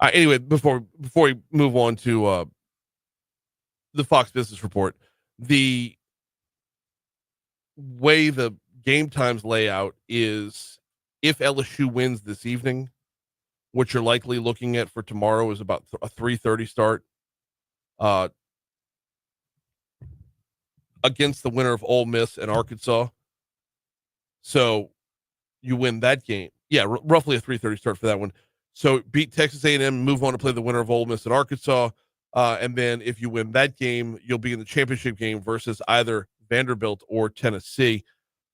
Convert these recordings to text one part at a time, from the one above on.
Anyway, before we move on to the Fox Business Report, the way the game times layout is if LSU wins this evening, what you're likely looking at for tomorrow is about a 3:30 start uh, against the winner of Ole Miss and Arkansas. So you win that game. Yeah, roughly a 3:30 start for that one. So beat Texas A&M, move on to play the winner of Ole Miss and Arkansas. And then if you win that game, you'll be in the championship game versus either Vanderbilt or Tennessee.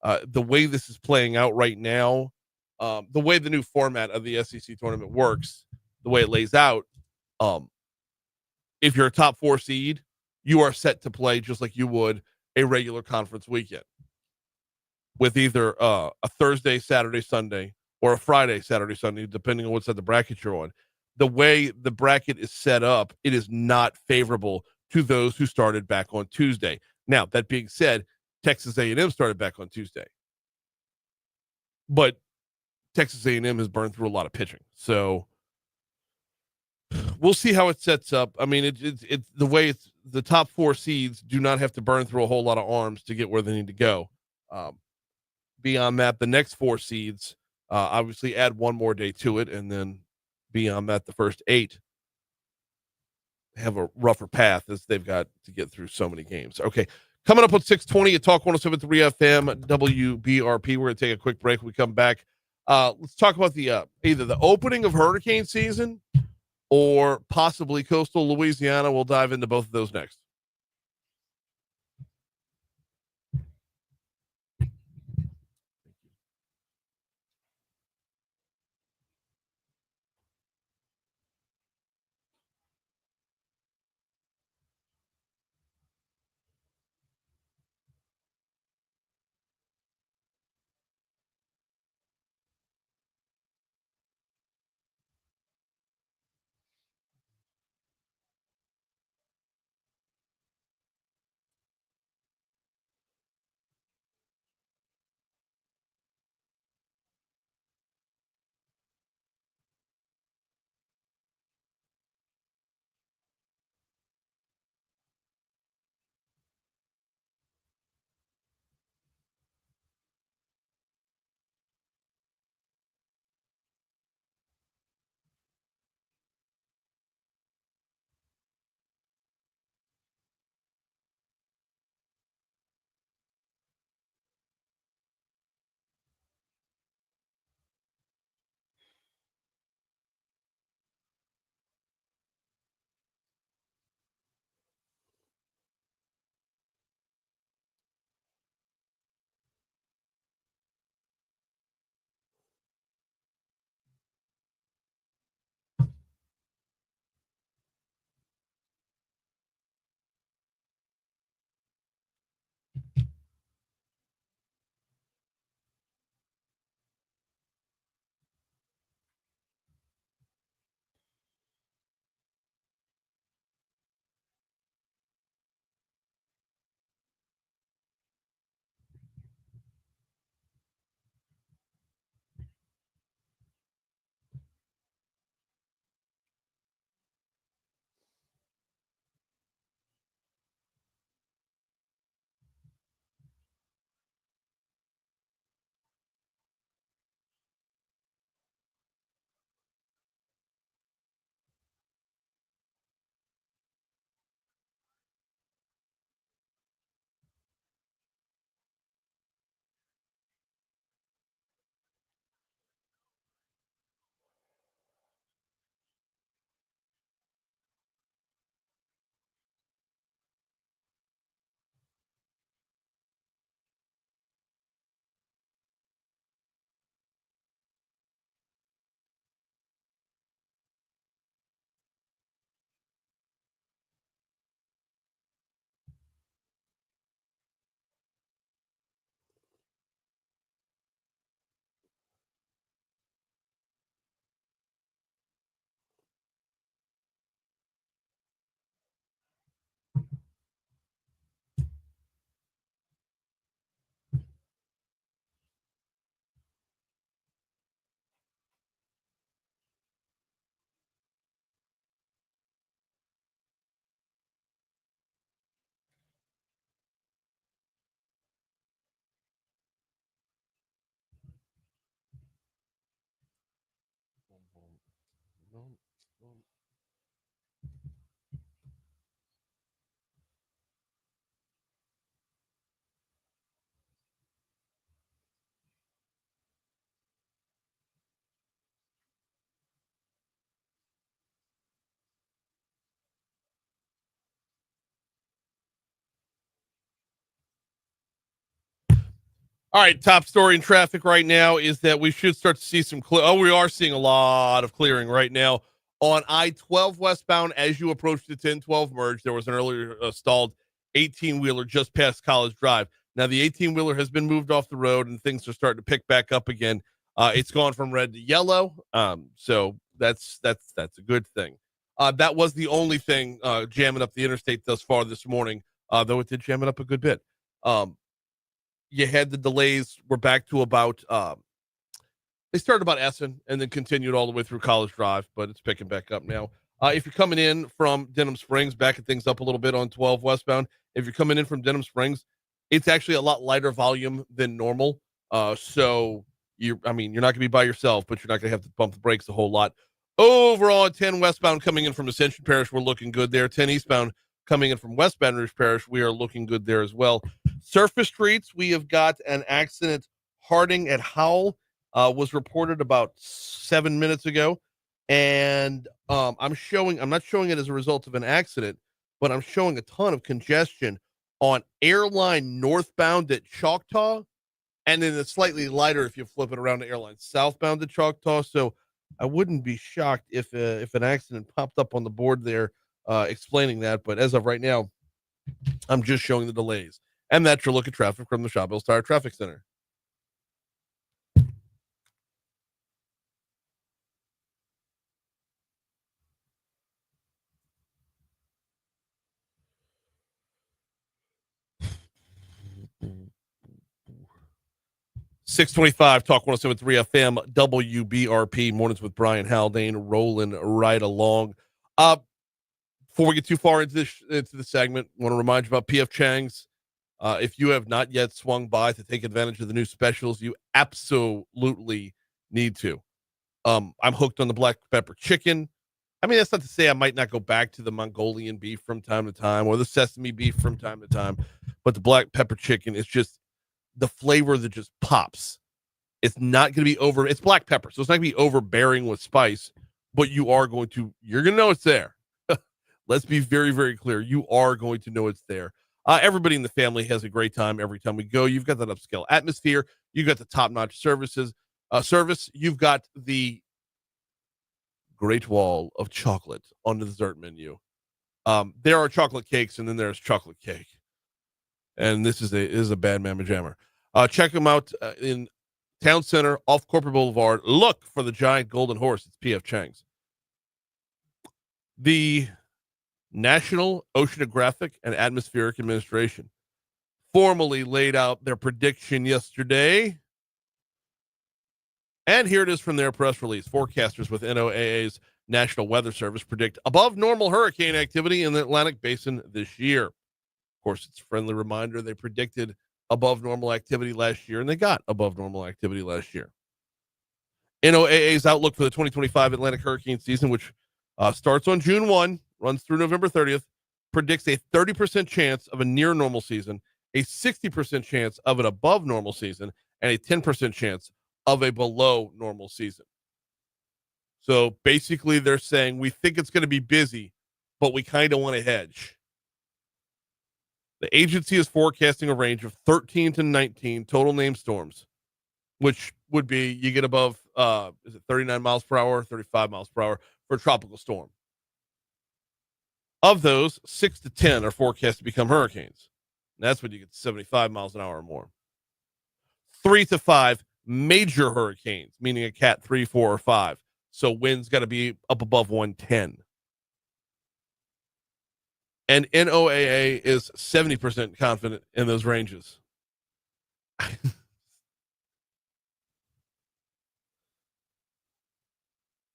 The way this is playing out right now, the way the new format of the SEC tournament works, the way it lays out, um, if you're a top 4 seed, you are set to play just like you would a regular conference weekend with either a Thursday, Saturday, Sunday, or a Friday, Saturday, Sunday, depending on what side of the bracket you're on. The way the bracket is set up, it is not favorable to those who started back on Tuesday. Now, that being said, Texas A&M started back on Tuesday, but Texas A&M has burned through a lot of pitching, so we'll see how it sets up. I mean, it's the way it's the top 4 seeds do not have to burn through a whole lot of arms to get where they need to go. Beyond that, the next 4 seeds obviously add one more day to it, and then beyond that, the first 8 have a rougher path as they've got to get through so many games. Okay, coming up at 6:20 at Talk 107.3 FM WBRP. We're going to take a quick break. When we come back. Let's talk about the either the opening of hurricane season or possibly coastal Louisiana. We'll dive into both of those next. All right, top story in traffic right now is that we should start to see some we are seeing a lot of clearing right now on I-12 westbound as you approach the 10-12 merge. There was an earlier stalled 18-wheeler just past College Drive. Now the 18-wheeler has been moved off the road and things are starting to pick back up again. It's gone from red to yellow, so that's a good thing. That was the only thing jamming up the interstate thus far this morning, though it did jam it up a good bit. You had the delays. We're back to about they started about Essen and then continued all the way through College Drive, but it's picking back up now. If you're coming in from Denham Springs, backing things up a little bit on 12 westbound. If you're coming in from Denham Springs, it's actually a lot lighter volume than normal. So you're not going to be by yourself, but you're not going to have to bump the brakes a whole lot. Overall, 10 westbound coming in from Ascension Parish, we're looking good there. 10 eastbound coming in from West Baton Rouge Parish, we are looking good there as well. Surface streets, we have got an accident. Harding at Howell was reported about 7 minutes ago. And I'm not showing it as a result of an accident, but I'm showing a ton of congestion on Airline northbound at Choctaw. And then it's slightly lighter if you flip it around to Airline southbound at Choctaw. So I wouldn't be shocked if an accident popped up on the board there explaining that. But as of right now, I'm just showing the delays. And that's your look at traffic from the Shaw Bills Tire Traffic Center. .625 Talk 107.3 FM WBRP Mornings with Brian Haldane rolling right along. Before we get too far into the segment, I want to remind you about PF Chang's. If you have not yet swung by to take advantage of the new specials, you absolutely need to. I'm hooked on the black pepper chicken. I mean, that's not to say I might not go back to the Mongolian beef from time to time or the sesame beef from time to time, but the black pepper chicken is just the flavor that just pops. It's not going to be it's black pepper, so it's not going to be overbearing with spice, but you're going to know it's there. Let's be very, very clear. You are going to know it's there. Everybody in the family has a great time every time we go. You've got that upscale atmosphere. You've got the top-notch service. You've got the Great Wall of chocolate on the dessert menu. There are chocolate cakes, and then there's chocolate cake. And this is a bad mamma jammer. Check them out in Town Center off Corporate Boulevard. Look for the giant golden horse. It's PF Chang's. The National Oceanographic and Atmospheric Administration formally laid out their prediction yesterday. And here it is from their press release. Forecasters with NOAA's National Weather Service predict above normal hurricane activity in the Atlantic Basin this year. Of course, it's a friendly reminder. They predicted above normal activity last year, and they got above normal activity last year. NOAA's outlook for the 2025 Atlantic hurricane season, which starts on June 1, runs through November 30th, predicts a 30% chance of a near normal season, a 60% chance of an above normal season, and a 10% chance of a below normal season. So basically they're saying we think it's going to be busy, but we kind of want to hedge. The agency is forecasting a range of 13 to 19 total named storms, which would be you get above 39 miles per hour, 35 miles per hour for a tropical storm. Of those, 6 to 10 are forecast to become hurricanes. That's when you get 75 miles an hour or more. 3 to 5 major hurricanes, meaning a Cat 3, 4, or 5. So wind's got to be up above 110. And NOAA is 70% confident in those ranges.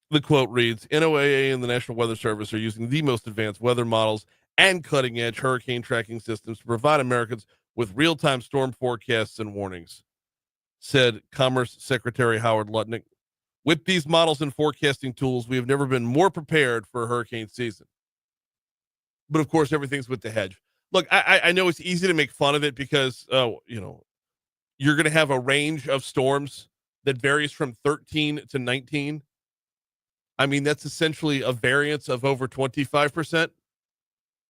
The quote reads, NOAA and the National Weather Service are using the most advanced weather models and cutting-edge hurricane tracking systems to provide Americans with real-time storm forecasts and warnings, said Commerce Secretary Howard Lutnick. With these models and forecasting tools, we have never been more prepared for a hurricane season. But, of course, everything's with the hedge. Look, I know it's easy to make fun of it because, you're going to have a range of storms that varies from 13 to 19. I mean, that's essentially a variance of over 25%,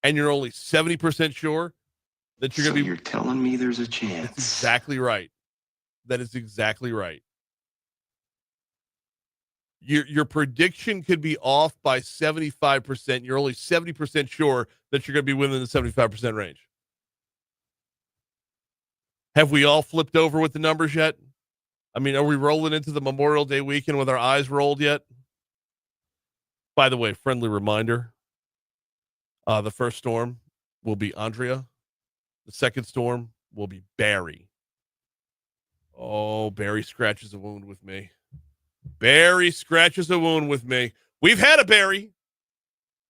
and you're only 70% sure that you're going to be. You're telling me there's a chance. That's exactly right. That is exactly right. Your prediction could be off by 75%. You're only 70% sure that you're going to be within the 75% range. Have we all flipped over with the numbers yet? I mean, are we rolling into the Memorial Day weekend with our eyes rolled yet? By the way, friendly reminder, the first storm will be Andrea. The second storm will be Barry. Oh, Barry scratches a wound with me. Barry scratches a wound with me. We've had a Barry.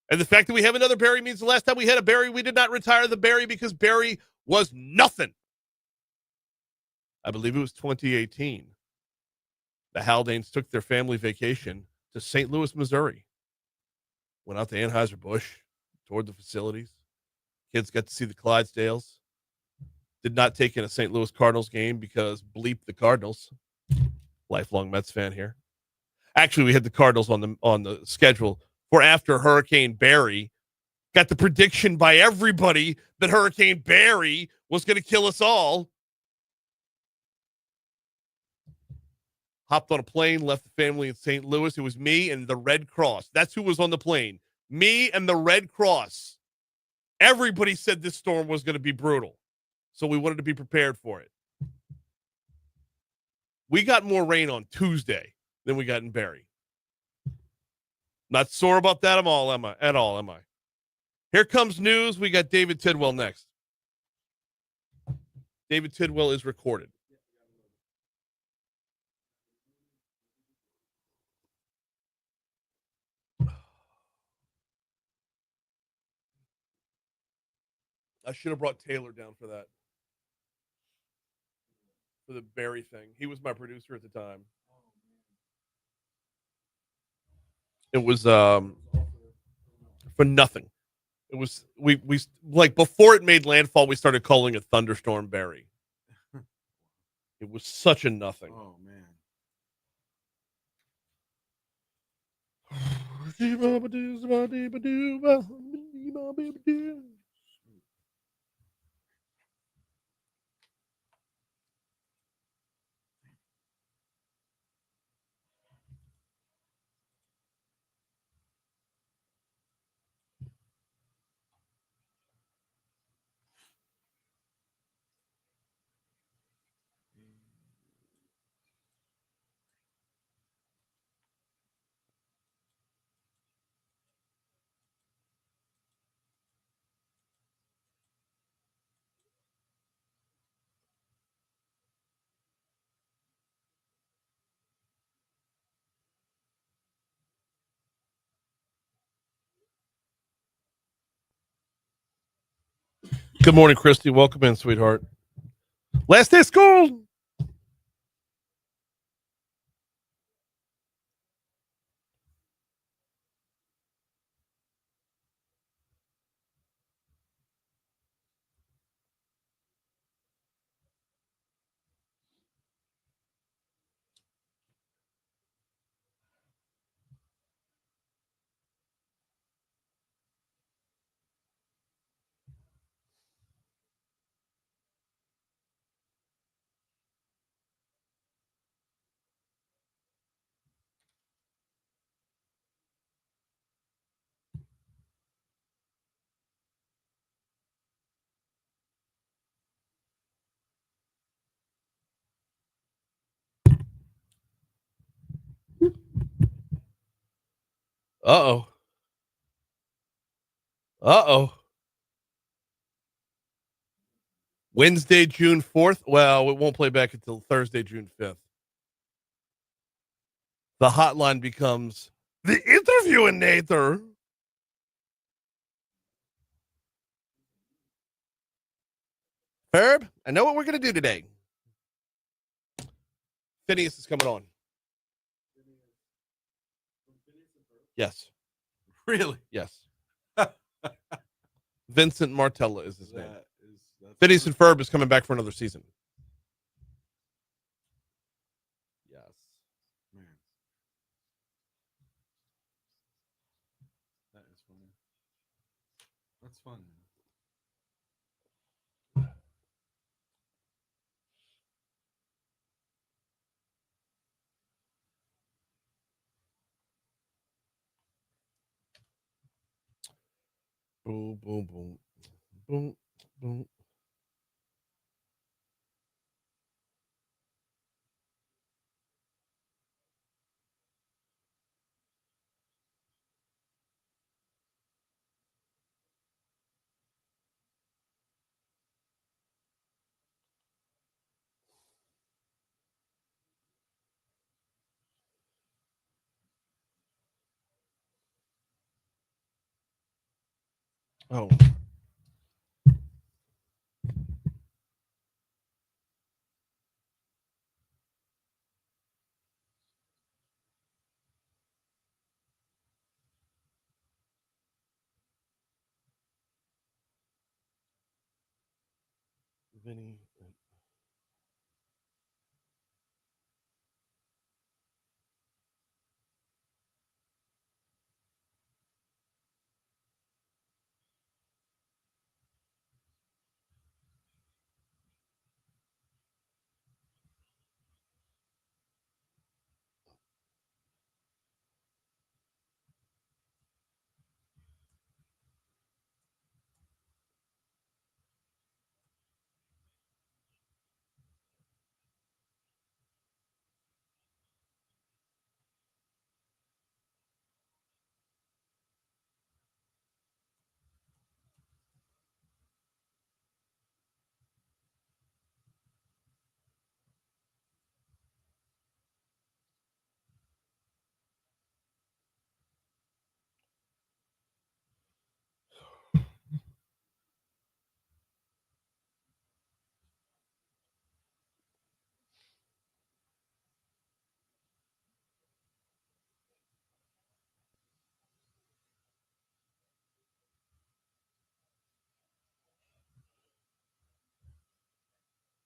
And the fact that we have another Barry means the last time we had a Barry, we did not retire the Barry because Barry was nothing. I believe it was 2018. The Haldanes took their family vacation to St. Louis, Missouri. Went out to Anheuser-Busch, toured the facilities. Kids got to see the Clydesdales. Did not take in a St. Louis Cardinals game because bleep the Cardinals. Lifelong Mets fan here. Actually, we had the Cardinals on the schedule for after Hurricane Barry. Got the prediction by everybody that Hurricane Barry was going to kill us all. Hopped on a plane, left the family in St. Louis. It was me and the Red Cross. That's who was on the plane. Me and the Red Cross. Everybody said this storm was going to be brutal. So we wanted to be prepared for it. We got more rain on Tuesday than we got in Barry. Not sore about that at all, am I? Here comes news. We got David Tidwell next. David Tidwell is recorded. I should have brought Taylor down for that. For the Barry thing. He was my producer at the time. It was for nothing. It was we like before it made landfall, we started calling it Thunderstorm Barry. It was such a nothing. Oh man. Good morning, Christy. Welcome in, sweetheart. Last day of school. Uh-oh. Wednesday, June 4th. Well, it won't play back until Thursday, June 5th. The hotline becomes the interviewinator. Herb, I know what we're going to do today. Phineas is coming on. Yes. Really? Yes. Vincent Martella is his name. Phineas and Ferb is coming back for another season. Yes. Man. That is funny. That's fun. Boom, boom, boom, boom, boom. Oh, Vinny.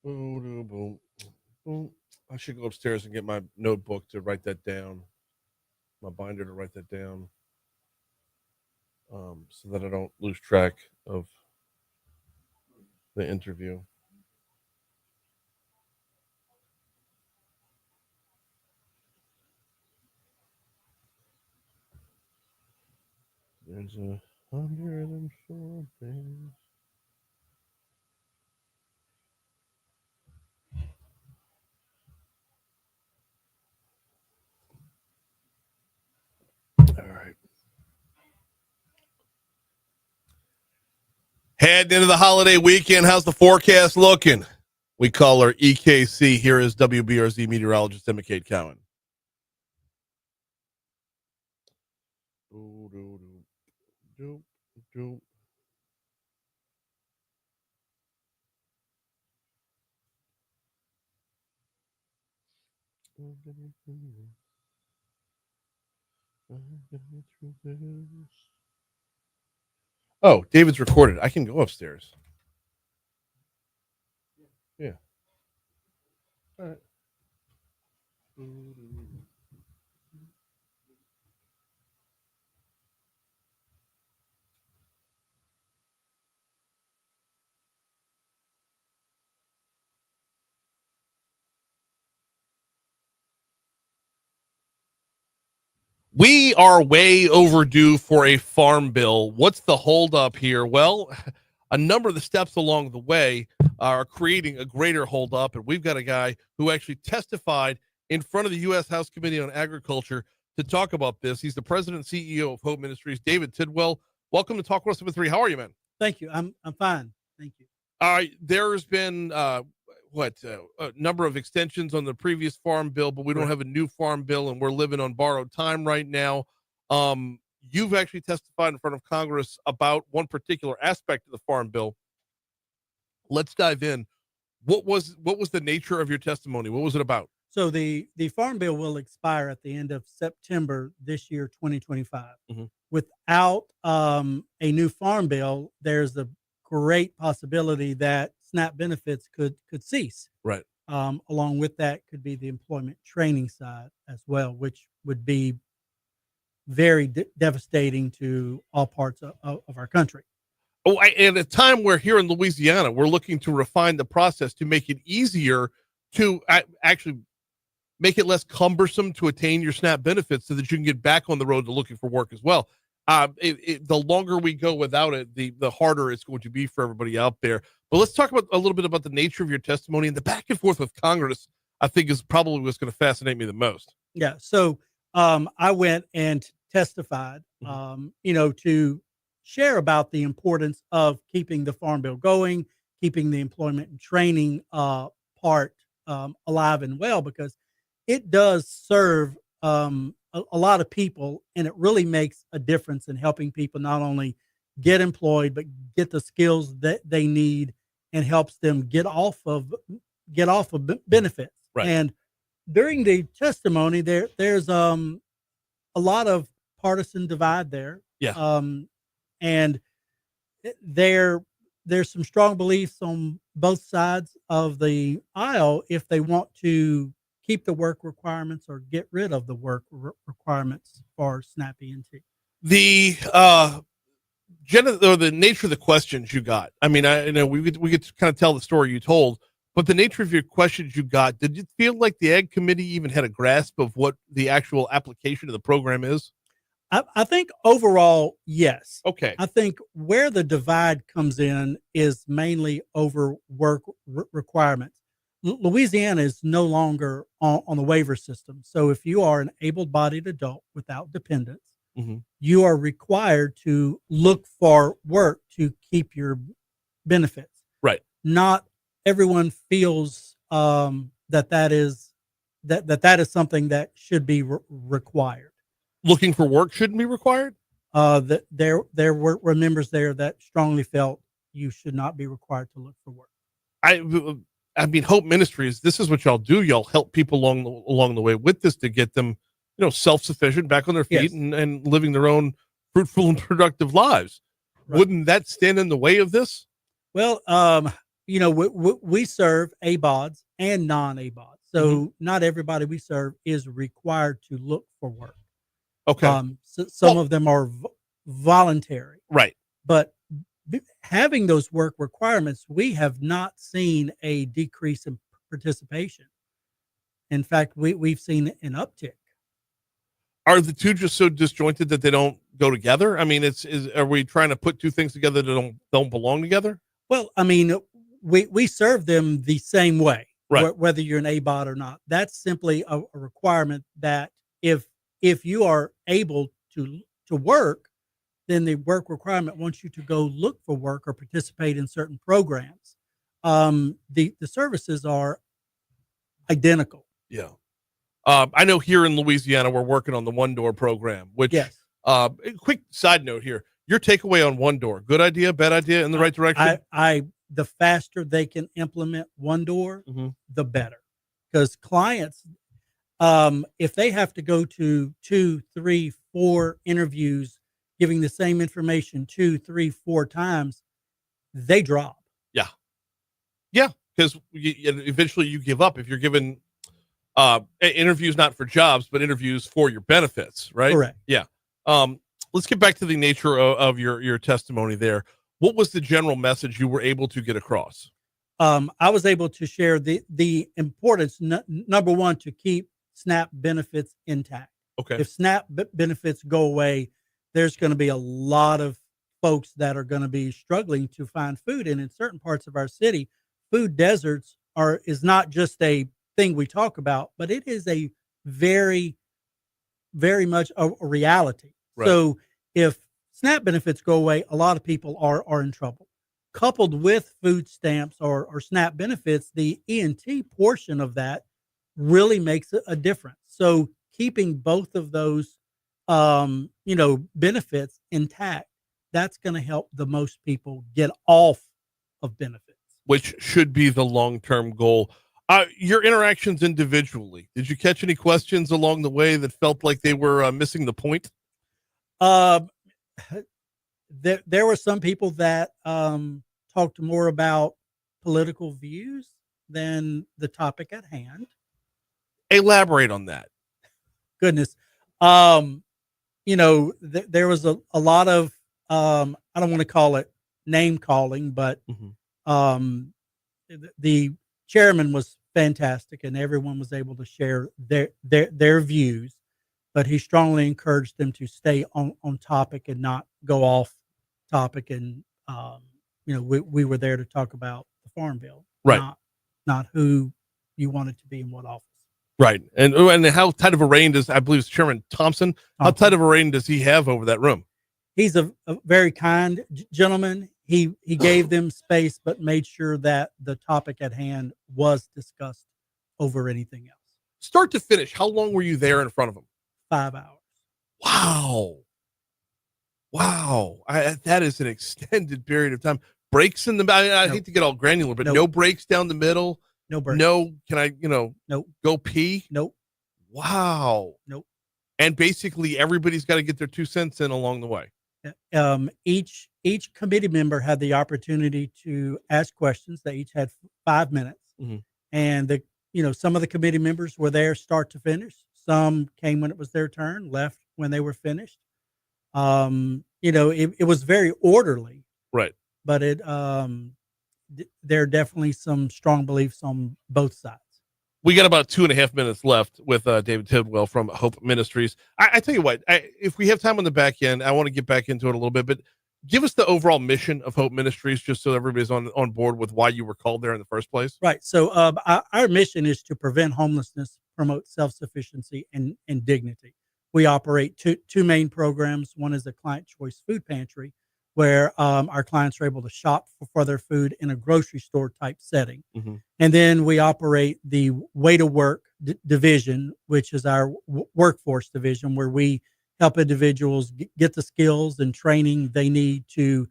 Boom, boom, boom, boom. I should go upstairs and get my notebook to write that down, my binder to write that down, so that I don't lose track of the interview. There's 104 days. All right. Heading into the holiday weekend, how's the forecast looking? We call her EKC. Here is WBRZ meteorologist Emma Kate Cowan. Do, do, do, do, do. Oh, David's recorded. I can go upstairs. Yeah. All right. We are way overdue for a farm bill. What's the holdup here? Well, a number of the steps along the way are creating a greater holdup, and we've got a guy who actually testified in front of the U.S. House Committee on Agriculture to talk about this. He's the president and CEO of Hope Ministries, David Tidwell. Welcome to Talk 107.3. How are you, man? Thank you. I'm fine. Thank you. There's been a number of extensions on the previous farm bill, but we don't have a new farm bill, and we're living on borrowed time right now. You've actually testified in front of Congress about one particular aspect of the farm bill. Let's dive in. What was the nature of your testimony? What was it about? So the farm bill will expire at the end of September this year, 2025. Mhm. Without a new farm bill, there's a great possibility that SNAP benefits could cease. Right. Along with that could be the employment training side as well, which would be very devastating to all parts of our country. Oh, at a time where here in Louisiana, we're looking to refine the process to make it easier to actually make it less cumbersome to attain your SNAP benefits so that you can get back on the road to looking for work as well. The longer we go without it, the harder it's going to be for everybody out there. But let's talk about a little bit about the nature of your testimony and the back and forth with Congress. I think is probably what's going to fascinate me the most. Yeah. So I went and testified, to share about the importance of keeping the Farm Bill going, keeping the employment and training part alive and well, because it does serve a lot of people, and it really makes a difference in helping people not only get employed but get the skills that they need, and helps them get off of benefits. Right. And during the testimony, there's a lot of partisan divide there. Yeah. And there's some strong beliefs on both sides of the aisle if they want to keep the work requirements or get rid of the work requirements for SNAP ENT. The the nature of the questions you got. I mean, I know we get to kind of tell the story you told, but the nature of your questions you got, did it feel like the Ag Committee even had a grasp of what the actual application of the program is? I think overall, yes. Okay. I think where the divide comes in is mainly over work requirements. Louisiana is no longer on the waiver system. So if you are an able-bodied adult without dependents, you are required to look for work to keep your benefits. Right. Not everyone feels that is something that should be required. Looking for work shouldn't be required? There were members there that strongly felt you should not be required to look for work. I mean, Hope Ministries, this is what y'all do. Y'all help people along the way with this to get them, self-sufficient, back on their feet, Yes. and living their own fruitful and productive lives. Right. Wouldn't that stand in the way of this? Well, we serve ABODs and non-ABODs. So not everybody we serve is required to look for work. Okay. So some of them are voluntary. Right. But having those work requirements, we have not seen a decrease in participation. In fact, we've seen an uptick. Are the two just so disjointed that they don't go together? I mean, are we trying to put two things together that don't belong together? Well, I mean, we serve them the same way, right? Whether you're an ABOD or not. That's simply a requirement that if you are able to work, then the work requirement wants you to go look for work or participate in certain programs. The services are identical. Yeah. I know here in Louisiana, we're working on the One Door program, which, yes. Quick side note here, your takeaway on One Door, good idea, bad idea, in the right direction? The faster they can implement One Door, the better. Because clients, if they have to go to 2, 3, 4 interviews, giving the same information 2, 3, 4 times, they drop. Yeah. Yeah. Because eventually you give up if you're given interviews, not for jobs, but interviews for your benefits, right? Correct. Yeah. Let's get back to the nature of your testimony there. What was the general message you were able to get across? I was able to share the importance, number one, to keep SNAP benefits intact. Okay. If SNAP benefits go away, there's going to be a lot of folks that are going to be struggling to find food. And in certain parts of our city, food deserts is not just a thing we talk about, but it is a very, very much a reality. Right. So if SNAP benefits go away, a lot of people are in trouble. Coupled with food stamps or SNAP benefits, the ENT portion of that really makes a difference. So keeping both of those, benefits intact, that's going to help the most people get off of benefits. Which should be the long-term goal. Your interactions individually, did you catch any questions along the way that felt like they were missing the point? There were some people that talked more about political views than the topic at hand. Elaborate on that. Goodness. There was a lot of, I don't want to call it name calling, but the chairman was fantastic and everyone was able to share their views. but he strongly encouraged them to stay on topic and not go off topic. And we were there to talk about the farm bill, Right. not who you wanted to be in what office. Right. And how tight of a reign does, I believe it's Chairman Thompson, how tight of a reign does he have over that room? He's a very kind gentleman. He gave them space, but made sure that the topic at hand was discussed over anything else. Start to finish, how long were you there in front of him? 5 hours. Wow. That is an extended period of time. Breaks in the, I hate to get all granular, but no breaks down the middle. No breaks. No, can I, Nope. go pee? Nope. Wow. Nope. And basically everybody's got to get their 2 cents in along the way. Each committee member had the opportunity to ask questions. They each had 5 minutes, and some of the committee members were there start to finish. Some came when it was their turn, left when they were finished. It was very orderly, right? But there are definitely some strong beliefs on both sides. We got about 2.5 minutes left with David Tidwell from Hope Ministries. I tell you what, if we have time on the back end, I want to get back into it a little bit, but give us the overall mission of Hope Ministries, just so everybody's on board with why you were called there in the first place. Right. So our mission is to prevent homelessness, promote self-sufficiency and dignity. We operate two main programs. One is a client choice food pantry, where our clients are able to shop for their food in a grocery store type setting. And then we operate the way to work division, which is our workforce division, where we help individuals get the skills and training they need to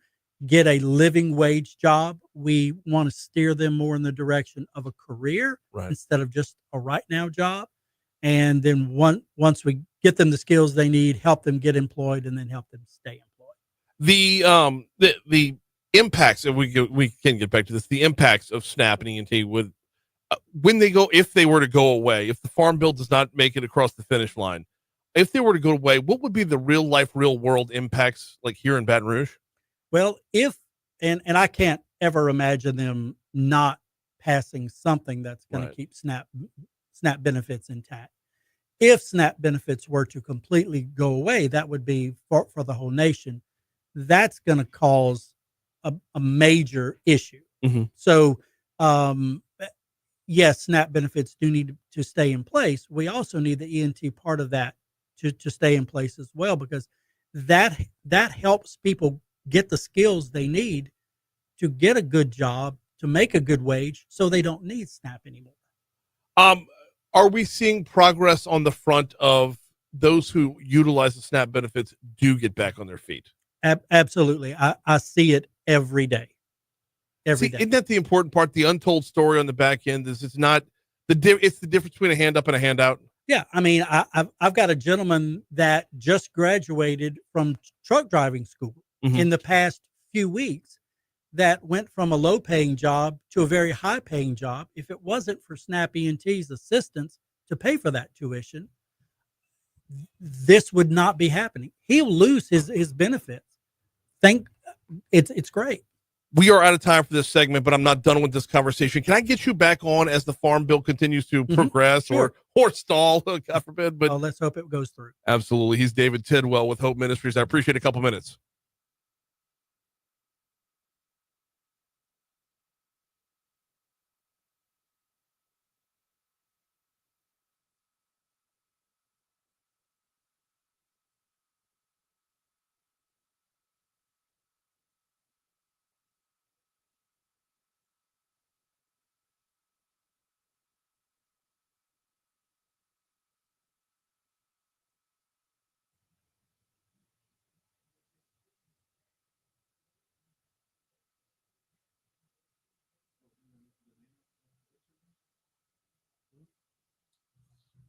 get a living wage job. We want to steer them more in the direction of a career instead of just a right now job. And then once we get them the skills they need, help them get employed, and then help them stay employed. The impacts, and we can get back to this, the impacts of SNAP and ENT with when they go, if they were to go away, if the farm bill does not make it across the finish line, if they were to go away, what would be the real life, real world impacts like here in Baton Rouge? Well, and I can't ever imagine them not passing something that's going to keep SNAP benefits intact. If SNAP benefits were to completely go away, that would be for the whole nation. That's going to cause a major issue. So, yes, SNAP benefits do need to stay in place. We also need the ENT part of that to stay in place as well, because that helps people get the skills they need to get a good job, to make a good wage, so they don't need SNAP anymore. Are we seeing progress on the front of those who utilize the SNAP benefits do get back on their feet? Absolutely. I see it every day. Every day. Isn't that the important part? The untold story on the back end is it's not it's the difference between a hand up and a handout. Yeah. I mean, I've got a gentleman that just graduated from truck driving school in the past few weeks that went from a low paying job to a very high paying job. If it wasn't for SNAP ENT's assistance to pay for that tuition, this would not be happening. He'll lose his benefits. It's great. We are out of time for this segment, but I'm not done with this conversation. Can I get you back on as the farm bill continues to progress or stall, God forbid? But let's hope it goes through. Absolutely. He's David Tidwell with Hope Ministries. I appreciate a couple minutes.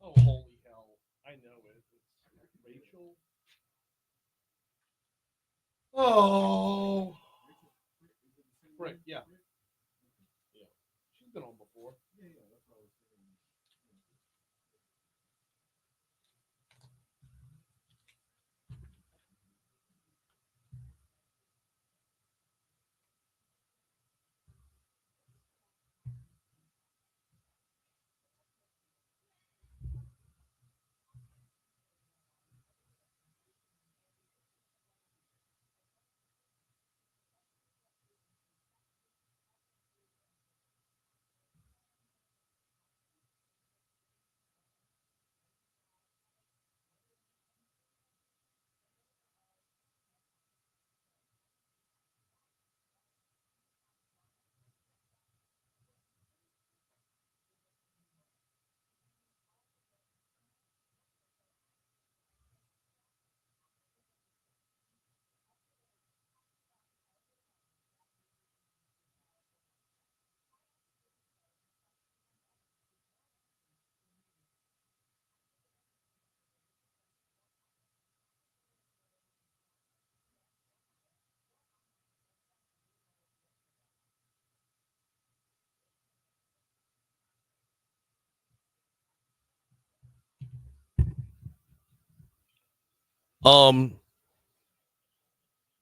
Oh, holy hell. I know it. It's Rachel. Oh. Right, yeah. She's been on before. That's what I was thinking.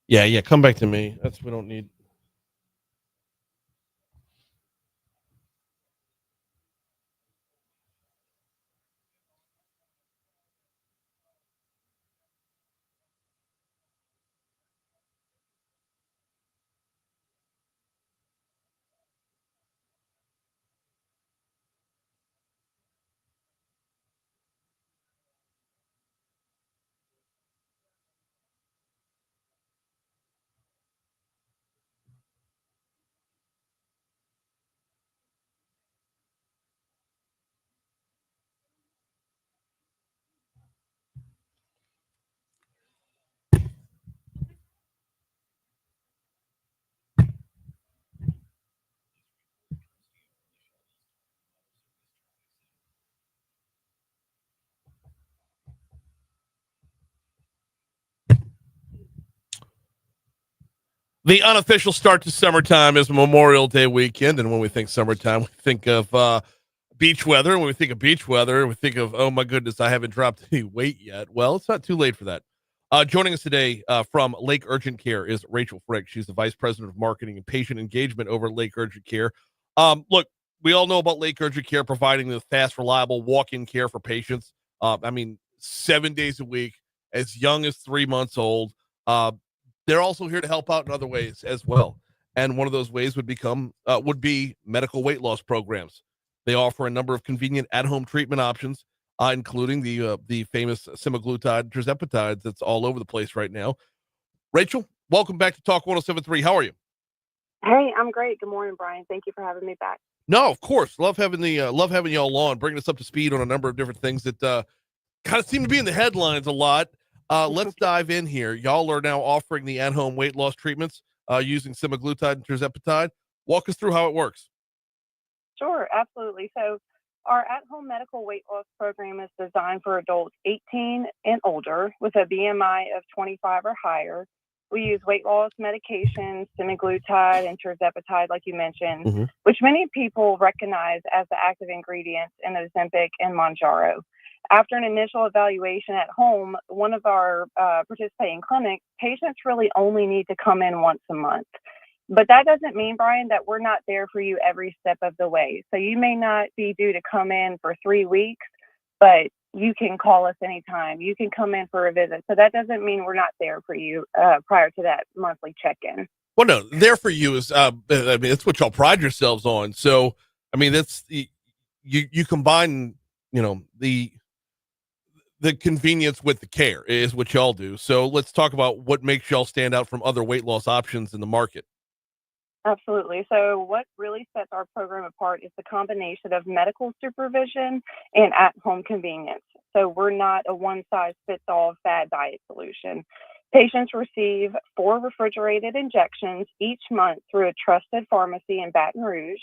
Yeah, come back to me. We don't need. The unofficial start to summertime is Memorial Day weekend, and when we think summertime, we think of beach weather. When we think of beach weather, we think of, oh my goodness, I haven't dropped any weight yet. Well, it's not too late for that. Joining us today from Lake Urgent Care is Rachel Frick. She's the Vice President of Marketing and Patient Engagement over at Lake Urgent Care. Look, we all know about Lake Urgent Care providing the fast, reliable walk-in care for patients. 7 days a week, as young as 3 months old. They're also here to help out in other ways as well. And one of those ways would be medical weight loss programs. They offer a number of convenient at-home treatment options, including the famous semaglutide, tirzepatide that's all over the place right now. Rachel, welcome back to Talk 107.3. How are you? Hey, I'm great. Good morning, Brian. Thank you for having me back. No, of course. Love having y'all on, bringing us up to speed on a number of different things that kind of seem to be in the headlines a lot. Let's dive in here. Y'all are now offering the at-home weight loss treatments using semaglutide and tirzepatide. Walk us through how it works. Sure, absolutely. So our at-home medical weight loss program is designed for adults 18 and older with a BMI of 25 or higher. We use weight loss medications, semaglutide and tirzepatide, like you mentioned, which many people recognize as the active ingredients in Ozempic and Mounjaro. After an initial evaluation at home, one of our participating clinics, patients really only need to come in once a month. But that doesn't mean, Brian, that we're not there for you every step of the way. So you may not be due to come in for 3 weeks, but you can call us anytime. You can come in for a visit. So that doesn't mean we're not there for you prior to that monthly check-in. Well, no, there for you is, it's what y'all pride yourselves on. So, that's you combine, the convenience with the care is what y'all do. So let's talk about what makes y'all stand out from other weight loss options in the market. Absolutely. So what really sets our program apart is the combination of medical supervision and at-home convenience. So we're not a one-size-fits-all fad diet solution. Patients receive 4 refrigerated injections each month through a trusted pharmacy in Baton Rouge,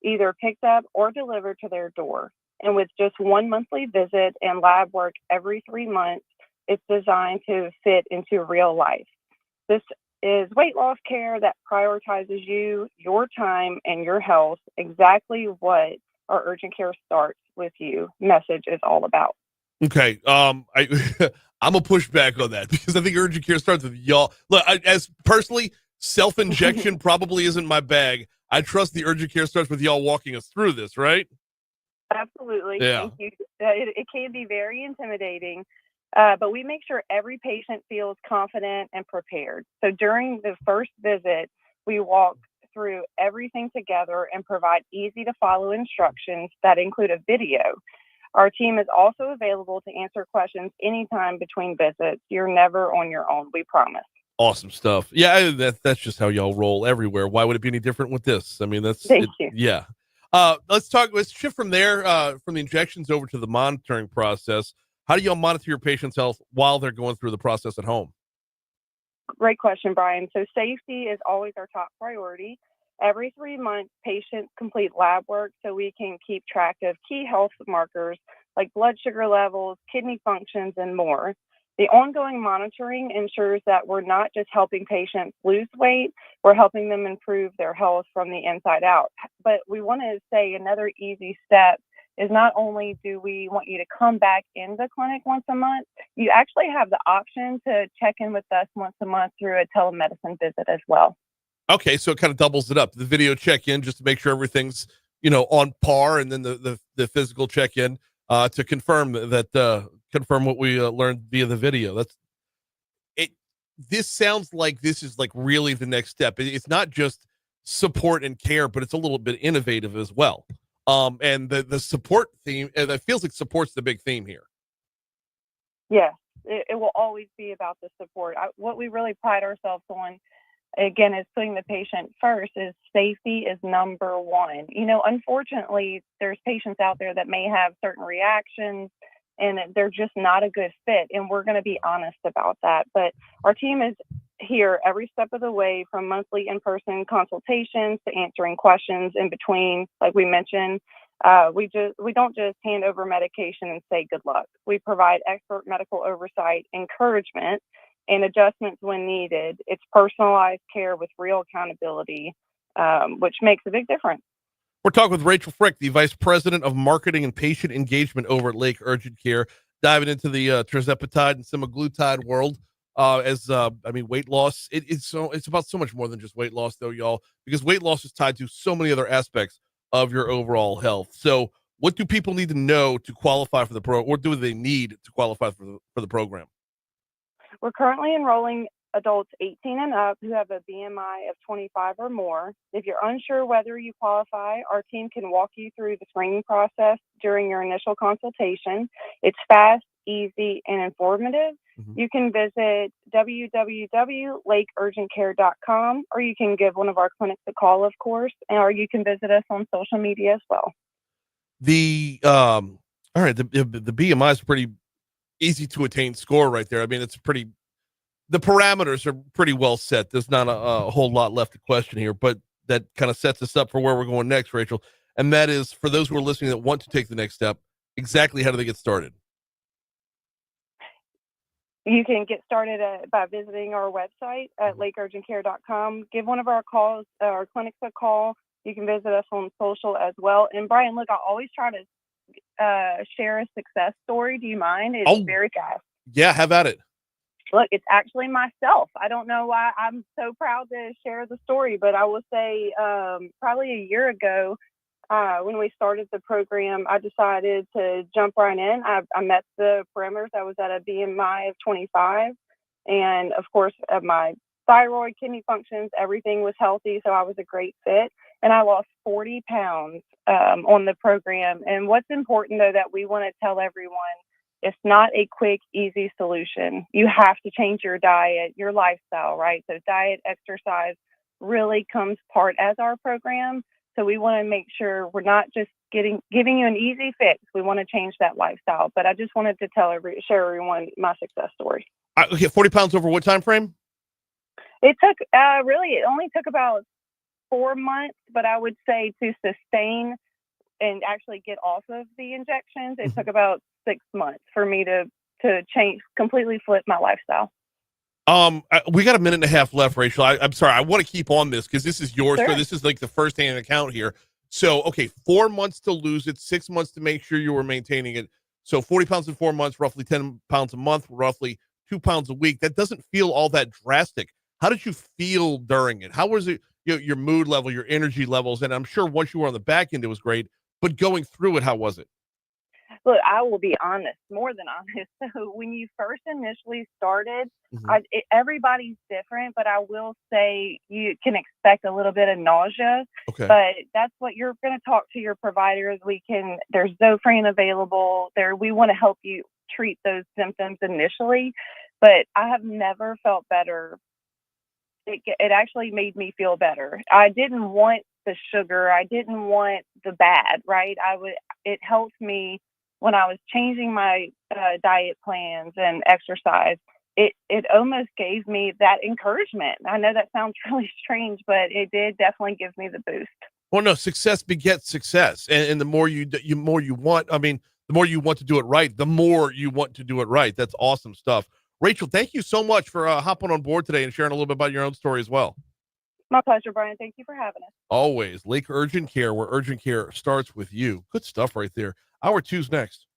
either picked up or delivered to their door. And with just 1 monthly visit and lab work every 3 months, it's designed to fit into real life. This is weight loss care that prioritizes you, your time, and your health, exactly what our urgent care starts with you message is all about. Okay. I'm gonna push back on that because I think urgent care starts with y'all. Look, as personally, self-injection probably isn't my bag. I trust the urgent care starts with y'all walking us through this, right? Absolutely. Yeah. Thank you. It can be very intimidating, but we make sure every patient feels confident and prepared. So during the first visit, we walk through everything together and provide easy to follow instructions that include a video. Our team is also available to answer questions anytime between visits. You're never on your own, we promise. Awesome stuff. Yeah, that's just how y'all roll everywhere. Why would it be any different with this? Thank you. Yeah. Let's shift from there, from the injections over to the monitoring process. How do y'all monitor your patient's health while they're going through the process at home? Great question, Brian. So safety is always our top priority. Every 3 months, patients complete lab work so we can keep track of key health markers like blood sugar levels, kidney functions, and more. The ongoing monitoring ensures that we're not just helping patients lose weight, we're helping them improve their health from the inside out. But we want to say another easy step is not only do we want you to come back in the clinic once a month, you actually have the option to check in with us once a month through a telemedicine visit as well. Okay, so it kind of doubles it up. The video check-in just to make sure everything's, on par, and then the physical check-in to confirm that confirm what we learned via the video. That's it. This sounds like this is like really the next step. It's not just support and care, but it's a little bit innovative as well. And the support theme, that feels like support's the big theme here. Yes, it will always be about the support. What we really pride ourselves on, again, is putting the patient first. Is safety is number one. Unfortunately, there's patients out there that may have certain reactions and they're just not a good fit. And we're going to be honest about that. But our team is here every step of the way, from monthly in-person consultations to answering questions in between. Like we mentioned, we don't just hand over medication and say good luck. We provide expert medical oversight, encouragement, and adjustments when needed. It's personalized care with real accountability, which makes a big difference. We're talking with Rachel Frick, the Vice President of Marketing and Patient Engagement over at Lake Urgent Care, diving into the tirzepatide and semaglutide world. Weight loss, it's about so much more than just weight loss, though, y'all, because weight loss is tied to so many other aspects of your overall health. So what do people need to know to qualify for the or do they need to qualify for the program? We're currently enrolling adults 18 and up who have a BMI of 25 or more. If you're unsure whether you qualify, our team can walk you through the screening process during your initial consultation. It's fast, easy, and informative. Mm-hmm. You can visit www.lakeurgentcare.com, or you can give one of our clinics a call, of course, or you can visit us on social media as well. The BMI is pretty easy to attain score right there. I mean, the parameters are pretty well set. There's not a whole lot left to question here, but that kind of sets us up for where we're going next, Rachel. And that is, for those who are listening that want to take the next step, exactly how do they get started? You can get started by visiting our website at lakeurgentcare.com. Give one of our clinics a call. You can visit us on social as well. And Brian, look, I always try to share a success story. Do you mind? It's very fast. Yeah, have at it. Look, it's actually myself. I don't know why I'm so proud to share the story, but I will say probably a year ago, when we started the program, I decided to jump right in. I met the parameters. I was at a BMI of 25. And of course, my thyroid, kidney functions, everything was healthy. So I was a great fit. And I lost 40 pounds on the program. And what's important, though, that we want to tell everyone, it's not a quick, easy solution. You have to change your diet, your lifestyle, right? So diet, exercise really comes part as our program. So we want to make sure we're not just giving you an easy fix. We want to change that lifestyle. But I just wanted to share everyone my success story. Okay, 40 pounds over what time frame? It took it only took about 4 months, but I would say to sustain and actually get off of the injections, it took about 6 months for me to change, completely flip my lifestyle. We got a minute and a half left, Rachel. I'm sorry. I want to keep on this because this is yours. Sure. So this is like the first-hand account here. So, okay, 4 months to lose it, 6 months to make sure you were maintaining it. So 40 pounds in 4 months, roughly 10 pounds a month, roughly 2 pounds a week. That doesn't feel all that drastic. How did you feel during it? How was it, your mood level, your energy levels? And I'm sure once you were on the back end, it was great. But going through it, how was it? Look, I will be honest, more than honest. So when you first initially started, everybody's different, but I will say you can expect a little bit of nausea. Okay. But that's what you're going to talk to your providers. There's Zofran available there. We want to help you treat those symptoms initially, but I have never felt better. It actually made me feel better. I didn't want the sugar. I didn't want the bad, right? It helped me when I was changing my diet plans and exercise. It almost gave me that encouragement. I know that sounds really strange, but it did definitely give me the boost. Well, no, success begets success. And the more the more you want to do it right, the more you want to do it right. That's awesome stuff. Rachel, thank you so much for hopping on board today and sharing a little bit about your own story as well. My pleasure, Brian. Thank you for having us. Always. Lake Urgent Care, where urgent care starts with you. Good stuff right there. Hour two's next.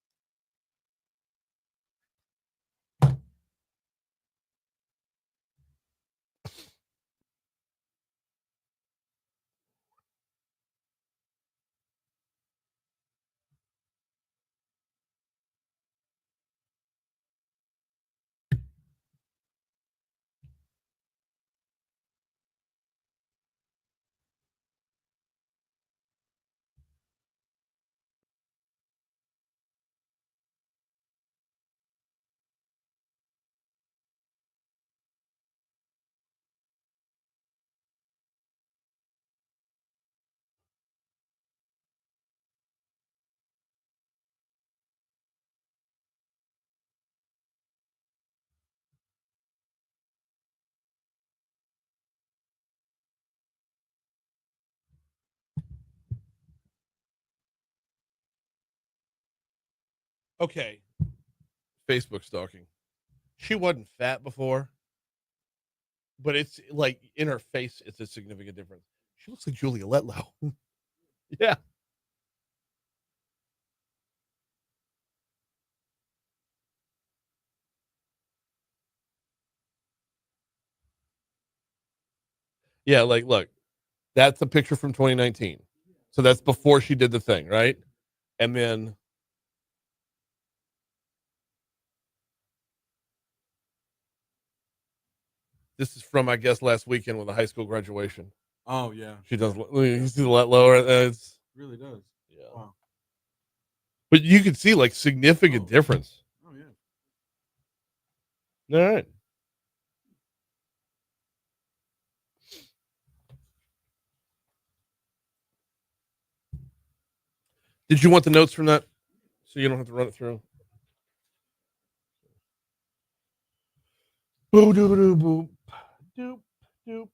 Okay. Facebook stalking. She wasn't fat before, but it's like in her face, it's a significant difference. She looks like Julia Letlow. Yeah. Yeah, like look, that's a picture from 2019. So that's before she did the thing, right? And then this is from, I guess, last weekend with a high school graduation. Oh yeah, She does. You see the let lower. It's really does. yeah. Wow. But you can see like significant difference. Oh yeah. All right. Did you want the notes from that, so you don't have to run it through? Boo doo doo boop doop doop.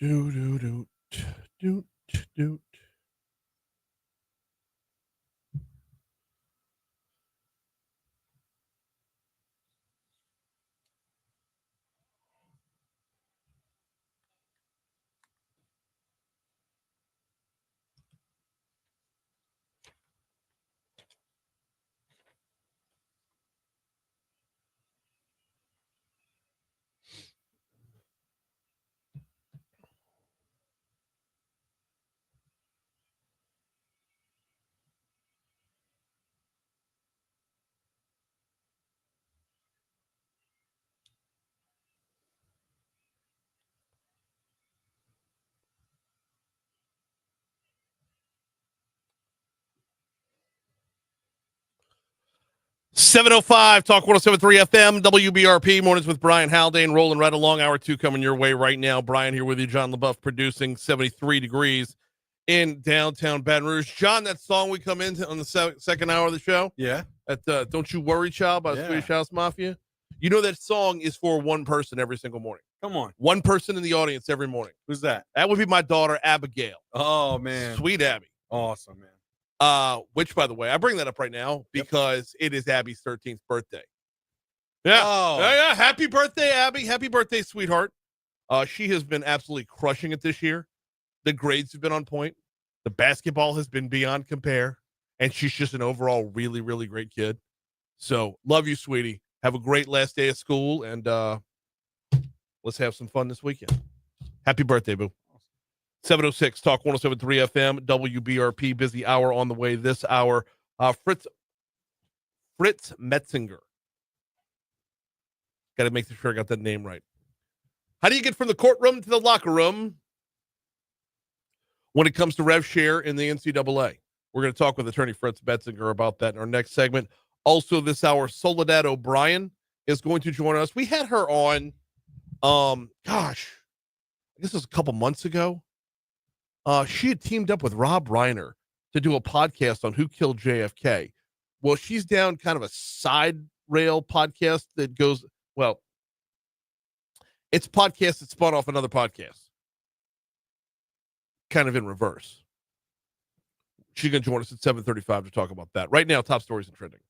Do do do do do. 7:05 Talk 107.3 FM WBRP mornings with Brian Haldane rolling right along. Hour 2 coming your way right now. Brian here with you. John LaBeouf producing. 73 degrees in downtown Baton Rouge. John, that song we come into on the second hour of the show. Yeah. At Don't You Worry Child by Swedish House Mafia. You know that song is for one person every single morning. Come on. One person in the audience every morning. Who's that? That would be my daughter Abigail. Oh man. Sweet Abby. Awesome, man. Which, by the way, I bring that up right now because it is Abby's 13th birthday. Yeah. Oh. Yeah. Happy birthday, Abby. Happy birthday, sweetheart. She has been absolutely crushing it this year. The grades have been on point. The basketball has been beyond compare. And she's just an overall really, really great kid. So love you, sweetie. Have a great last day of school. And let's have some fun this weekend. Happy birthday, boo. 7:06 Talk 107.3 FM WBRP. Busy hour on the way this hour. Fritz Metzinger. Got to make sure I got that name right. How do you get from the courtroom to the locker room when it comes to rev share in the NCAA? We're going to talk with attorney Fritz Metzinger about that in our next segment. Also this hour, Soledad O'Brien is going to join us. We had her on, I guess it was a couple months ago. She had teamed up with Rob Reiner to do a podcast on who killed JFK. Well, she's down kind of a side rail podcast that goes, well, it's a podcast that spun off another podcast, kind of in reverse. She's going to join us at 7:35 to talk about that. Right now, top stories and trending.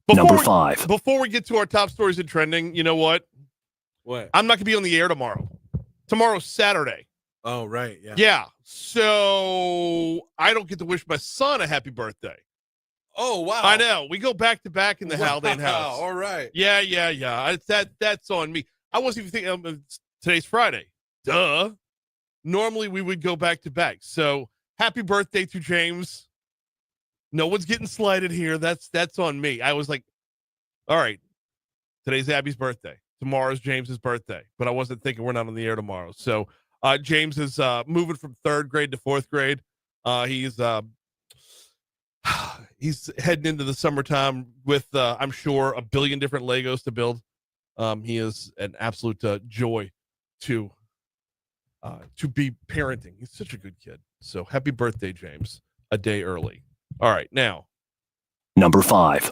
Number 5. Before we get to our top stories and trending, you know what? What? I'm not going to be on the air tomorrow. Tomorrow's Saturday. Oh, right. Yeah. Yeah. So I don't get to wish my son a happy birthday. Oh, wow. I know. We go back to back in the Haldane house. All right. Yeah. That's on me. I wasn't even thinking today's Friday. Duh. Normally we would go back to back. So happy birthday to James. No one's getting slighted here. That's on me. I was like, all right, today's Abby's birthday. Tomorrow's James's birthday. But I wasn't thinking we're not on the air tomorrow. So James is moving from 3rd grade to 4th grade. He's heading into the summertime with, I'm sure, a billion different Legos to build. He is an absolute joy to be parenting. He's such a good kid. So happy birthday, James, a day early. All right, now. Number 5.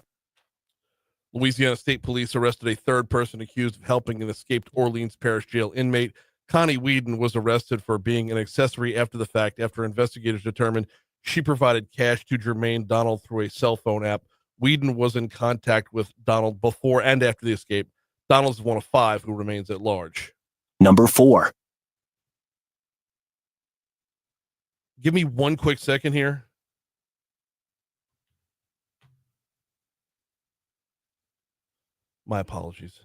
Louisiana State Police arrested a third person accused of helping an escaped Orleans Parish Jail inmate. Connie Whedon was arrested for being an accessory after the fact after investigators determined she provided cash to Jermaine Donald through a cell phone app. Whedon was in contact with Donald before and after the escape. Donald is one of 5 who remains at large. Number 4. Give me one quick second here. My apologies.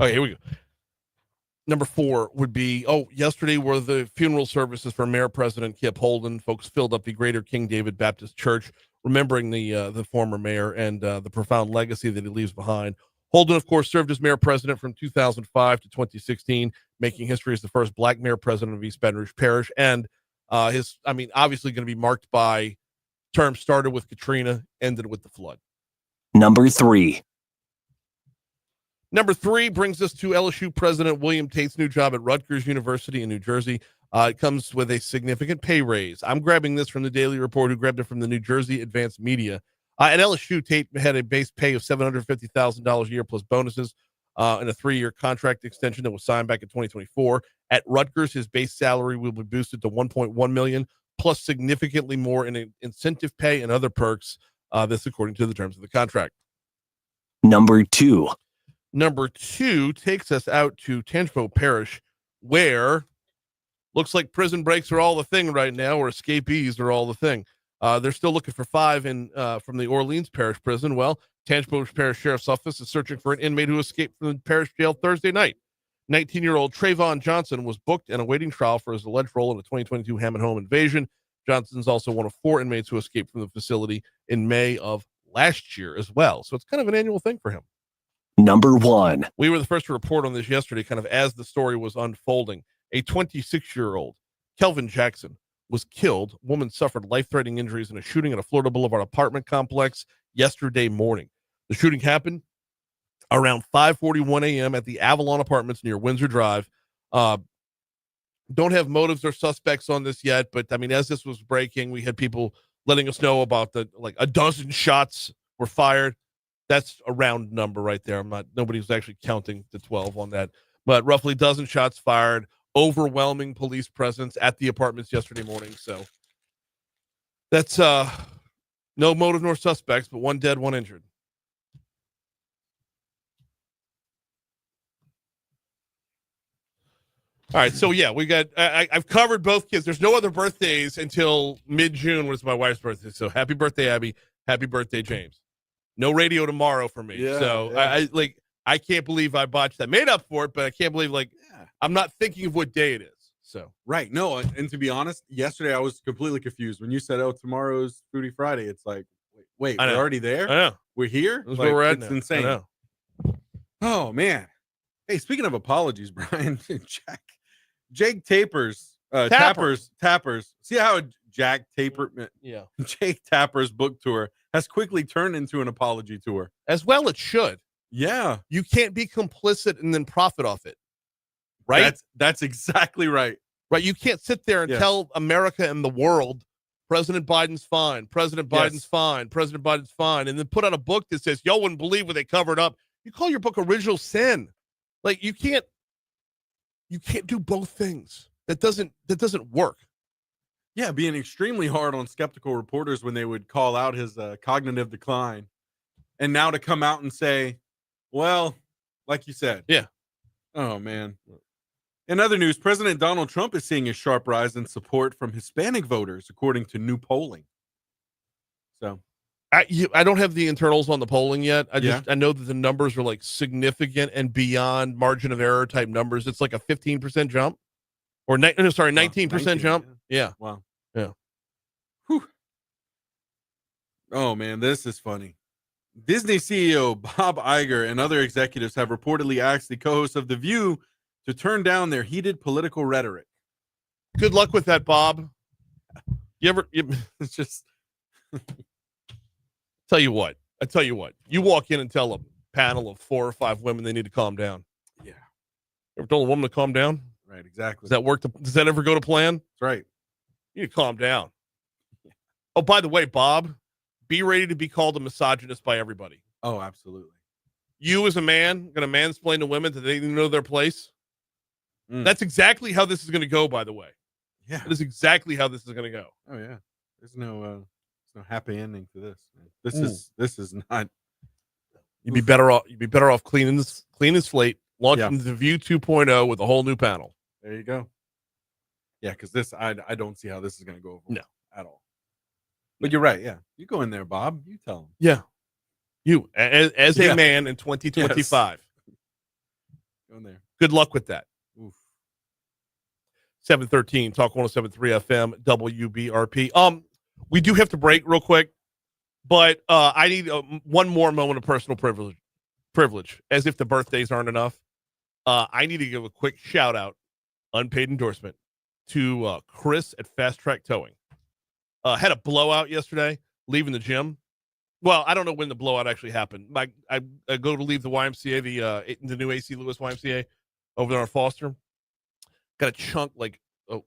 Okay, here we go. Number 4 would be, yesterday were the funeral services for Mayor President Kip Holden. Folks filled up the Greater King David Baptist Church, remembering the former mayor and the profound legacy that he leaves behind. Holden, of course, served as mayor president from 2005 to 2016, making history as the first black mayor president of East Baton Rouge Parish. And obviously going to be marked by term started with Katrina, ended with the flood. Number 3. Number 3 brings us to LSU President William Tate's new job at Rutgers University in New Jersey. It comes with a significant pay raise. I'm grabbing this from the Daily Report, who grabbed it from the New Jersey Advanced Media. At LSU, Tate had a base pay of $750,000 a year plus bonuses and a 3-year contract extension that was signed back in 2024. At Rutgers, his base salary will be boosted to $1.1 million, plus significantly more in incentive pay and other perks. This according to the terms of the contract. Number 2. Number 2 takes us out to Tangipahoa Parish, where looks like prison breaks are all the thing right now, or escapees are all the thing. They're still looking for 5 from the Orleans Parish Prison. Well, Tangipahoa Parish Sheriff's Office is searching for an inmate who escaped from the parish jail Thursday night. 19-year-old Trayvon Johnson was booked and awaiting trial for his alleged role in a 2022 Hammond home invasion. Johnson's also one of 4 inmates who escaped from the facility in May of last year as well. So it's kind of an annual thing for him. Number 1. We were the first to report on this yesterday, kind of as the story was unfolding. A 26-year-old, Kelvin Jackson, was killed. Woman suffered life-threatening injuries in a shooting at a Florida Boulevard apartment complex yesterday morning. The shooting happened around 5:41 a.m. at the Avalon Apartments near Windsor Drive. Don't have motives or suspects on this yet, but I mean, as this was breaking, we had people letting us know about a dozen shots were fired. That's a round number right there. Nobody was actually counting to 12 on that, but roughly a dozen shots fired, overwhelming police presence at the apartments yesterday morning. So that's no motive nor suspects, but one dead, one injured. All right, so yeah, we got. I've covered both kids. There's no other birthdays until mid-June, when it's my wife's birthday. So happy birthday, Abby. Happy birthday, James. No radio tomorrow for me. Yeah, so yeah. I can't believe I botched that. Made up for it, but I can't believe I'm not thinking of what day it is. So Right. No, and to be honest, yesterday I was completely confused when you said, "Oh, tomorrow's Foodie Friday." It's like, wait, I we're know. already there. I know We're here. that's where we're at It's now. insane. I know. Oh man. Hey, speaking of apologies, Brian, Jake Tappers. See how Jake Tapper's book tour has quickly turned into an apology tour. As well, it should. Yeah, You can't be complicit and then profit off it, right? That's exactly right. Right. You can't sit there and Yes. tell America and the world, President Biden's fine, President Biden's fine, President Biden's fine, and then put out a book that says, y'all wouldn't believe what they covered up. You call your book Original Sin. Like, you can't do both things. That doesn't work. Yeah, being extremely hard on skeptical reporters when they would call out his cognitive decline, and now to come out and say, well, like you said. Yeah. Oh, man. In other news, President Donald Trump is seeing a sharp rise in support from Hispanic voters, according to new polling. So I don't have the internals on the polling yet. Yeah. I know that the numbers are like significant and beyond margin of error type numbers. It's like a 15% jump, or 19% jump. Yeah. Wow. Yeah. Whew. Oh, man, this is funny. Disney CEO Bob Iger and other executives have reportedly asked the co-hosts of The View to turn down their heated political rhetoric. Good luck with that, Bob. It's just I tell you what, you walk in and tell a panel of 4 or 5 women they need to calm down. Yeah. Ever told a woman to calm down? Right, exactly. Does that work? Does that ever go to plan? That's right. You need to calm down. Oh, by the way, Bob, be ready to be called a misogynist by everybody. Oh, absolutely. You as a man going to mansplain to women that they know their place? Mm. That's exactly how this is going to go, by the way. Yeah. That is exactly how this is going to go. Oh yeah. There's no happy ending to this. This is not. You'd be better off cleaning his slate, launching the View 2.0 with a whole new panel. There you go. Yeah, because this I don't see how this is going to go over No. at all. But you're right. Yeah, you go in there, Bob. You tell him. Yeah. You as a Yeah. man in 2025. Go in there. Good luck with that. Oof. 713 Talk 107.3 FM WBRP. We do have to break real quick, but I need one more moment of personal privilege, as if the birthdays aren't enough. I need to give a quick shout out, unpaid endorsement, to Chris at Fast Track Towing. Had a blowout yesterday leaving the gym. Well, I don't know when the blowout actually happened. I go to leave the YMCA, the new AC Lewis YMCA over there on Foster. Got a chunk, like a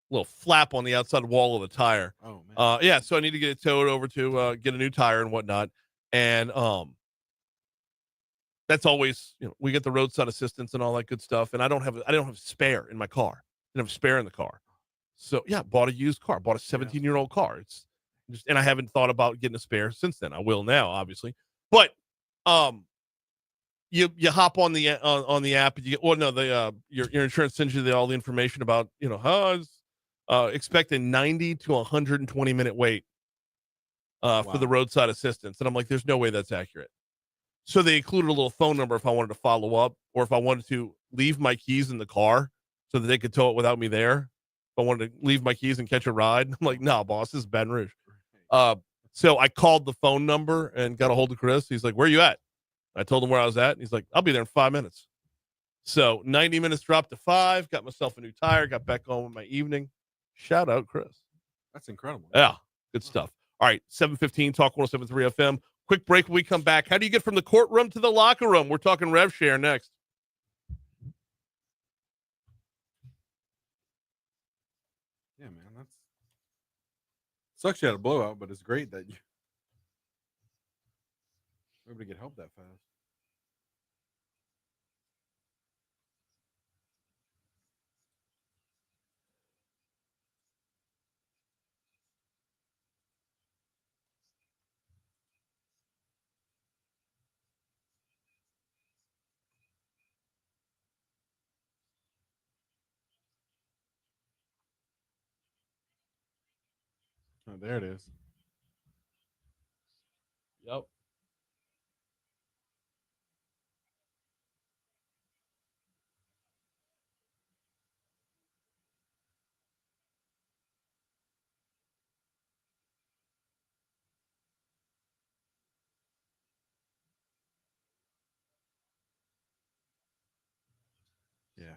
little flap on the outside wall of the tire. Oh man. Yeah, so I need to get it towed over to get a new tire and whatnot. And that's always, we get the roadside assistance and all that good stuff. And I don't have a spare in my car. I didn't have a spare in the car. So yeah, bought a used car, bought a 17-year-old car. It's just, and I haven't thought about getting a spare since then. I will now, obviously. But you hop on the app and you get, your insurance sends you all the information about, expect a 90 to 120 minute wait for the roadside assistance. And I'm like, there's no way that's accurate. So they included a little phone number if I wanted to follow up, or if I wanted to leave my keys in the car so that they could tow it without me there. If I wanted to leave my keys and catch a ride, I'm like, nah, boss, this is Baton Rouge. So I called the phone number and got a hold of Chris. He's like, "Where are you at?" I told him where I was at. And he's like, "I'll be there in 5 minutes." So 90 minutes dropped to 5, got myself a new tire, got back on with my evening. Shout out, Chris. That's incredible. Yeah, good stuff. All right, 7:15, Talk 107.3 FM. Quick break when we come back. How do you get from the courtroom to the locker room? We're talking rev share next. Yeah, man, that's sucks you had a blowout, but it's great that you were able to get help that fast. Oh, there it is. Yep. Yeah.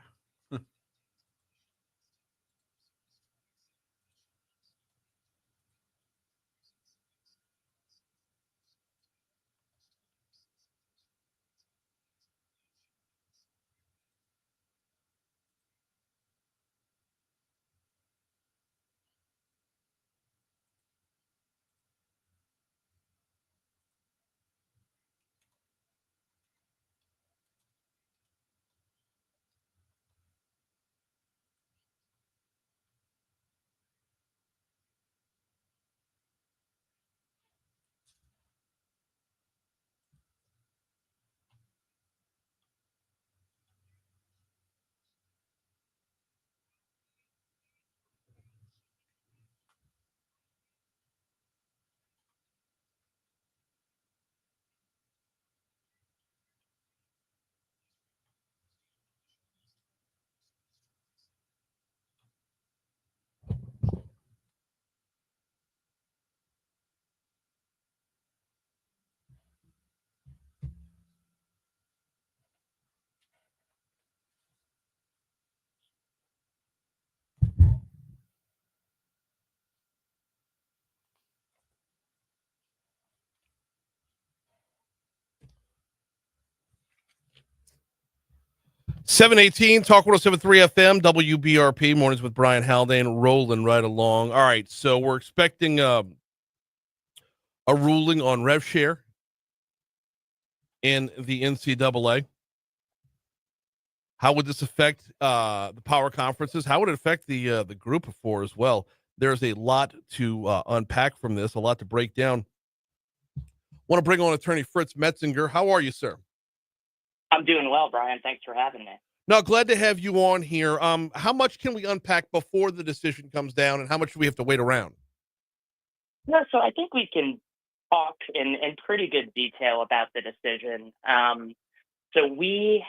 7:18, Talk 107.3 FM, WBRP, mornings with Brian Haldane, rolling right along. All right, so we're expecting a ruling on rev share in the NCAA. How would this affect the power conferences? How would it affect the group of four as well? There's a lot to unpack from this, a lot to break down. Want to bring on attorney Fritz Metzinger. How are you, sir? I'm doing well, Brian. Thanks for having me. No, glad to have you on here. How much can we unpack before the decision comes down, and how much do we have to wait around? No, so I think we can talk in pretty good detail about the decision. So we're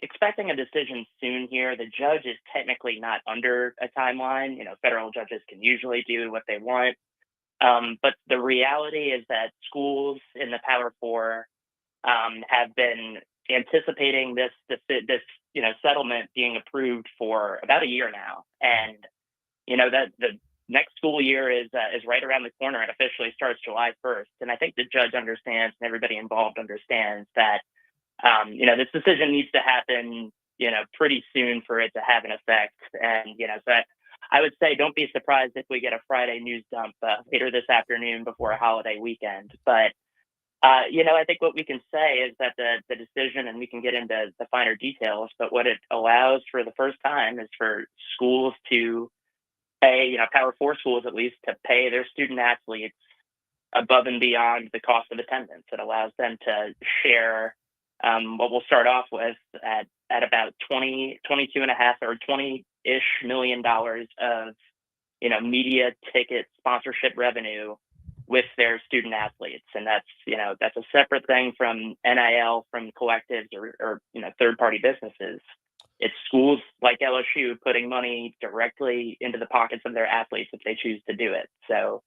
expecting a decision soon here. The judge is technically not under a timeline. Federal judges can usually do what they want. But the reality is that schools in the Power Four have been anticipating this settlement being approved for about a year now, and that the next school year is right around the corner and officially starts July 1st. And I think the judge understands and everybody involved understands that this decision needs to happen pretty soon for it to have an effect. And so I would say don't be surprised if we get a Friday news dump later this afternoon before a holiday weekend. But I think what we can say is that the decision, and we can get into the finer details, but what it allows for the first time is for schools to pay, Power Four schools at least, to pay their student athletes above and beyond the cost of attendance. It allows them to share what we'll start off with at about 22.5 or $20-ish million of media ticket sponsorship revenue with their student athletes. And that's a separate thing from NIL, from collectives or third party businesses. It's schools like LSU putting money directly into the pockets of their athletes if they choose to do it. So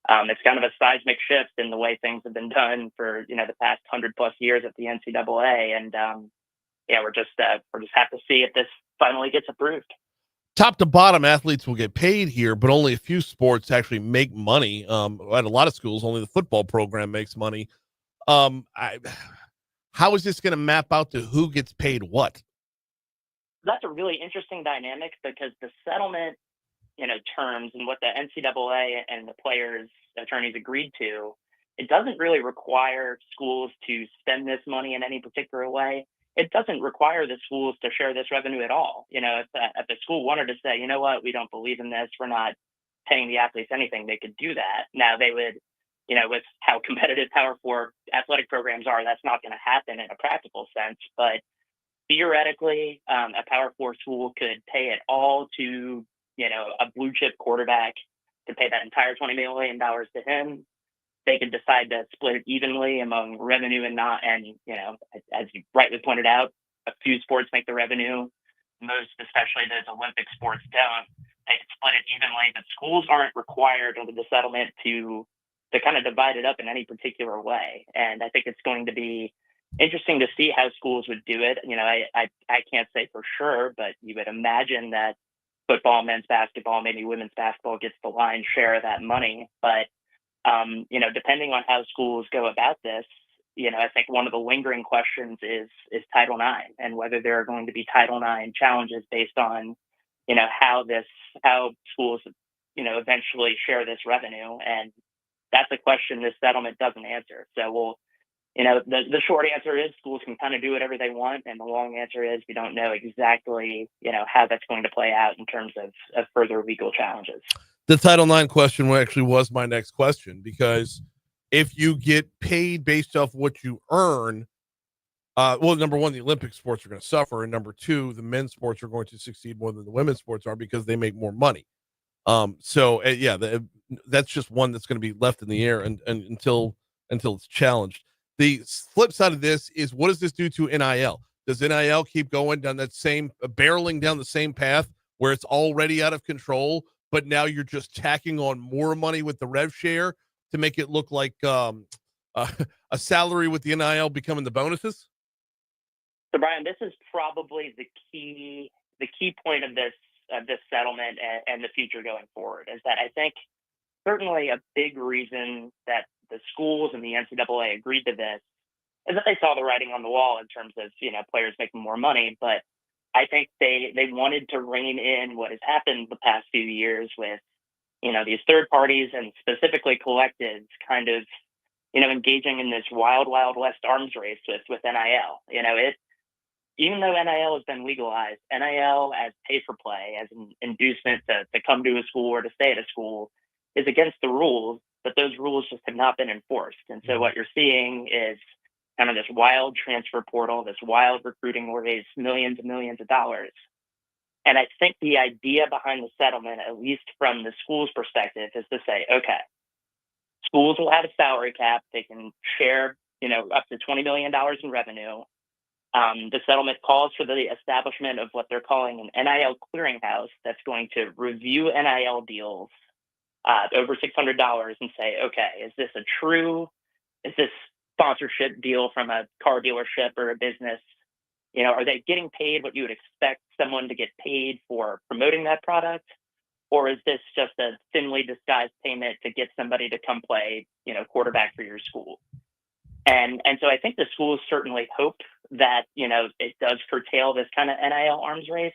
It's kind of a seismic shift in the way things have been done for, the past 100+ years at the NCAA. And we're just have to see if this finally gets approved. Top to bottom, athletes will get paid here, but only a few sports actually make money. At a lot of schools, only the football program makes money. How is this going to map out to who gets paid what? That's a really interesting dynamic because the settlement, terms and what the NCAA and the players' attorneys agreed to, it doesn't really require schools to spend this money in any particular way. It doesn't require the schools to share this revenue at all. If the school wanted to say, you know what, we don't believe in this, we're not paying the athletes anything, they could do that. Now they would, with how competitive Power 4 athletic programs are, that's not going to happen in a practical sense. But theoretically, a Power 4 school could pay it all to, a blue chip quarterback, to pay that entire $20 million to him. They could decide to split it evenly among revenue and not. And, as you rightly pointed out, a few sports make the revenue. Most, especially those Olympic sports, don't. They could split it evenly, but schools aren't required under the settlement to kind of divide it up in any particular way. And I think it's going to be interesting to see how schools would do it. I can't say for sure, but you would imagine that football, men's basketball, maybe women's basketball gets the lion's share of that money. But depending on how schools go about this, I think one of the lingering questions is Title IX and whether there are going to be Title IX challenges based on, how schools, eventually share this revenue. And that's a question this settlement doesn't answer. So the short answer is schools can kind of do whatever they want. And the long answer is we don't know exactly, how that's going to play out in terms of further legal challenges. The Title IX question actually was my next question, because if you get paid based off what you earn, number one, the Olympic sports are going to suffer. And number two, the men's sports are going to succeed more than the women's sports are because they make more money. That's just one that's going to be left in the air and until it's challenged. The flip side of this is, what does this do to NIL? Does NIL keep going down that same, barreling down the same path where it's already out of control, but now you're just tacking on more money with the rev share to make it look like a salary with the NIL becoming the bonuses? So, Brian, this is probably the key point of this settlement and the future going forward, is that I think certainly a big reason that the schools and the NCAA agreed to this is that they saw the writing on the wall in terms of, players making more money. But I think they wanted to rein in what has happened the past few years with, these third parties and specifically collectives kind of, engaging in this wild, wild west arms race with NIL. Even though NIL has been legalized, NIL as pay for play, as an inducement to come to a school or to stay at a school, is against the rules, but those rules just have not been enforced. And so what you're seeing is kind of this wild transfer portal, this wild recruiting race, millions and millions of dollars. And I think the idea behind the settlement, at least from the school's perspective, is to say, okay, schools will have a salary cap. They can share, up to $20 million in revenue. The settlement calls for the establishment of what they're calling an NIL clearinghouse that's going to review NIL deals over $600 and say, okay, is this sponsorship deal from a car dealership or a business? Are they getting paid what you would expect someone to get paid for promoting that product? Or is this just a thinly disguised payment to get somebody to come play, quarterback for your school? And so I think the schools certainly hope that, it does curtail this kind of NIL arms race.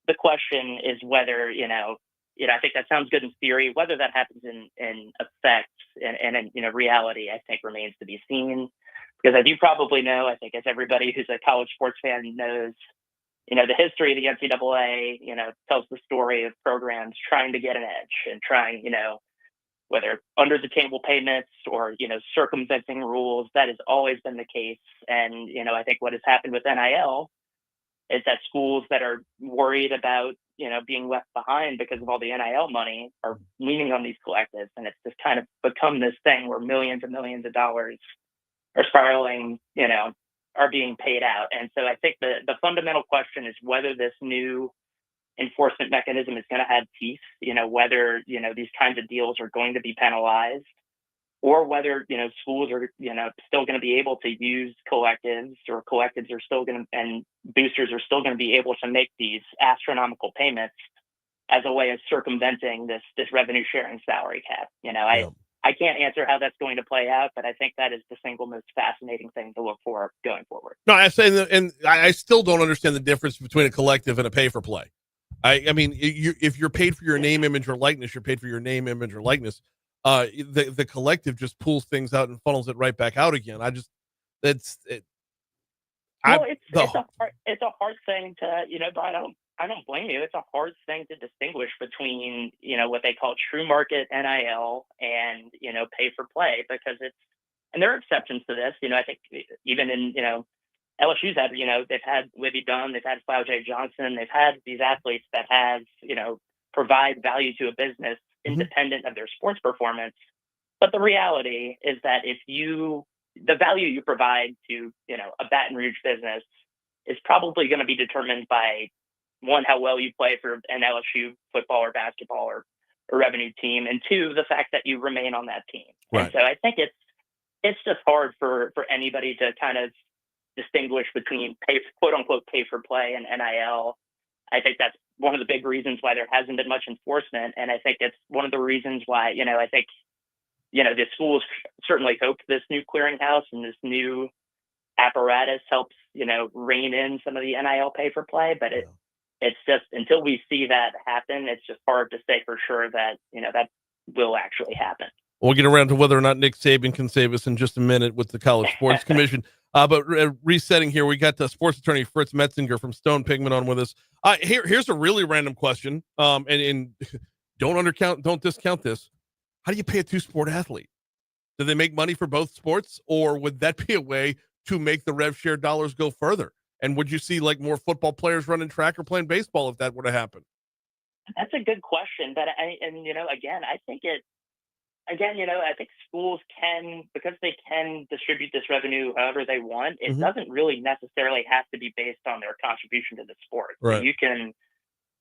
The question is whether, I think that sounds good in theory. Whether that happens in effect and in reality, I think remains to be seen. Because as you probably know, I think as everybody who's a college sports fan knows, the history of the NCAA, tells the story of programs trying to get an edge and trying, whether under the table payments or, circumventing rules. That has always been the case. And, I think what has happened with NIL is that schools that are worried about, being left behind because of all the NIL money are leaning on these collectives. And it's just kind of become this thing where millions and millions of dollars are spiraling, are being paid out. And so I think the fundamental question is whether this new enforcement mechanism is going to have teeth, whether, these kinds of deals are going to be penalized, or whether, schools are, still going to be able to use collectives, or collectives are still going to, and boosters are still going to be able to make these astronomical payments as a way of circumventing this revenue sharing salary cap. I can't answer how that's going to play out, but I think that is the single most fascinating thing to look for going forward. No, I say, and I still don't understand the difference between a collective and a pay for play. I mean, if you're paid for your name, image, or likeness, you're paid for your name, image, or likeness. The collective just pulls things out and funnels it right back out again. It's a hard thing to, but I don't blame you. It's a hard thing to distinguish between, what they call true market NIL and, pay for play, because and there are exceptions to this. I think even in, LSU's had, they've had Libby Dunn, they've had Flow J. Johnson, they've had these athletes that have, provide value to a business independent of their sports performance. But the reality is that the value you provide to, a Baton Rouge business is probably going to be determined by, one, how well you play for an LSU football or basketball or a revenue team, and two, the fact that you remain on that team. Right. And so I think it's just hard for anybody to kind of distinguish between quote unquote pay for play and NIL. I think that's one of the big reasons why there hasn't been much enforcement. And I think it's one of the reasons why, I think, the schools certainly hope this new clearinghouse and this new apparatus helps, rein in some of the NIL pay for play. But it's just, until we see that happen, it's just hard to say for sure that, that will actually happen. We'll get around to whether or not Nick Saban can save us in just a minute with the College Sports Commission. But resetting here, we got the sports attorney Fritz Metzinger from Stone Pigment on with us. Here's a really random question. And don't discount this. How do you pay a two-sport athlete? Do they make money for both sports, or would that be a way to make the rev share dollars go further? And would you see like more football players running track or playing baseball if that were to happen? That's a good question, but I think schools can, because they can distribute this revenue however they want. It doesn't really necessarily have to be based on their contribution to the sport. Right. So you can,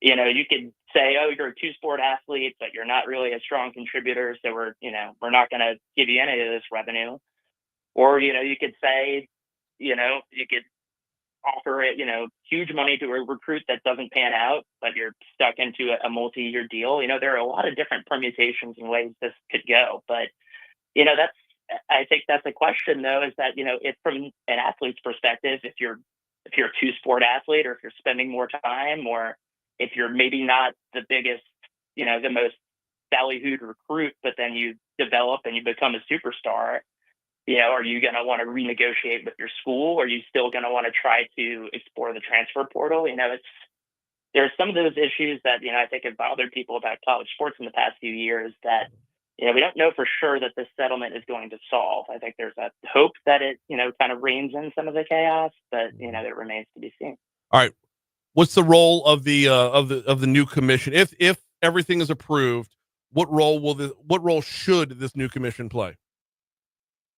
you could say, oh, you're a two-sport athlete, but you're not really a strong contributor, so we're not going to give you any of this revenue. Or, you could say, you could offer it, huge money to a recruit that doesn't pan out, but you're stuck into a multi-year deal. There are a lot of different permutations and ways this could go. But, I think that's a question though, is that, if from an athlete's perspective, if you're a two-sport athlete, or if you're spending more time, or if you're maybe not the biggest, the most ballyhooed recruit, but then you develop and you become a superstar, are you going to want to renegotiate with your school? Or are you still going to want to try to explore the transfer portal? There's some of those issues that, I think have bothered people about college sports in the past few years that, we don't know for sure that this settlement is going to solve. I think there's a hope that it, kind of reins in some of the chaos, but, it remains to be seen. All right. What's the role of the new commission? If everything is approved, what role should this new commission play?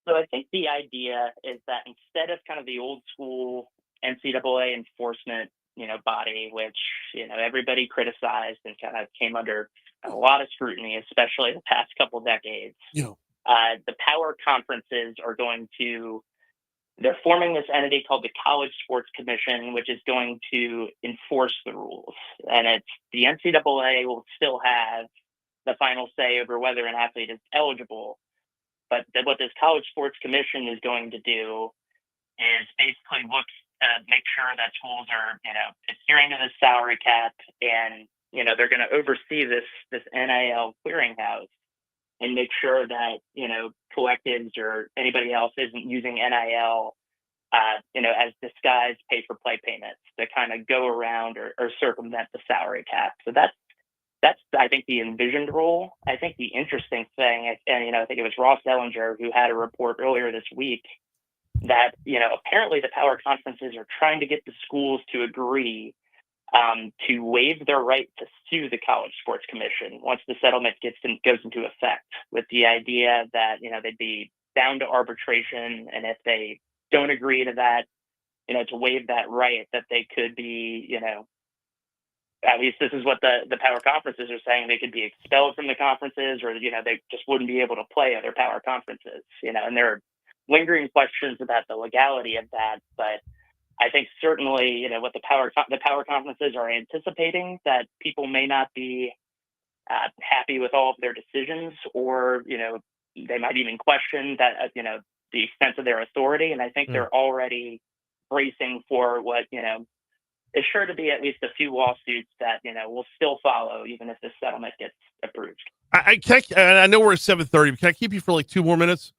So I think the idea is that instead of kind of the old school NCAA enforcement, body, which, everybody criticized and kind of came under a lot of scrutiny, especially the past couple decades. The power conferences they're forming this entity called the College Sports Commission, which is going to enforce the rules. And the NCAA will still have the final say over whether an athlete is eligible. But what this College Sports Commission is going to do is basically look to make sure that schools are, adhering to the salary cap, and, they're going to oversee this NIL clearinghouse and make sure that, collectives or anybody else isn't using NIL, as disguised pay-for-play payments to kind of go around or circumvent the salary cap. So that's, I think, the envisioned role. I think the interesting thing, and, I think it was Ross Ellinger who had a report earlier this week that, apparently the power conferences are trying to get the schools to agree to waive their right to sue the College Sports Commission once the settlement goes into effect, with the idea that, they'd be bound to arbitration. And if they don't agree to that, to waive that right, that they could be, at least this is what the power conferences are saying. They could be expelled from the conferences, or they just wouldn't be able to play other power conferences. And there are lingering questions about the legality of that. But I think certainly, what the power conferences are anticipating, that people may not be happy with all of their decisions, or they might even question that the extent of their authority. And I think they're already bracing for what is sure to be at least a few lawsuits that will still follow, even if this settlement gets approved. I can't. I know we're at 7:30, but can I keep you for like 2 more minutes?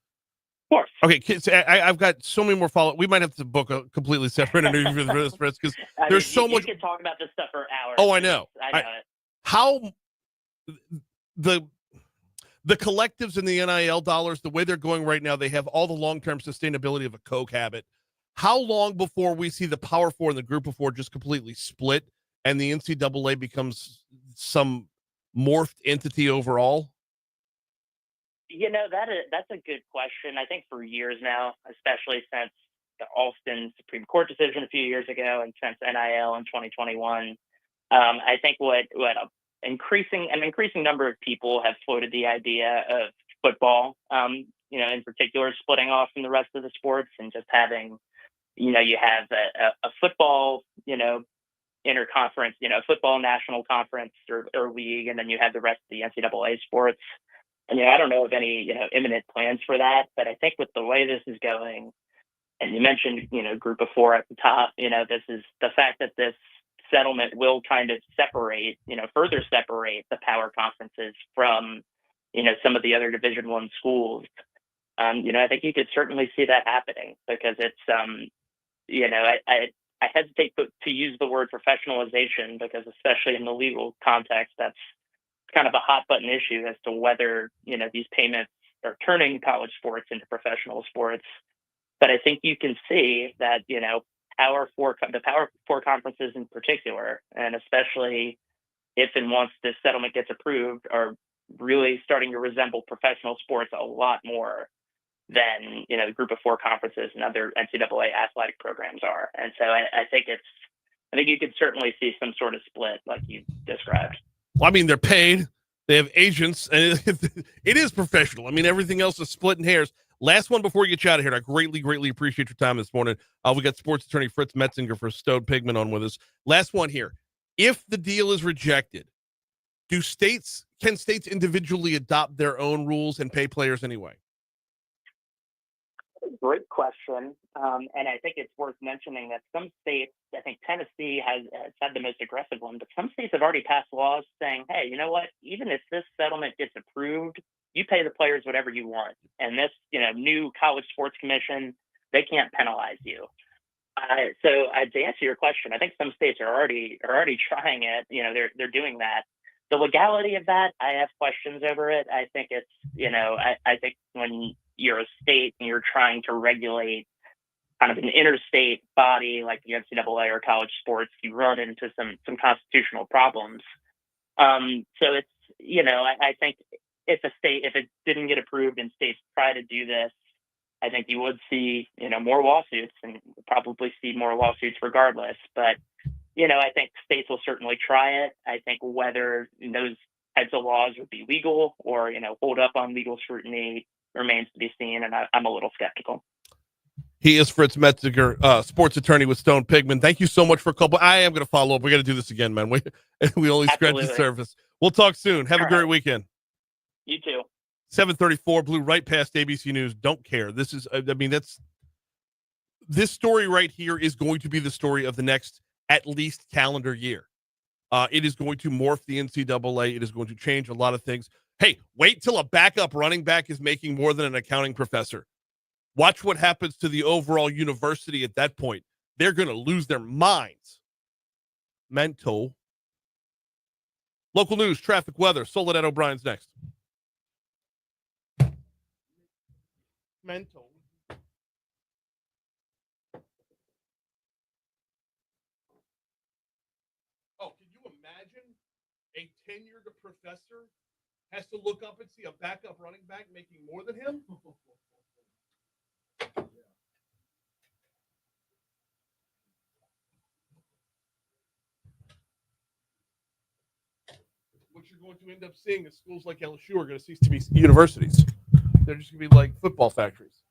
Of course. Okay, so I've got so many more follow. We might have to book a completely separate interview for this, Fritz, because there's so much. You can talk about this stuff for hours. Oh, I know. I know it. How the collectives and the NIL dollars, the way they're going right now, they have all the long-term sustainability of a Coke habit. How long before we see the Power Four and the Group of Four just completely split and the NCAA becomes some morphed entity overall? That's a good question. I think for years now, especially since the Alston Supreme Court decision a few years ago and since NIL in 2021, I think what an increasing number of people have floated the idea of football, in particular, splitting off from the rest of the sports and just having, you have a football, interconference, football national conference or league, and then you have the rest of the NCAA sports. And I don't know of any imminent plans for that, but I think with the way this is going, and you mentioned Group of Four at the top, this is the fact that this settlement will kind of further separate the power conferences from some of the other Division I schools. I think you could certainly see that happening, because it's I hesitate to use the word professionalization, because especially in the legal context, that's kind of a hot button issue as to whether these payments are turning college sports into professional sports. But I think you can see that the Power Four conferences in particular, and especially if and once this settlement gets approved, are really starting to resemble professional sports a lot more than the Group of Four conferences and other NCAA athletic programs are. And so I think you could certainly see some sort of split like you described. Well, I mean, they're paid, they have agents, and it is professional. I mean, everything else is splitting hairs. Last one before we get you out of here. I greatly appreciate your time this morning. We got sports attorney Fritz Metzinger for Stone Pigment on with us. Last one here. If the deal is rejected, can states individually adopt their own rules and pay players anyway? Great question. And I think it's worth mentioning that some states, I think Tennessee has had the most aggressive one, but some states have already passed laws saying, hey, you know what? Even if this settlement gets approved, you pay the players whatever you want. And this, new College Sports Commission, they can't penalize you. So to answer your question, I think some states are already trying it. They're doing that. The legality of that, I have questions over it. I think it's, I think when you're a state and you're trying to regulate kind of an interstate body like the NCAA or college sports, you run into some constitutional problems. So it's, I think if it didn't get approved and states try to do this, I think you would see, more lawsuits, and probably see more lawsuits regardless. But, I think states will certainly try it. I think whether those types of laws would be legal or, hold up on legal scrutiny remains to be seen. And I'm a little skeptical. He is Fritz Metzinger, sports attorney with Stone Pigment. Thank you so much for a couple. I am going to follow up. We got to do this again, man. We only scratched the surface. We'll talk soon. Have a great weekend. You too. 7:34 blew right past ABC News. Don't care. This is, this story right here is going to be the story of the next at least calendar year. It is going to morph the NCAA. It is going to change a lot of things. Hey, wait till a backup running back is making more than an accounting professor. Watch what happens to the overall university at that point. They're going to lose their minds. Mental. Local news, traffic, weather. Soledad O'Brien's next. Mental. Oh, can you imagine a tenured professor has to look up and see a backup running back making more than him? you're going to end up seeing is schools like LSU are going to cease to be universities. They're just going to be like football factories.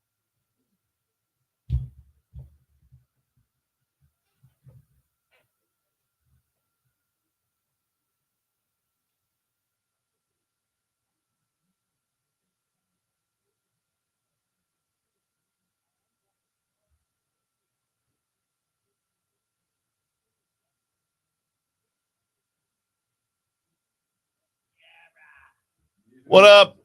What up?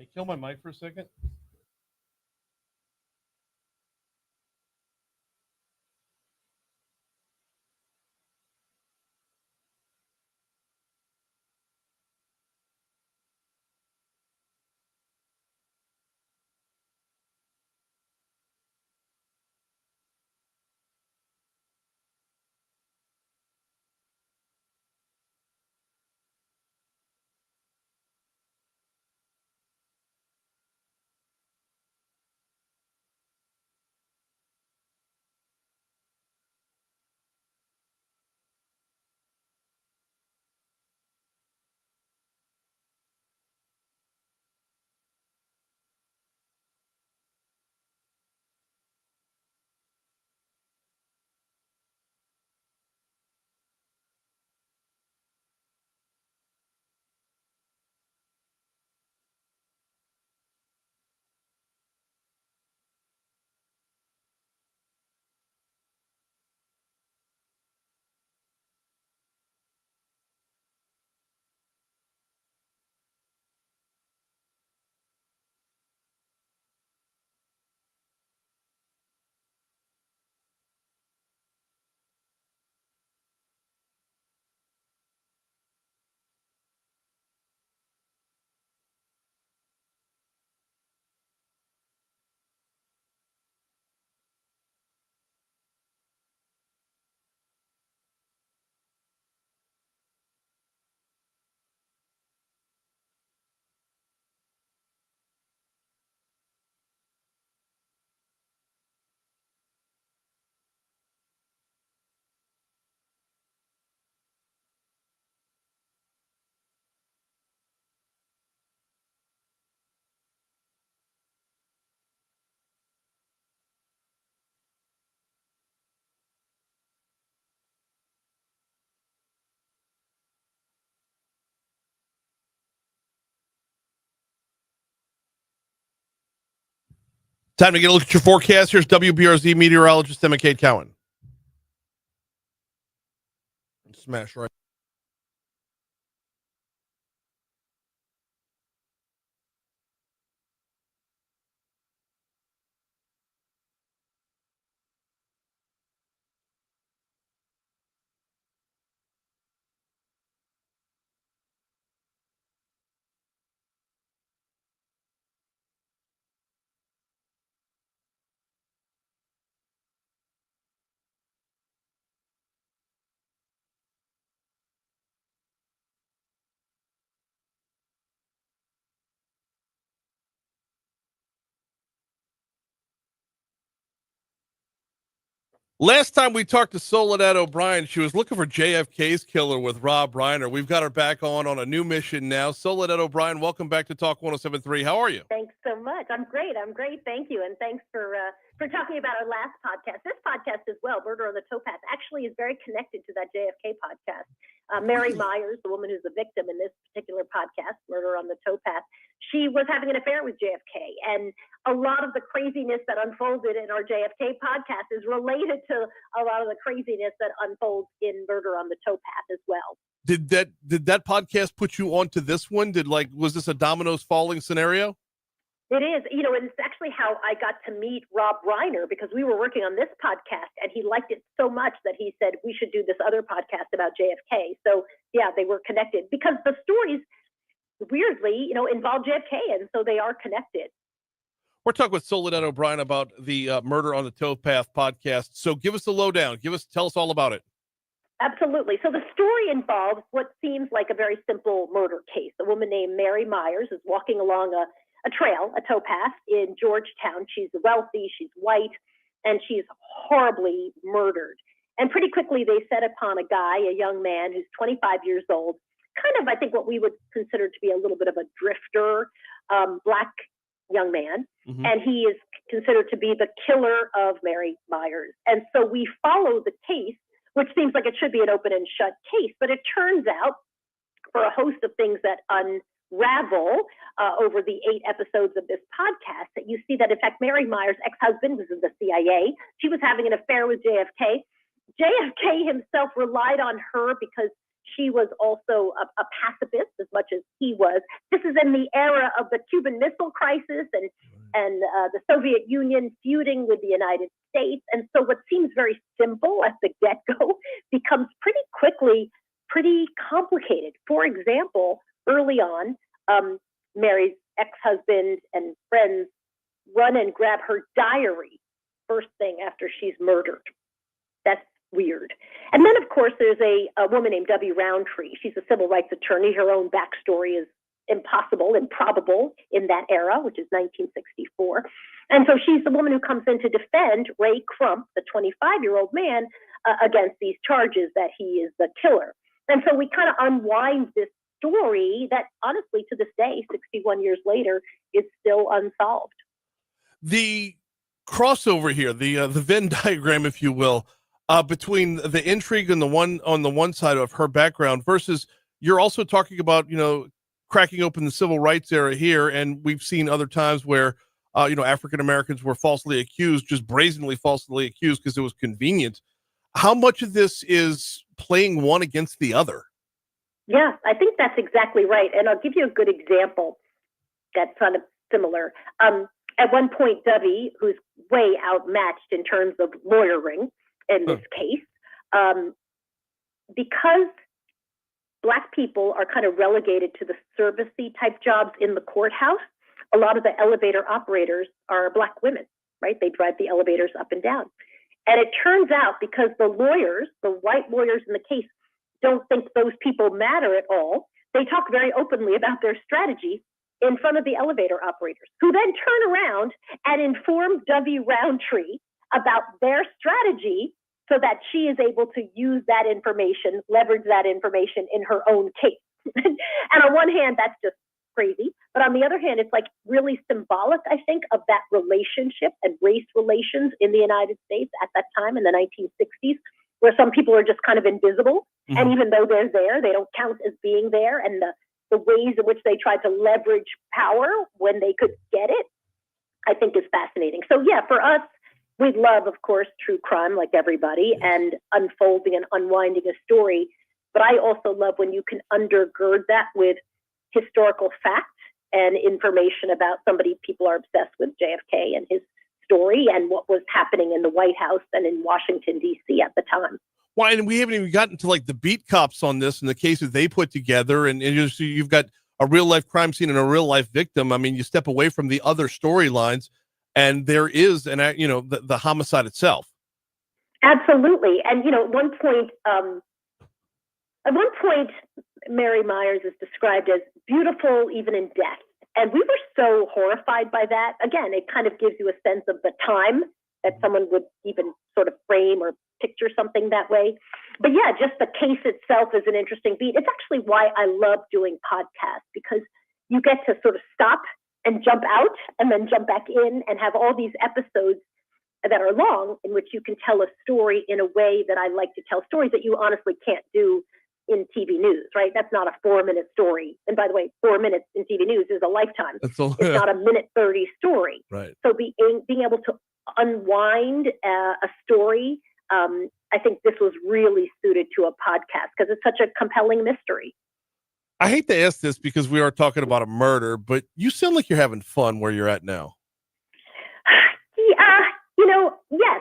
Hey, kill my mic for a second. Time to get a look at your forecast. Here's WBRZ meteorologist Emma Kate Cowan. Smash right. Last time we talked to Soledad O'Brien, she was looking for JFK's killer with Rob Reiner. We've got her back on a new mission now. Soledad O'Brien, welcome back to Talk 107.3. How are you? Thanks so much. I'm great. Thank you. And thanks for talking about our last podcast. This podcast as well, Murder on the Towpath, actually is very connected to that JFK podcast. Mary Myers, the woman who's the victim in this particular podcast, Murder on the Towpath, she was having an affair with JFK. And a lot of the craziness that unfolded in our JFK podcast is related to a lot of the craziness that unfolds in Murder on the Towpath as well. Did that podcast put you onto this one? Was this a dominoes falling scenario? It is, and it's actually how I got to meet Rob Reiner, because we were working on this podcast and he liked it so much that he said we should do this other podcast about JFK. So yeah, they were connected because the stories weirdly, involve JFK, and so they are connected. We're talking with Soledad O'Brien about the Murder on the Towpath podcast. So give us the lowdown. Tell us all about it. Absolutely. So the story involves what seems like a very simple murder case. A woman named Mary Myers is walking along a trail, a towpath in Georgetown. She's wealthy, she's white, and she's horribly murdered. And pretty quickly they set upon a guy, a young man who's 25 years old, kind of, I think, what we would consider to be a little bit of a drifter, black young man. Mm-hmm. And he is considered to be the killer of Mary Myers. And so we follow the case, which seems like it should be an open and shut case, but it turns out, for a host of things that unravel over the 8 episodes of this podcast, that you see that, in fact, Mary Myers' ex-husband was in the CIA. She was having an affair with JFK. JFK himself relied on her because she was also a pacifist as much as he was. This is in the era of the Cuban Missile Crisis and the Soviet Union feuding with the United States. And so what seems very simple at the get-go becomes pretty quickly pretty complicated. For example, early on, Mary's ex-husband and friends run and grab her diary first thing after she's murdered. That's weird. And then, of course, there's a woman named Debbie Roundtree. She's a civil rights attorney. Her own backstory is impossible, improbable in that era, which is 1964. And so she's the woman who comes in to defend Ray Crump, the 25-year-old man, against these charges that he is the killer. And so we kind of unwind this story that, honestly, to this day, 61 years later, is still unsolved. The crossover here, the Venn diagram, if you will, between the intrigue on the one side of her background versus you're also talking about, cracking open the civil rights era here. And we've seen other times where, African-Americans were falsely accused, just brazenly falsely accused because it was convenient. How much of this is playing one against the other? Yeah, I think that's exactly right. And I'll give you a good example that's kind of similar. At one point, Debbie, who's way outmatched in terms of lawyering in this case, because Black people are kind of relegated to the servicey type jobs in the courthouse, a lot of the elevator operators are Black women, right? They drive the elevators up and down. And it turns out, because the lawyers, the white lawyers in the case, don't think those people matter at all, they talk very openly about their strategy in front of the elevator operators, who then turn around and inform Debbie Roundtree about their strategy so that she is able to use that information, leverage that information in her own case. And on one hand, that's just crazy. But on the other hand, it's like really symbolic, I think, of that relationship and race relations in the United States at that time in the 1960s, where some people are just kind of invisible. Mm-hmm. And even though they're there, they don't count as being there. And the ways in which they tried to leverage power when they could get it, I think is fascinating. So yeah, for us, we love, of course, true crime like everybody and unfolding and unwinding a story. But I also love when you can undergird that with historical fact and information about somebody people are obsessed with, JFK and his story and what was happening in the White House and in Washington, D.C. at the time. Well, and we haven't even gotten to like the beat cops on this and the cases they put together. And you've got a real life crime scene and a real life victim. I mean, you step away from the other storylines and there is the homicide itself. Absolutely. And, at one point, Mary Myers is described as beautiful even in death. And we were so horrified by that. Again, it kind of gives you a sense of the time that someone would even sort of frame or picture something that way. But yeah, just the case itself is an interesting beat. It's actually why I love doing podcasts, because you get to sort of stop and jump out and then jump back in and have all these episodes that are long in which you can tell a story in a way that I like to tell stories that you honestly can't do in TV news, right? That's not a 4-minute story. And by the way, 4 minutes in TV news is a lifetime. That's all, It's not a minute 30 story. right. So being able to unwind a story, I think this was really suited to a podcast because it's such a compelling mystery. I hate to ask this because we are talking about a murder, but you sound like you're having fun where you're at now. Yeah, yes,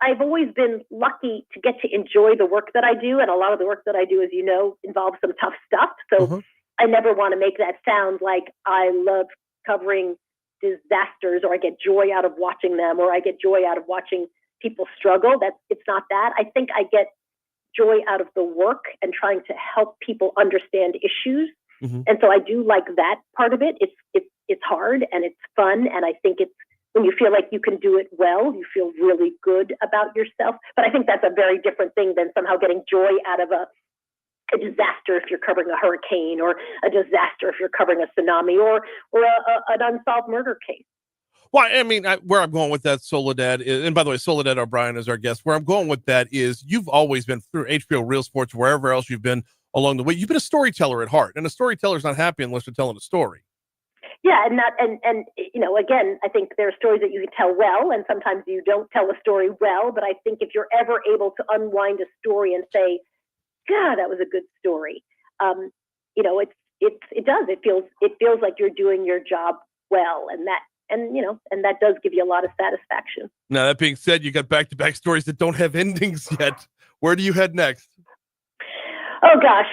I've always been lucky to get to enjoy the work that I do. And a lot of the work that I do, as you know, involves some tough stuff. So I never want to make that sound like I love covering disasters or I get joy out of watching them or I get joy out of watching people struggle. It's not that. I think I get joy out of the work and trying to help people understand issues. And so I do like that part of it. It's hard and it's fun. And I think it's, when you feel like you can do it well, you feel really good about yourself. But I think that's a very different thing than somehow getting joy out of a disaster if you're covering a hurricane or a disaster if you're covering a tsunami or an unsolved murder case. Well, I mean, where I'm going with that, Soledad, and by the way, Soledad O'Brien is our guest. Where I'm going with that is you've always been, through HBO Real Sports, wherever else you've been along the way, you've been a storyteller at heart, and a storyteller's not happy unless they're telling a story. Yeah, and again, I think there are stories that you can tell well, and sometimes you don't tell a story well. But I think if you're ever able to unwind a story and say, "God, that was a good story," it feels like you're doing your job well, and that does give you a lot of satisfaction. Now, that being said, you got back-to-back stories that don't have endings yet. Where do you head next? Oh gosh,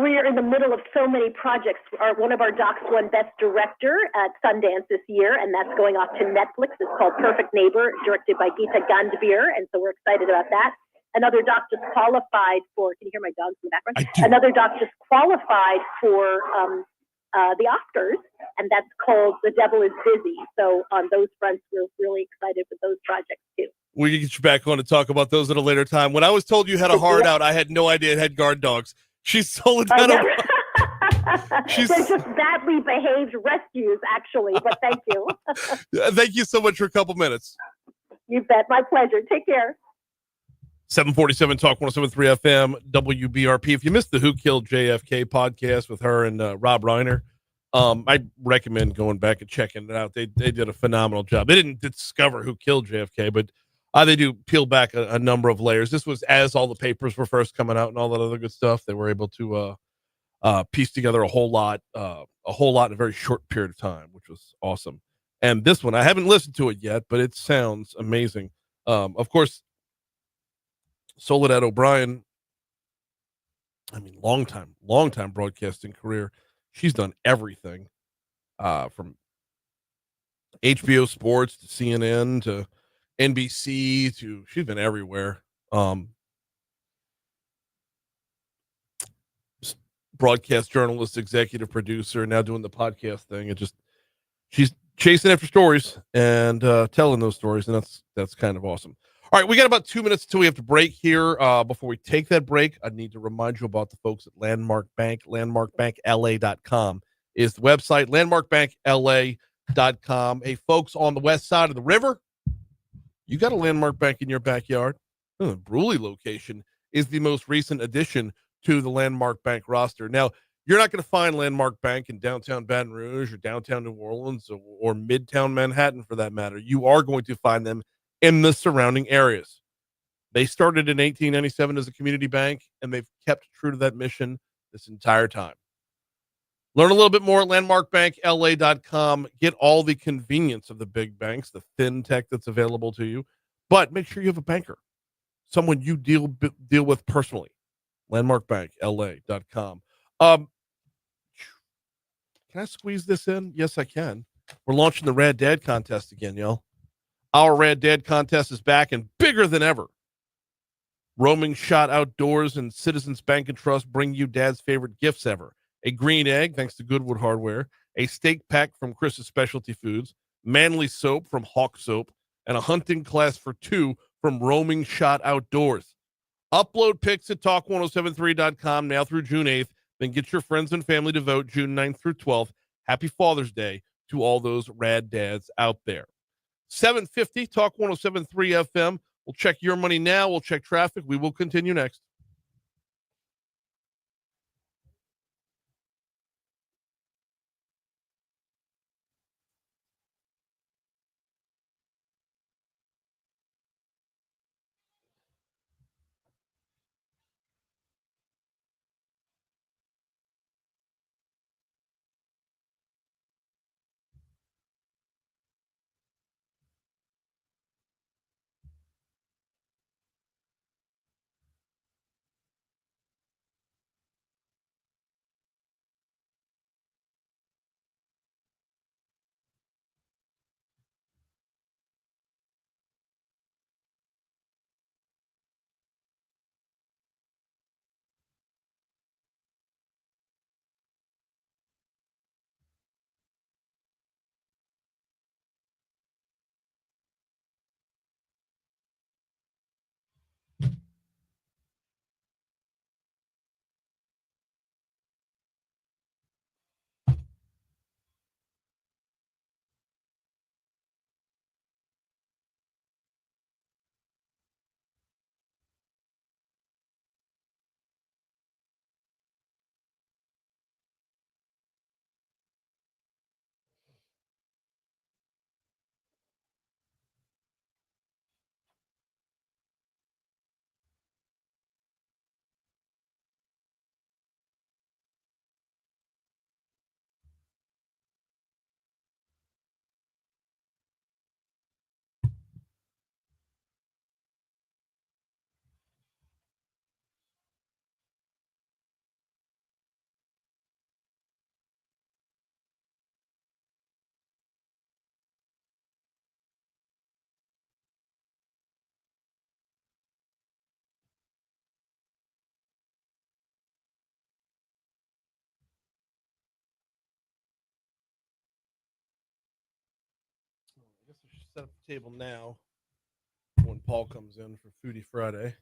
we are in the middle of so many projects. One of our docs won Best Director at Sundance this year, and that's going off to Netflix. It's called Perfect Neighbor, directed by Geeta Gandbir, and so we're excited about that. Another doc just qualified for, can you hear my dogs in the background? I do. Another doc just qualified for the Oscars, and that's called The Devil is Busy. So on those fronts, we're really excited with those projects too. We can get you back on to talk about those at a later time. When I was told you had a hard out, I had no idea it had guard dogs. She's Soledad. They're just badly behaved rescues, actually, but thank you. Thank you so much for a couple minutes. You bet. My pleasure. Take care. 747 Talk 107.3 FM, WBRP. If you missed the Who Killed JFK podcast with her and Rob Reiner, I recommend going back and checking it out. They did a phenomenal job. They didn't discover who killed JFK, but they do peel back a number of layers. This was as all the papers were first coming out and all that other good stuff. They were able to piece together a whole lot in a very short period of time, which was awesome. And this one, I haven't listened to it yet, but it sounds amazing. Of course, Soledad O'Brien, I mean, long time broadcasting career. She's done everything, from HBO Sports to CNN to NBC she's been everywhere. Broadcast journalist, executive producer, now doing the podcast thing. She's chasing after stories and telling those stories, and that's kind of awesome. All right, we got about 2 minutes till we have to break here. Before we take that break, I need to remind you about the folks at Landmark Bank. LandmarkBankLA.com is the website. LandmarkBankLA.com. Hey, folks on the west side of the river, you got a Landmark Bank in your backyard. The Bruley location is the most recent addition to the Landmark Bank roster. Now, you're not going to find Landmark Bank in downtown Baton Rouge or downtown New Orleans or midtown Manhattan, for that matter. You are going to find them in the surrounding areas. They started in 1897 as a community bank, and they've kept true to that mission this entire time. Learn a little bit more at landmarkbankla.com. Get all the convenience of the big banks, the fintech that's available to you, but make sure you have a banker, someone you deal with personally. Landmarkbankla.com. Can I squeeze this in? Yes, I can. We're launching the Rad Dad contest again, y'all. Our Rad Dad contest is back and bigger than ever. Roaming Shot Outdoors and Citizens Bank and Trust bring you Dad's favorite gifts ever. A green egg, thanks to Goodwood Hardware, a steak pack from Chris's Specialty Foods, Manly Soap from Hawk Soap, and a hunting class for 2 from Roaming Shot Outdoors. Upload pics at talk1073.com now through June 8th. Then get your friends and family to vote June 9th through 12th. Happy Father's Day to all those rad dads out there. 750 Talk 107.3 FM. We'll check your money now. We'll check traffic. We will continue next. set up the table now when Paul comes in for Foodie Friday.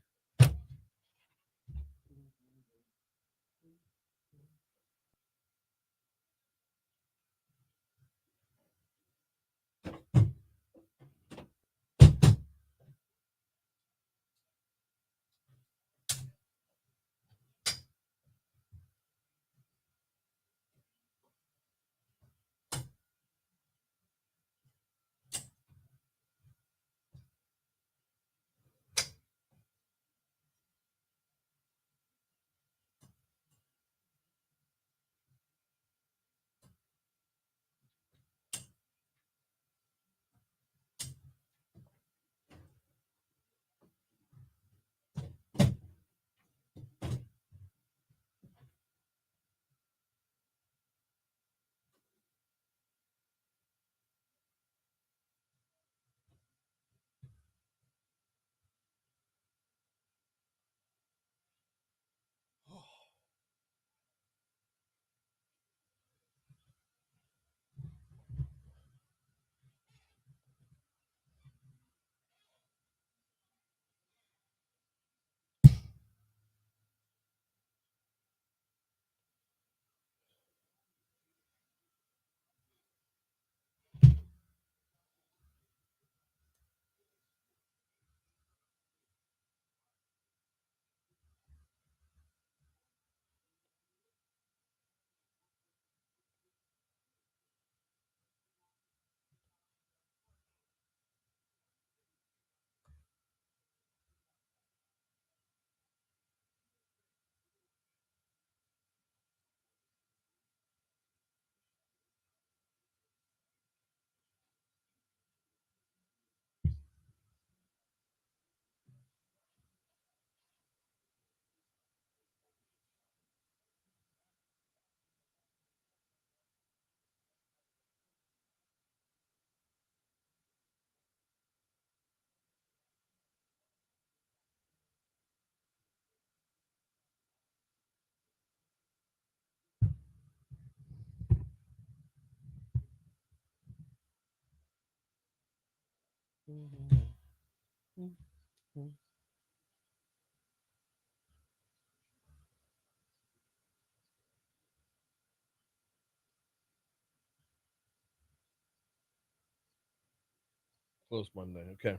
Close Monday. Okay.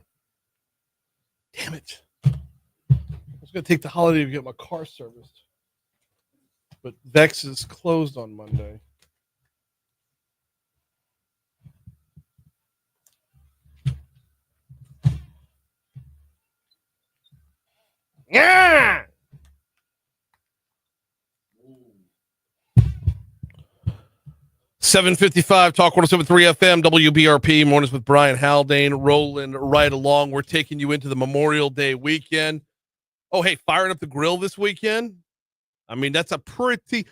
Damn it. I was going to take the holiday to get my car serviced. But Vex is closed on Monday. Yeah. 7:55 Talk 107.3 FM WBRP mornings with Brian Haldane rolling right along. We're taking you into the Memorial Day weekend. Oh, hey, firing up the grill this weekend. I mean, that's a pretty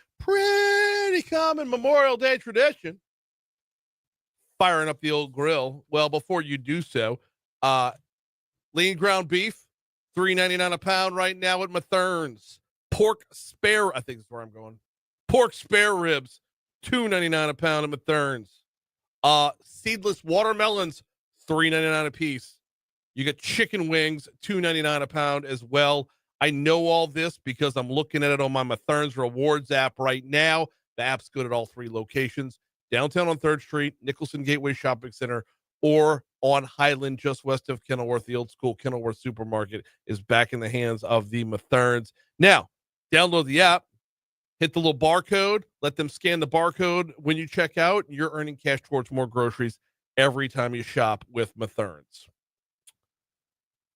common Memorial Day tradition. Firing up the old grill. Well, before you do so, lean ground beef, $3.99 a pound right now at Mathern's. Pork spare, I think is where I'm going. Pork spare ribs, $2.99 a pound at Mathern's. Seedless watermelons, $3.99 a piece. You get chicken wings, $2.99 a pound as well. I know all this because I'm looking at it on my Mathern's Rewards app right now. The app's good at all three locations. Downtown on 3rd Street, Nicholson Gateway Shopping Center, or on Highland, just west of Kenilworth. The old school Kenilworth Supermarket is back in the hands of the Mathern's. Now, download the app, hit the little barcode, let them scan the barcode when you check out. You're earning cash towards more groceries every time you shop with Mathern's.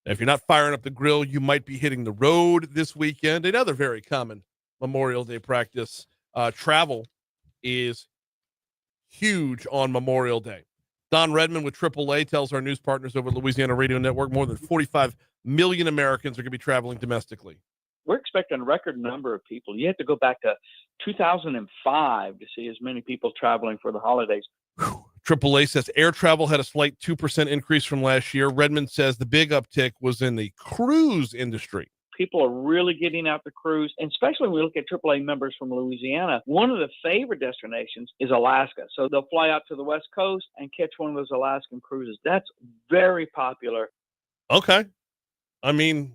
Now, if you're not firing up the grill, you might be hitting the road this weekend. Another very common Memorial Day practice. Travel is huge on Memorial Day. Don Redmond with AAA tells our news partners over Louisiana Radio Network more than 45 million Americans are going to be traveling domestically. We're expecting a record number of people. You have to go back to 2005 to see as many people traveling for the holidays. AAA says air travel had a slight 2% increase from last year. Redmond says the big uptick was in the cruise industry. People are really getting out to cruise, and especially when we look at AAA members from Louisiana. One of the favorite destinations is Alaska. So they'll fly out to the West Coast and catch one of those Alaskan cruises. That's very popular. Okay. I mean,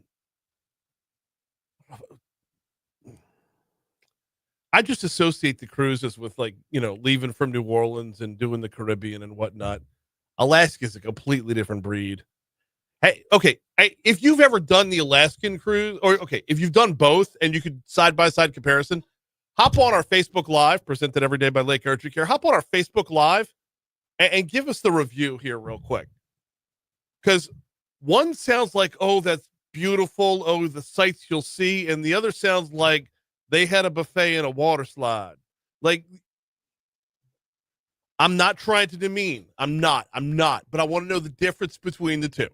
I just associate the cruises with, like, leaving from New Orleans and doing the Caribbean and whatnot. Alaska is a completely different breed. Hey, okay. If you've ever done the Alaskan cruise, or okay, if you've done both and you could side by side comparison, hop on our Facebook Live, presented every day by Lake Urgent Care. Hop on our Facebook Live and give us the review here real quick. Because one sounds like, oh, that's beautiful. Oh, the sights you'll see. And the other sounds like they had a buffet and a water slide. Like, I'm not trying to demean. I'm not. But I want to know the difference between the two.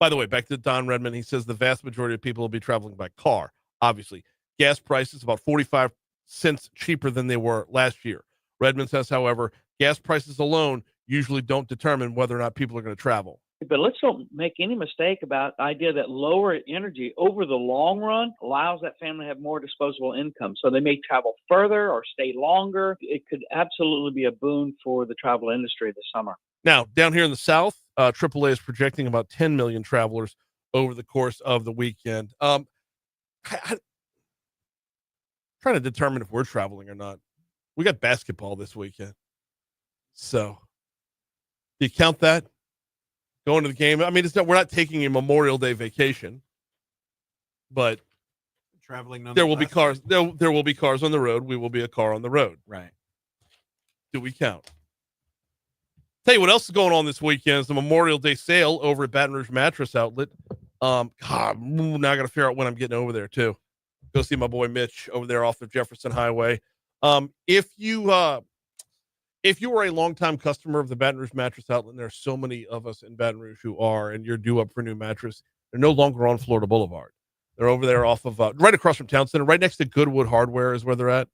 By the way, back to Don Redmond, he says the vast majority of people will be traveling by car. Obviously, gas prices about 45 cents cheaper than they were last year. Redmond says, however, gas prices alone usually don't determine whether or not people are going to travel. But let's don't make any mistake about the idea that lower energy over the long run allows that family to have more disposable income. So they may travel further or stay longer. It could absolutely be a boon for the travel industry this summer. Now, down here in the South, AAA is projecting about 10 million travelers over the course of the weekend. I'm trying to determine if we're traveling or not. We got basketball this weekend. So, do you count that? Going to the game? I mean, we're not taking a Memorial Day vacation, but Traveling there will be cars. There will be cars on the road. We will be a car on the road. Right. Do we count? Tell you what else is going on this weekend is the Memorial Day sale over at Baton Rouge Mattress Outlet. Now I got to figure out when I'm getting over there too. Go see my boy Mitch over there off of Jefferson Highway. If you were a longtime customer of the Baton Rouge Mattress Outlet, and there are so many of us in Baton Rouge who are, and you're due up for a new mattress, they're no longer on Florida Boulevard. They're over there off of right across from Town Center, right next to Goodwood Hardware is where they're at.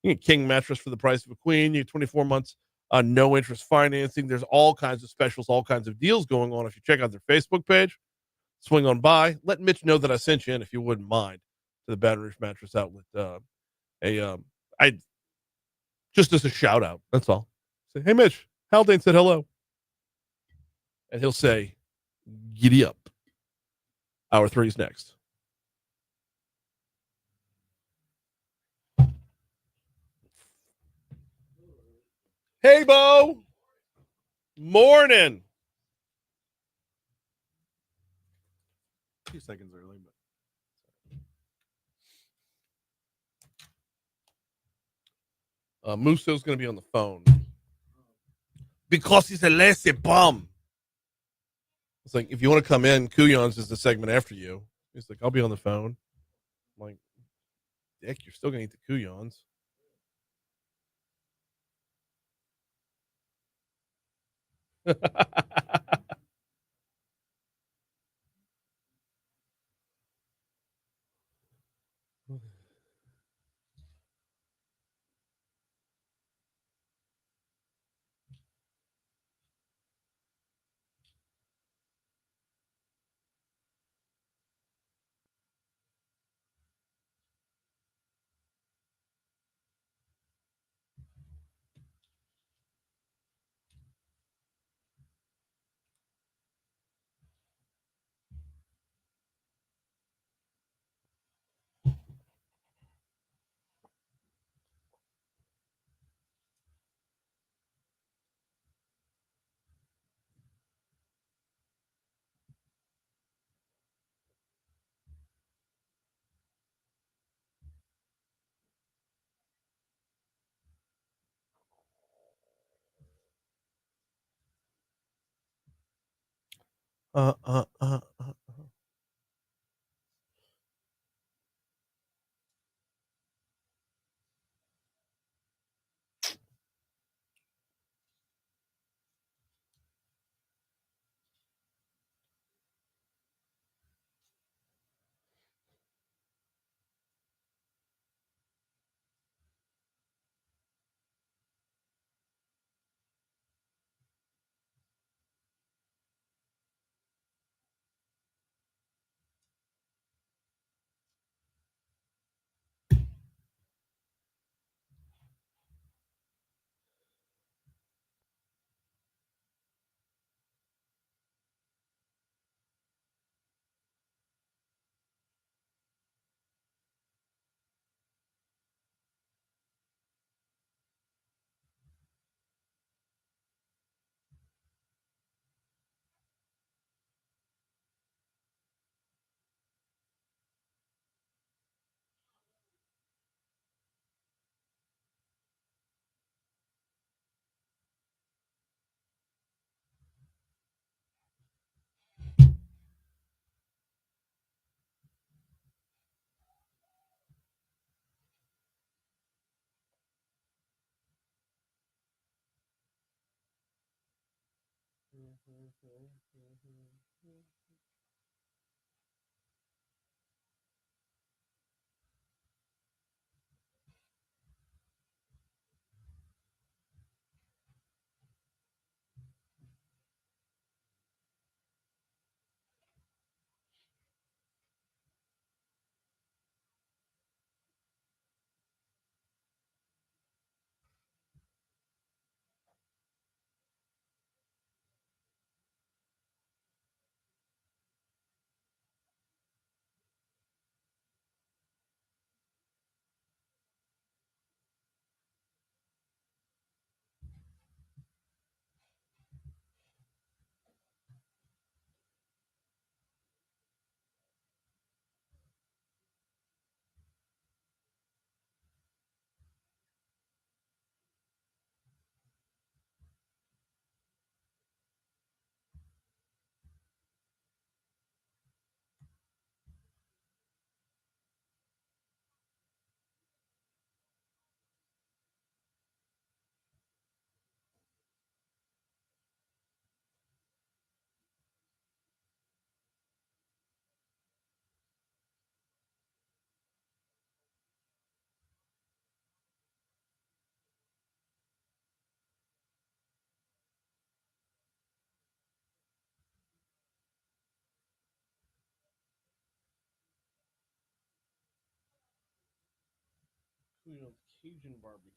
You get king mattress for the price of a queen. You get 24 months. No interest financing. There's all kinds of specials, all kinds of deals going on. If you check out their Facebook page, swing on by. Let Mitch know that I sent you in, if you wouldn't mind, to the Baton Rouge Mattress Outlet. I just as a shout out. That's all. Say, hey Mitch, Haldane said hello, and he'll say, "Giddy up." Hour 3 is next. Hey, Bo. Morning. A few seconds early, but Musso's going to be on the phone because he's a lazy bum. It's like, if you want to come in, Cou-Yon's is the segment after you. He's like, I'll be on the phone. I'm like, Dick, you're still going to eat the Cou-Yon's. Cou-Yon's Cajun barbecue.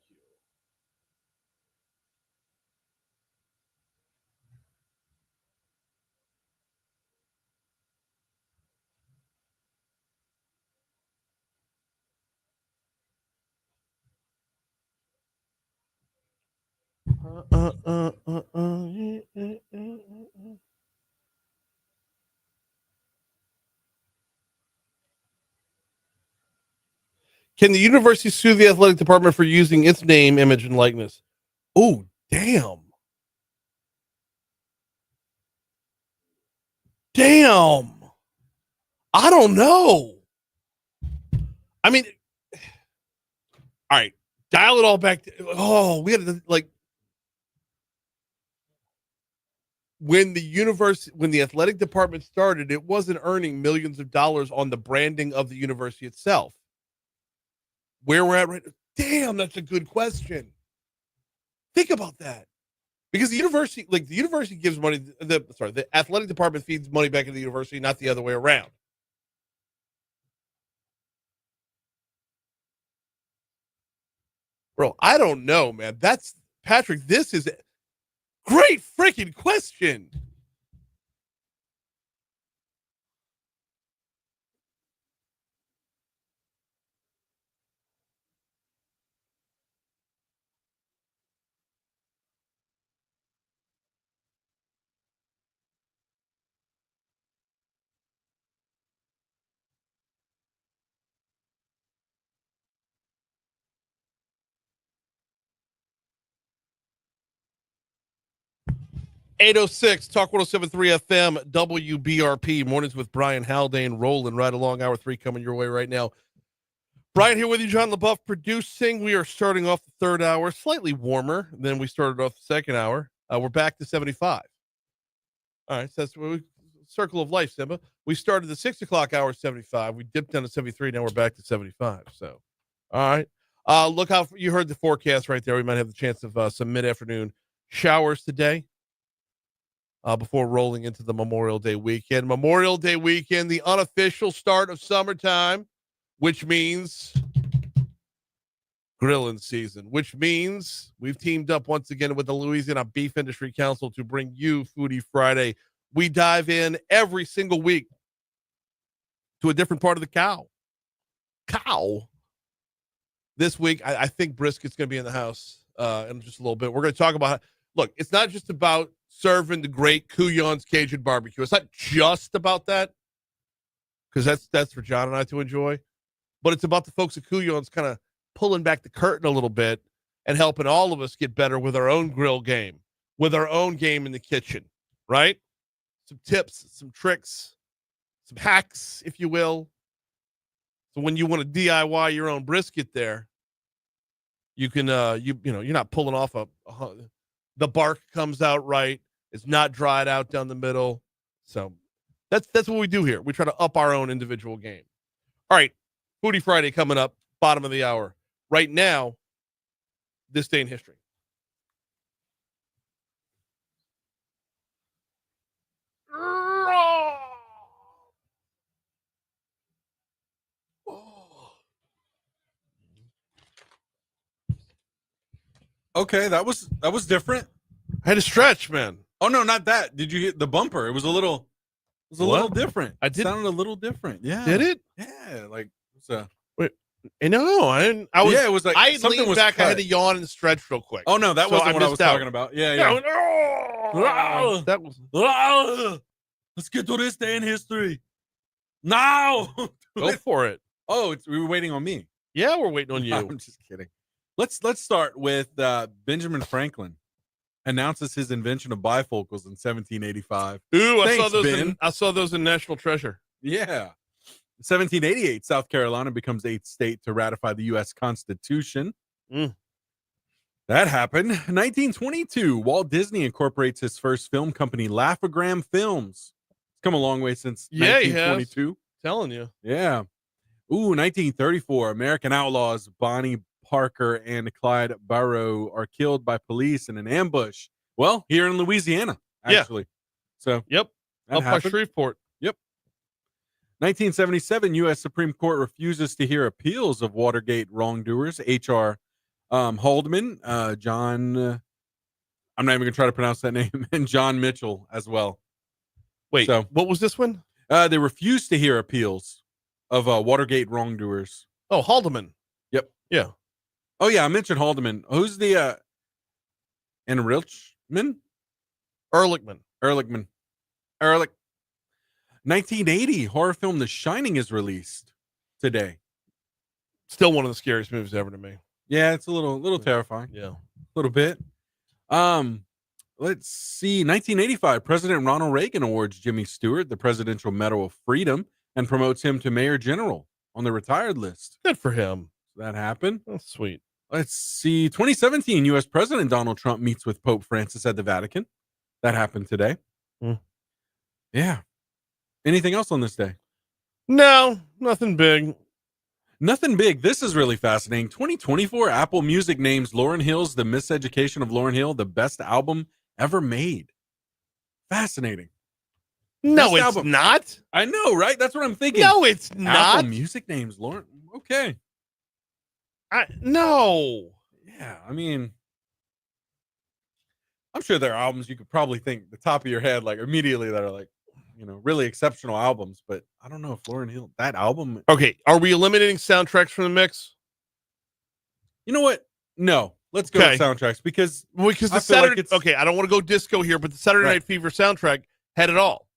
Can the university sue the athletic department for using its name, image, and likeness? Oh, damn. Damn. I don't know. I mean, all right, dial it all back. We had to, like, when the athletic department started, it wasn't earning millions of dollars on the branding of the university itself. Where we're at right now, damn, that's a good question. Think about that. Because the university gives money, the athletic department feeds money back into the university, not the other way around. Bro, I don't know, man. That's Patrick, this is a great freaking question. .806 Talk 107.3 FM WBRP mornings with Brian Haldane rolling right along. Hour 3 coming your way right now. Brian here with you, John LaBeouf producing. We are starting off the third hour slightly warmer than we started off the second hour. We're back to 75. All right, so that's circle of life, Simba. We started the 6 o'clock hour 75. We dipped down to 73. Now we're back to 75. So, all right. Look how you heard the forecast right there. We might have the chance of some mid-afternoon showers today. Before rolling into the Memorial Day weekend. Memorial Day weekend, the unofficial start of summertime, which means grilling season, which means we've teamed up once again with the Louisiana Beef Industry Council to bring you Foodie Friday. We dive in every single week to a different part of the cow. This week, I think brisket's going to be in the house in just a little bit. We're going to talk about, look, it's not just about serving the great Cou-Yon's Cajun barbecue. It's not just about that, because that's for John and I to enjoy, but it's about the folks at Cou-Yon's kind of pulling back the curtain a little bit and helping all of us get better with our own grill game, with our own game in the kitchen, right? Some tips, some tricks, some hacks, if you will. So when you want to DIY your own brisket there, you can, you're not pulling off the bark comes out right. It's not dried out down the middle. So that's what we do here. We try to up our own individual game. All right, Foodie Friday coming up, bottom of the hour. Right now, this day in history. Okay, that was different. I had to stretch, man. Oh no, not that. Did you hit the bumper? It was a little different. I did. It sounded a little different. Yeah. Did it? Yeah, like it's a No, I didn't. I was. yeah, it was like I something leaned was back. cut. I had to yawn and stretch real quick. Oh no, that So wasn't I what I was missed out. talking about. Yeah. That was. Let's get to this day in history. Now. Go for it. Oh, we were waiting on me. Yeah, we're waiting on you. I'm just kidding. Let's start with Benjamin Franklin announces his invention of bifocals in 1785. Ooh, I Thanks, saw those. Ben. I saw those in National Treasure. Yeah. 1788, South Carolina becomes the 8th state to ratify the U.S. Constitution. That happened. 1922, Walt Disney incorporates his first film company, Laugh-O-Gram Films. It's come a long way since 1922. Telling you. Yeah. Ooh, 1934, American outlaws Bonnie Parker and Clyde Barrow are killed by police in an ambush. Well, here in Louisiana, actually. Yeah. So, Yep. that Up by happened. Shreveport. Yep. 1977, U.S. Supreme Court refuses to hear appeals of Watergate wrongdoers. H.R. Haldeman, John, I'm not even going to try to pronounce that name, and John Mitchell as well. Wait, So- what was this one? They refused to hear appeals of Watergate wrongdoers. Oh, Haldeman. Yep. Yeah. Oh, yeah, I mentioned Haldeman. Who's the Enrichman? Ehrlichman. 1980, horror film The Shining is released today. Still one of the scariest movies ever to me. Yeah, it's a little terrifying. Yeah. A little bit. Let's see. 1985, President Ronald Reagan awards Jimmy Stewart the Presidential Medal of Freedom and promotes him to Mayor General on the retired list. Good for him. That happened. That's sweet. Let's see. 2017, U.S. President Donald Trump meets with Pope Francis at the Vatican. That happened today. Yeah. Anything else on this day? No, nothing big. Nothing big. This is really fascinating. 2024, Apple Music names Lauryn Hill's The Miseducation of Lauryn Hill the best album ever made. Fascinating. No, Best it's album. not. I know, right? That's what I'm thinking. No, it's not. Apple Music names Lauryn. Okay. No. Yeah, I mean, I'm sure there are albums you could probably think the top of your head, like immediately, that are like, really exceptional albums. But I don't know if Lauryn Hill, that album. Okay, are we eliminating soundtracks from the mix? You know what? No, let's go with soundtracks because the I feel like Saturday. it's- Okay, I don't want to go disco here, but the Saturday Right. Night Fever soundtrack had it all,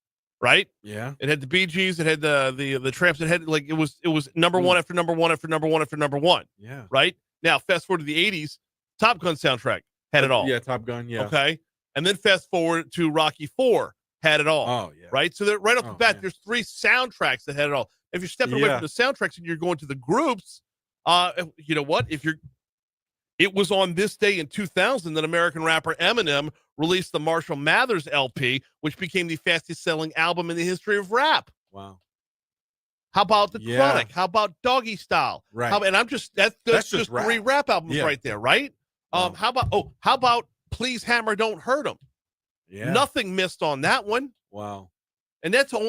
right? Yeah. It had the Bee Gees, it had the Tramps, it had it was number one after number one after number one after number one. Yeah. Right? Now fast forward to the 80s, Top Gun soundtrack had it all. Yeah, Top Gun. Yeah. Okay. And then fast forward to Rocky 4 had it all. Oh, yeah. Right? So that right off the Oh, bat, man. there's 3 soundtracks that had it all. If you're stepping away Yeah. from the soundtracks and you're going to the groups, you know what? It was on this day in 2000 that American rapper Eminem released the Marshall Mathers LP, which became the fastest selling album in the history of rap. Wow. How about the Yeah. Chronic? How about Doggy Style? Right. And I'm just that's That's just just rap. 3 rap albums Yeah. right there, right? Wow. How about Please Hammer Don't Hurt 'Em? Yeah. Nothing missed on that one. Wow. And that's just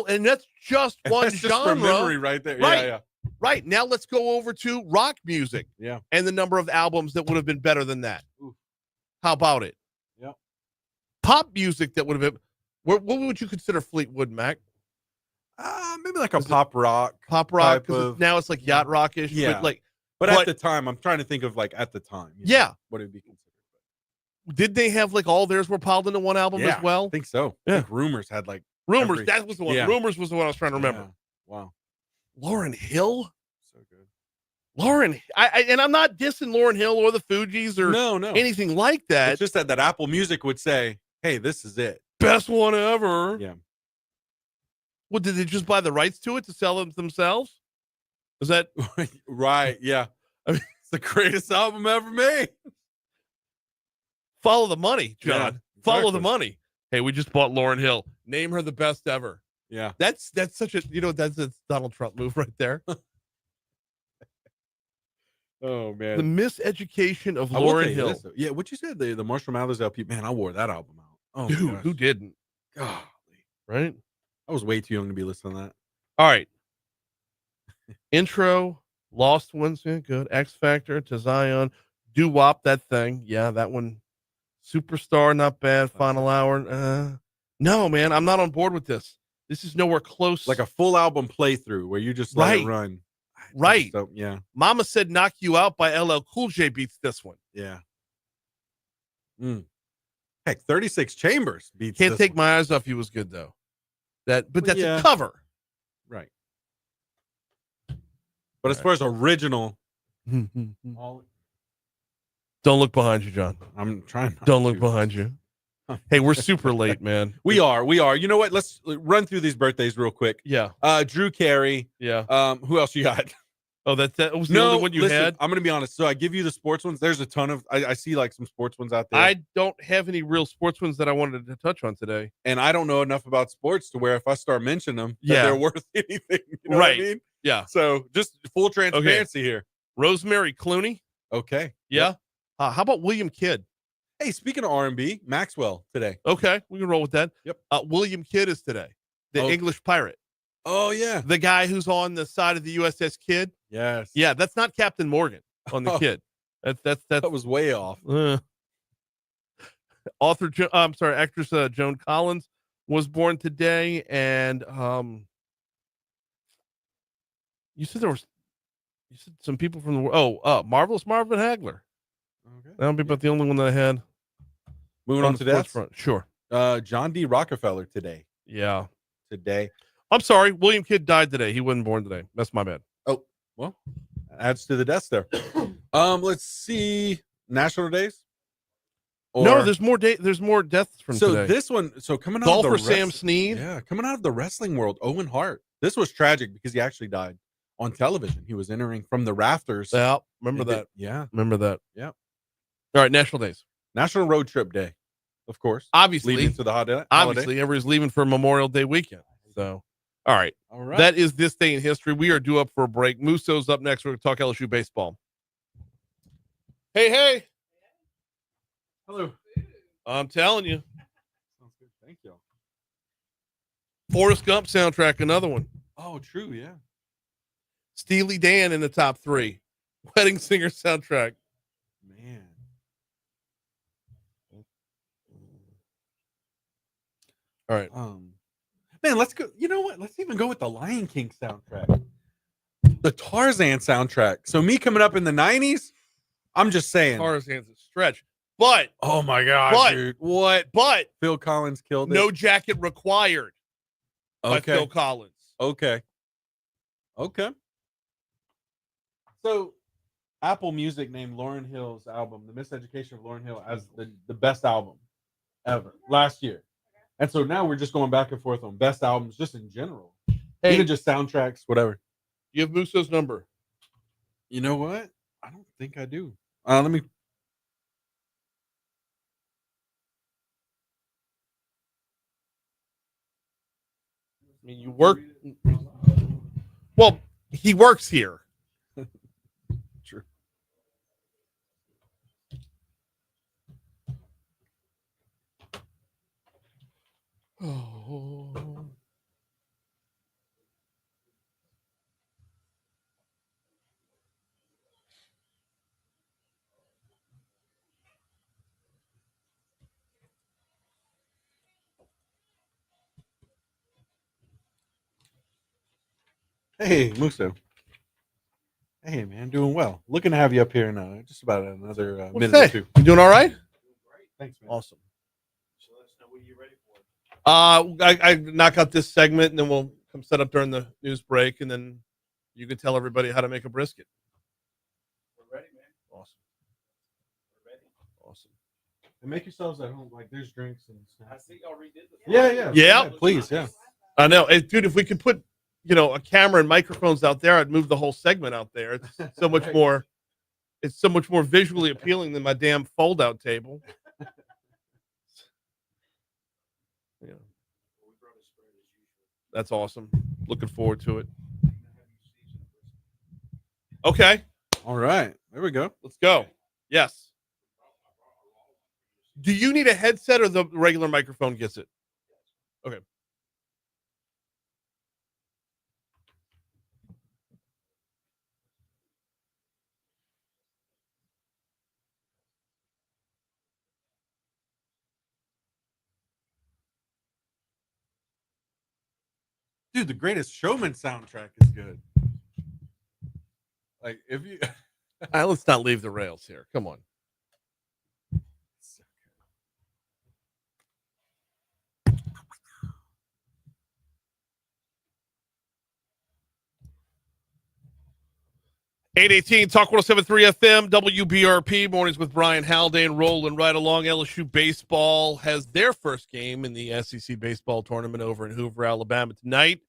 one That's just genre. from memory right there. Right. Yeah. Right. Now let's go over to rock music. Yeah. And the number of albums that would have been better than that. Ooh. How about it? Yep. Pop music that would have been what would you consider Fleetwood Mac? Maybe like a pop rock. Pop rock, type because of- now it's like yacht rockish. Yeah. But at But- the time, I'm trying to think of like at the time. Yeah. What it would be considered. did they have like all theirs were piled into one album Yeah, as well? I think so. Yeah. I think Rumors had like Rumors, every- that was the one. Yeah. Rumors was the one I was trying to remember. Yeah. Wow. Lauryn Hill? So good. Lauren, and I'm not dissing Lauryn Hill or the Fugees or No. anything like that. It's just that Apple Music would say, hey, this is it. Best one ever. Yeah. What, did they just buy the rights to it to sell it themselves? Is that Right. Yeah. I mean, it's the greatest album ever made. follow the money, John? Yeah, Follow the exactly. money. Hey, we just bought Lauryn Hill. Name her the best ever. Yeah. That's such a that's a Donald Trump move right there. Oh man. The miseducation of I will tell Lauryn you Hill. this, though. Yeah, what you said, the Marshall Mathers LP, man, I wore that album out. Oh, my Dude, gosh. who didn't? Golly. Right? I was way too young to be listening to that. All right. Intro, Lost Ones, yeah, good. X Factor, to Zion, Doo Wop, that thing. Yeah, that one. Superstar, not bad. Final Hour. No, man, I'm not on board with this. This is nowhere close. Like a full album playthrough where you just let it run. Right. So, yeah. Mama Said Knock You Out by LL Cool J beats this one. Yeah. Heck, 36 Chambers beats Can't this Take one. My Eyes Off You was good, though. But that's yeah. a cover. Right. But as far as original, Don't look behind you, John. I'm trying. Don't look behind you. Hey, we're super late, man. We are. You know what? Let's run through these birthdays real quick. Yeah. Drew Carey. Yeah. Who else you got? Oh, that was the only one you had? I'm gonna be honest. So I give you the sports ones. There's a ton of I see like some sports ones out there. I don't have any real sports ones that I wanted to touch on today. And I don't know enough about sports to where if I start mentioning them, that they're worth anything. You know what I mean? Yeah. So just full transparency here. Rosemary Clooney. Okay. Yeah. How about William Kidd? Hey, speaking of R&B, Maxwell today. Okay, we can roll with that. Yep. William Kidd is today. The English pirate. Oh, yeah. The guy who's on the side of the USS Kidd. Yes. Yeah, that's not Captain Morgan on the Kidd. That was way off. Actress Joan Collins was born today, and you said some people from the Marvelous Marvin Hagler. Okay. That would be about the only one that I had. Moving on to that. Sure. John D. Rockefeller today. Yeah. Today. I'm sorry. William Kidd died today. He wasn't born today. That's my bad. Oh, well, adds to the deaths there. Let's see. National days? No, there's more deaths from today. So this one, coming out golfer of the Sam Snead. Yeah, coming out of the wrestling world, Owen Hart. This was tragic because he actually died on television. He was entering from the rafters. Yeah, remember that. Remember that. Yeah. All right, national days. National Road Trip Day, of course. Obviously, leading into the holiday. Obviously, everybody's leaving for Memorial Day weekend. So, all right. That is this day in history. We are due up for a break. Musso's up next. We're going to talk LSU baseball. Hey. Hello. I'm telling you. Sounds good. Thank you. Forrest Gump soundtrack, another one. Oh, true. Yeah. Steely Dan in the top 3. Wedding Singer soundtrack. Man. All right. Man, let's go. You know what? Let's even go with the Lion King soundtrack. The Tarzan soundtrack. So me coming up in the 90s, I'm just saying. Tarzan's a stretch. But oh my god, dude. What? But Phil Collins killed it. No Jacket Required by Phil Collins. Okay. So Apple Music named Lauryn Hill's album, The Miseducation of Lauryn Hill, as the best album ever last year. And so now we're just going back and forth on best albums just in general. Hey, even just soundtracks, whatever. You have Musso's number. You know what? I don't think I do. Let me. I mean, you work. Well, he works here. True. Oh. Hey, Musso. Hey, man, doing well. Looking to have you up here in just about another minute or two. You doing all right? Thanks, man. Awesome. So let us know what you're ready for. I knock out this segment, and then we'll come set up during the news break, and then you can tell everybody how to make a brisket. We're ready, man. Awesome. We're ready. Awesome. And make yourselves at home. Like, there's drinks and stuff. I see y'all redid this. Yeah. Please, yeah. I know. Hey, dude, if we could put a camera and microphones out there, I'd move the whole segment out there. It's so much more. It's so much more visually appealing than my damn fold-out table. That's awesome. Looking forward to it. Okay. All right. There we go. Let's go. Yes. Do you need a headset or the regular microphone gets it? Okay. Dude, the Greatest Showman soundtrack is good. Like, if you... Let's not leave the rails here. Come on. 818 Talk 107.3 FM, WBRP, mornings with Brian Haldane, rolling right along. LSU baseball has their first game in the SEC baseball tournament over in Hoover, Alabama tonight.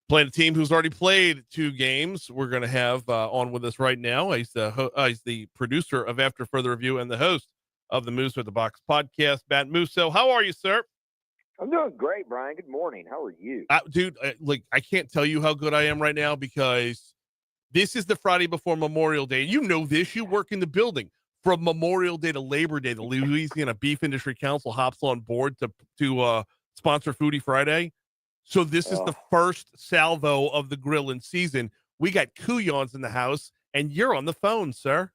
Playing a team who's already played 2 games. We're going to have on with us right now. He's the producer of After Further Review and the host of the Musso at the Box podcast, Matt Musso. How are you, sir? I'm doing great, Brian. Good morning. How are you? Dude, I can't tell you how good I am right now because this is the Friday before Memorial Day. You know this. You work in the building. From Memorial Day to Labor Day, the Louisiana Beef Industry Council hops on board to sponsor Foodie Friday. So this is the first salvo of the grilling season. We got Cou-Yons in the house, and you're on the phone, sir.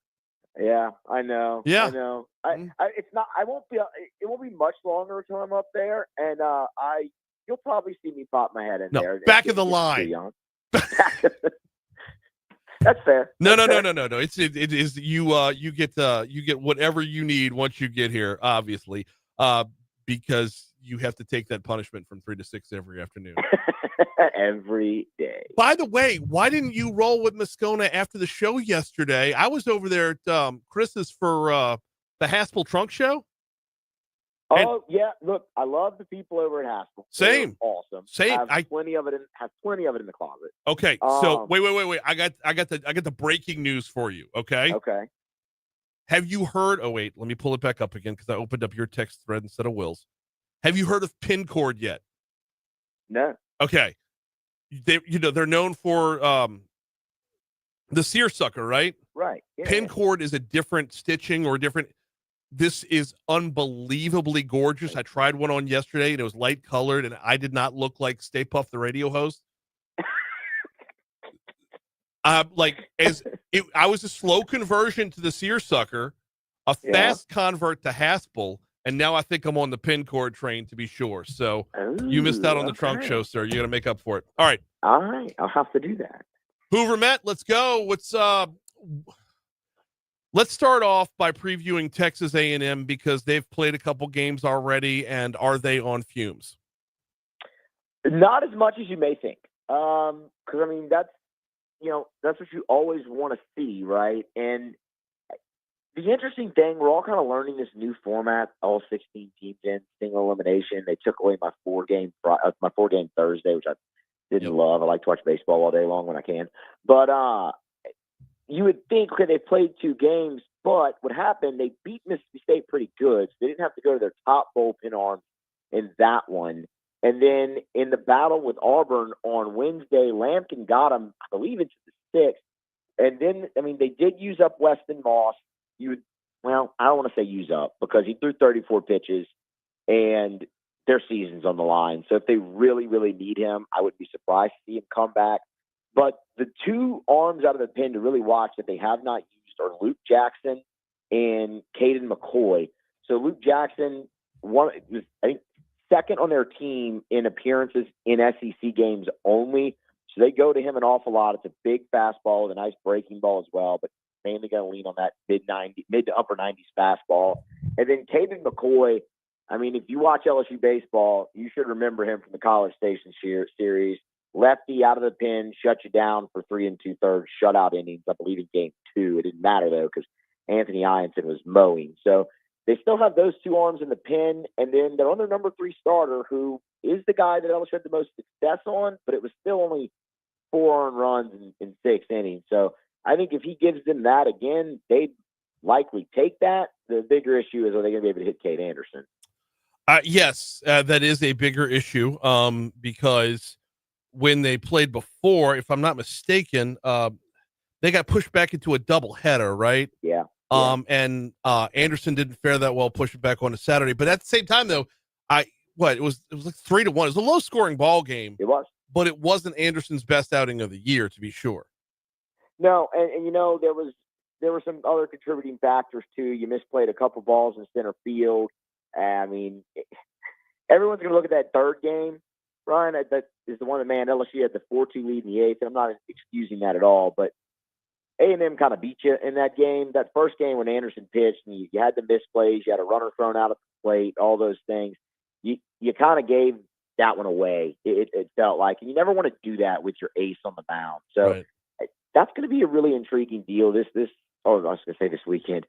Yeah, I know. Yeah. I know. It's not. I won't be. It won't be much longer until I'm up there, and you'll probably see me pop my head in there. Back of the line. That's fair. No. It is you get whatever you need once you get here, obviously, because you have to take that punishment from 3 to 6 every afternoon. Every day. By the way, why didn't you roll with Moscona after the show yesterday? I was over there at Chris's for the Haspel Trunk Show. Oh yeah, look, I love the people over at Haspel. Same, they're awesome. Same. Have plenty of it in the closet. Okay, so wait. I got the breaking news for you. Okay. Okay. Have you heard? Oh wait, let me pull it back up again because I opened up your text thread instead of Will's. Have you heard of Pin Cord yet? No. Okay. They're known for the seersucker, right? Right. Yeah. Pin Cord is a different stitching or different. This is unbelievably gorgeous. I tried one on yesterday and it was light colored and I did not look like Stay Puft, the radio host. I was a slow conversion to the seersucker, a fast convert to Haspel, and now I think I'm on the Pin Cord train to be sure. So you missed out on the trunk show, sir. You got to make up for it. All right. I'll have to do that. Hoover Met, let's go. Let's start off by previewing Texas A&M because they've played a couple games already, and are they on fumes? Not as much as you may think. Because that's what you always want to see, right? And the interesting thing, we're all kind of learning this new format, all 16 teams in single elimination. They took away my 4-game Thursday, which I didn't love. I like to watch baseball all day long when I can. But you would think, okay, they played 2 games, but what happened, they beat Mississippi State pretty good. So they didn't have to go to their top bullpen arms in that one. And then in the battle with Auburn on Wednesday, Lampkin got them, I believe, into the 6th. And then, they did use up Weston Moss. I don't want to say use up because he threw 34 pitches and their season's on the line. So if they really, really need him, I would be surprised to see him come back. But the 2 arms out of the pen to really watch that they have not used are Luke Jackson and Caden McCoy. So Luke Jackson, I think, second on their team in appearances in SEC games only. So they go to him an awful lot. It's a big fastball with a nice breaking ball as well, but mainly going to lean on that mid to upper 90s fastball. And then Caden McCoy, if you watch LSU baseball, you should remember him from the College Station series. Lefty out of the pen, shut you down for 3 2/3 shutout innings, I believe, in game 2. It didn't matter, though, because Anthony Ianson was mowing. So they still have those 2 arms in the pen, and then they're on their number 3 starter, who is the guy that LSU had the most success on, but it was still only 4 earned runs in 6 innings. So I think if he gives them that again, they'd likely take that. The bigger issue is, are they going to be able to hit Kate Anderson? Yes, that is a bigger issue because when they played before, if I'm not mistaken, they got pushed back into a double header, right? Yeah. And Anderson didn't fare that well, pushing back on a Saturday. But at the same time, though, it was like 3-1. It was a low scoring ball game. It was, but it wasn't Anderson's best outing of the year, to be sure. No, and there were some other contributing factors too. You misplayed a couple balls in center field. I mean, everyone's going to look at that third game, Ryan. That is the one that, man, LSU had the 4-2 lead in the eighth, and I'm not excusing that at all. But A&M kind of beat you in that game. That first game when Anderson pitched, and you had the misplays, you had a runner thrown out at the plate, all those things. You kind of gave that one away. It felt like, and you never want to do that with your ace on the mound. So right. That's going to be a really intriguing deal. I was going to say this weekend,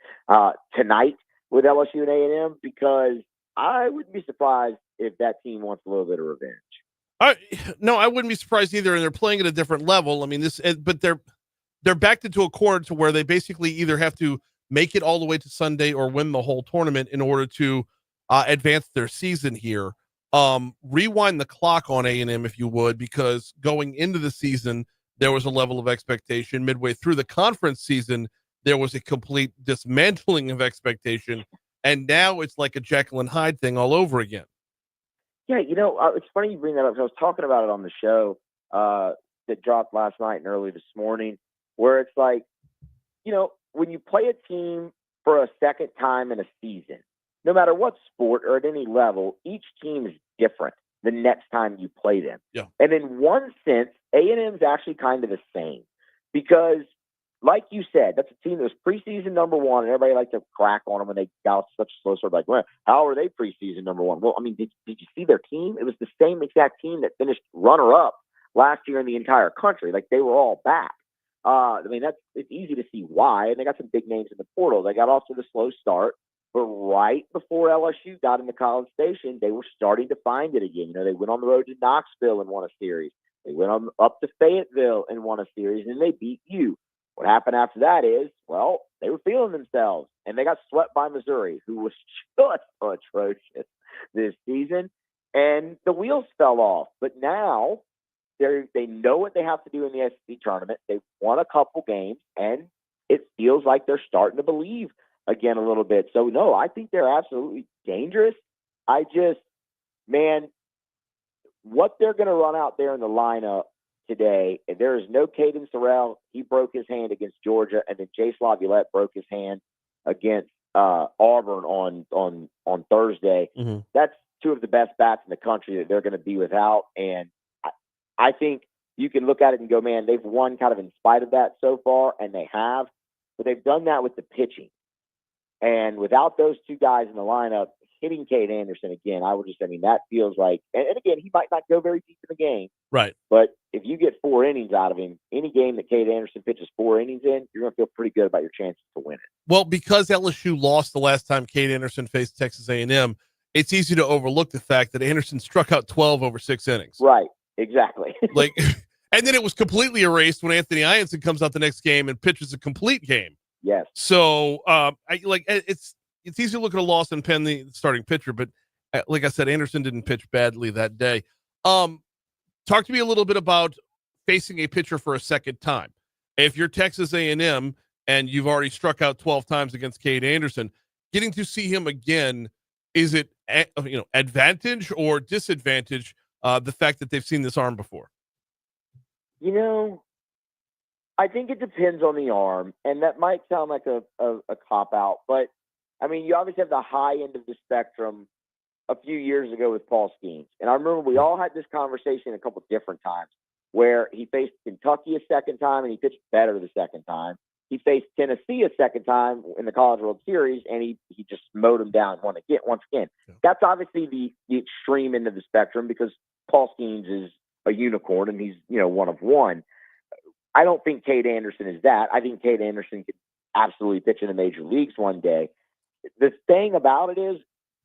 tonight with LSU and A&M, because I wouldn't be surprised if that team wants a little bit of revenge. No, I wouldn't be surprised either. And they're playing at a different level. I mean, but they're backed into a corner to where they basically either have to make it all the way to Sunday or win the whole tournament in order to advance their season here. Rewind the clock on A&M, if you would, because going into the season, there was a level of expectation. Midway through the conference season, there was a complete dismantling of expectation. And now it's like a Jekyll and Hyde thing all over again. Yeah, it's funny you bring that up. I was talking about it on the show that dropped last night and early this morning, where it's like, when you play a team for a second time in a season, no matter what sport or at any level, each team is different the next time you play them. Yeah. And in one sense, A&M is actually kind of the same, because like you said, that's a team that was preseason number one, and everybody liked to crack on them when they got such a slow start. Like, well, how are they preseason number one? Well, I mean, did you see their team? It was the same exact team that finished runner-up last year in the entire country. Like, they were all back. It's easy to see why. And they got some big names in the portal. They got off to the slow start, but right before LSU got into College Station, they were starting to find it again. They went on the road to Knoxville and won a series. They went up to Fayetteville and won a series, and they beat you. What happened after that is, well, they were feeling themselves, and they got swept by Missouri, who was just atrocious this season, and the wheels fell off. But now they know what they have to do in the SEC tournament. They've won a couple games, and it feels like they're starting to believe again a little bit. So, no, I think they're absolutely dangerous. What they're going to run out there in the lineup today, and there is no Caden Sorrell. He broke his hand against Georgia, and then Jace Laviolette broke his hand against Auburn on Thursday. Mm-hmm. That's two of the best bats in the country that they're going to be without, and I think you can look at it and go, man, they've won kind of in spite of that so far, and they have, but they've done that with the pitching. And without those two guys in the lineup, hitting Cade Anderson again, that feels like, and again, he might not go very deep in the game. Right. But if you get 4 innings out of him, any game that Cade Anderson pitches 4 innings in, you're going to feel pretty good about your chances to win it. Well, because LSU lost the last time Cade Anderson faced Texas A&M, it's easy to overlook the fact that Anderson struck out 12 over 6 innings. Right. Exactly. And then it was completely erased when Anthony Ianson comes out the next game and pitches a complete game. Yes. So, it's easy to look at a loss and pen the starting pitcher, but like I said, Anderson didn't pitch badly that day. Talk to me a little bit about facing a pitcher for a second time. If you're Texas A&M and you've already struck out 12 times against Cade Anderson, getting to see him again, is it advantage or disadvantage? The fact that they've seen this arm before? I think it depends on the arm, and that might sound like a cop-out, but, you obviously have the high end of the spectrum a few years ago with Paul Skeens. And I remember we all had this conversation a couple different times where he faced Kentucky a second time and he pitched better the second time. He faced Tennessee a second time in the College World Series, and he just mowed him down once again. Yeah. That's obviously the extreme end of the spectrum, because Paul Skeens is a unicorn and he's, one of one. I don't think Cade Anderson is that. I think Cade Anderson could absolutely pitch in the major leagues one day. The thing about it is,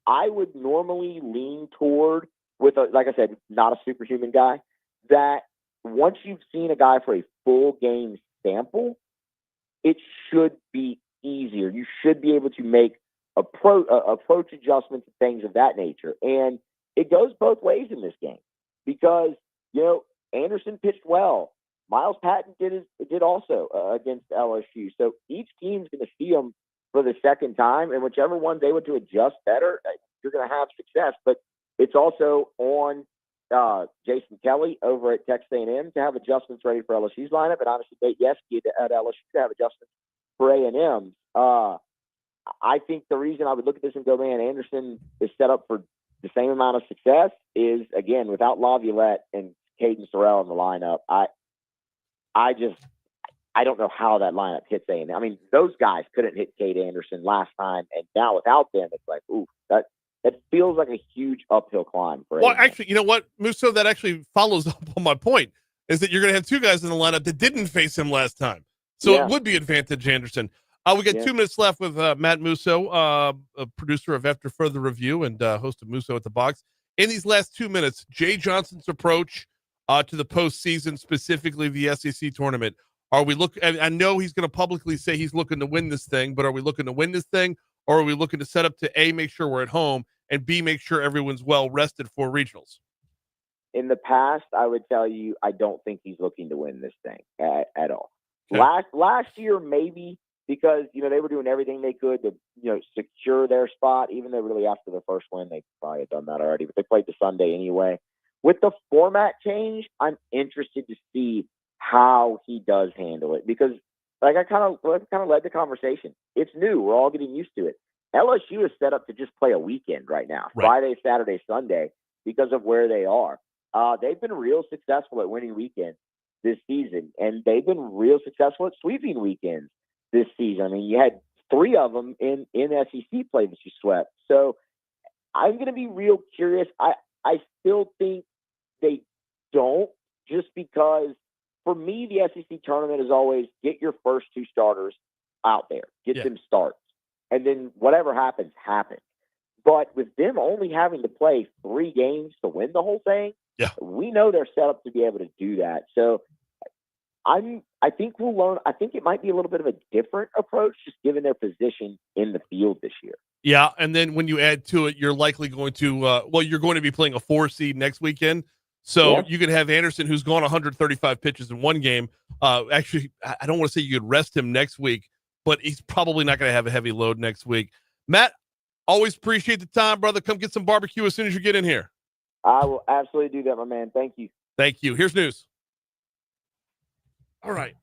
I would normally lean toward, like I said, not a superhuman guy, that once you've seen a guy for a full game sample, it should be easier. You should be able to make approach adjustments and things of that nature. And it goes both ways in this game, because, Anderson pitched well. Miles Patton did also against LSU. So each team's going to see them for the second time, and whichever one's able to adjust better, you're going to have success. But it's also on Jason Kelly over at Texas A&M to have adjustments ready for LSU's lineup, and obviously Nate Yeski at LSU to have adjustments for A&M. I think the reason I would look at this and go, man, Anderson is set up for the same amount of success is, again, without Laviolette and Caden Sorrell in the lineup, I don't know how that lineup hits A&M. I mean, those guys couldn't hit Cade Anderson last time, and now without them, it's like, ooh, that feels like a huge uphill climb for Well, A&M. actually, you know what, Musso, that actually follows up on my point, is that you're going to have two guys in the lineup that didn't face him last time. So Yeah. it would be advantage Anderson. We got 2 minutes left with Matt Musso, a producer of After Further Review and host of Musso at the Box. In these last 2 minutes, Jay Johnson's approach to the postseason, specifically the SEC tournament. Are we I know he's going to publicly say he's looking to win this thing, but are we looking to win this thing, or are we looking to set up to A, make sure we're at home, and B, make sure everyone's well rested for regionals? In the past, I would tell you I don't think he's looking to win this thing at all. Okay. Last year, maybe, because they were doing everything they could to secure their spot. Even though really after the first win, they probably had done that already, but they played the Sunday anyway. With the format change, I'm interested to see how he does handle it, because like I kind of led the conversation. It's new. We're all getting used to it. LSU is set up to just play a weekend right now, Right. Friday, Saturday, Sunday, because of where they are. They've been real successful at winning weekends this season, and they've been real successful at sweeping weekends this season. I mean, you had 3 of them in SEC play that you swept. So I'm going to be real curious. I still think they don't, just because for me, the SEC tournament is always get your first 2 starters out there, get them starts, and then whatever happens, happens. But with them only having to play 3 games to win the whole thing, we know they're set up to be able to do that. So I think we'll learn. I think it might be a little bit of a different approach, just given their position in the field this year. Yeah, and then when you add to it, you're likely going to you're going to be playing a 4 seed next weekend. So you could have Anderson, who's gone 135 pitches in one game. Actually, I don't want to say you could rest him next week, but he's probably not going to have a heavy load next week. Matt, always appreciate the time, brother. Come get some barbecue as soon as you get in here. I will absolutely do that, my man. Thank you. Thank you. Here's news. All right.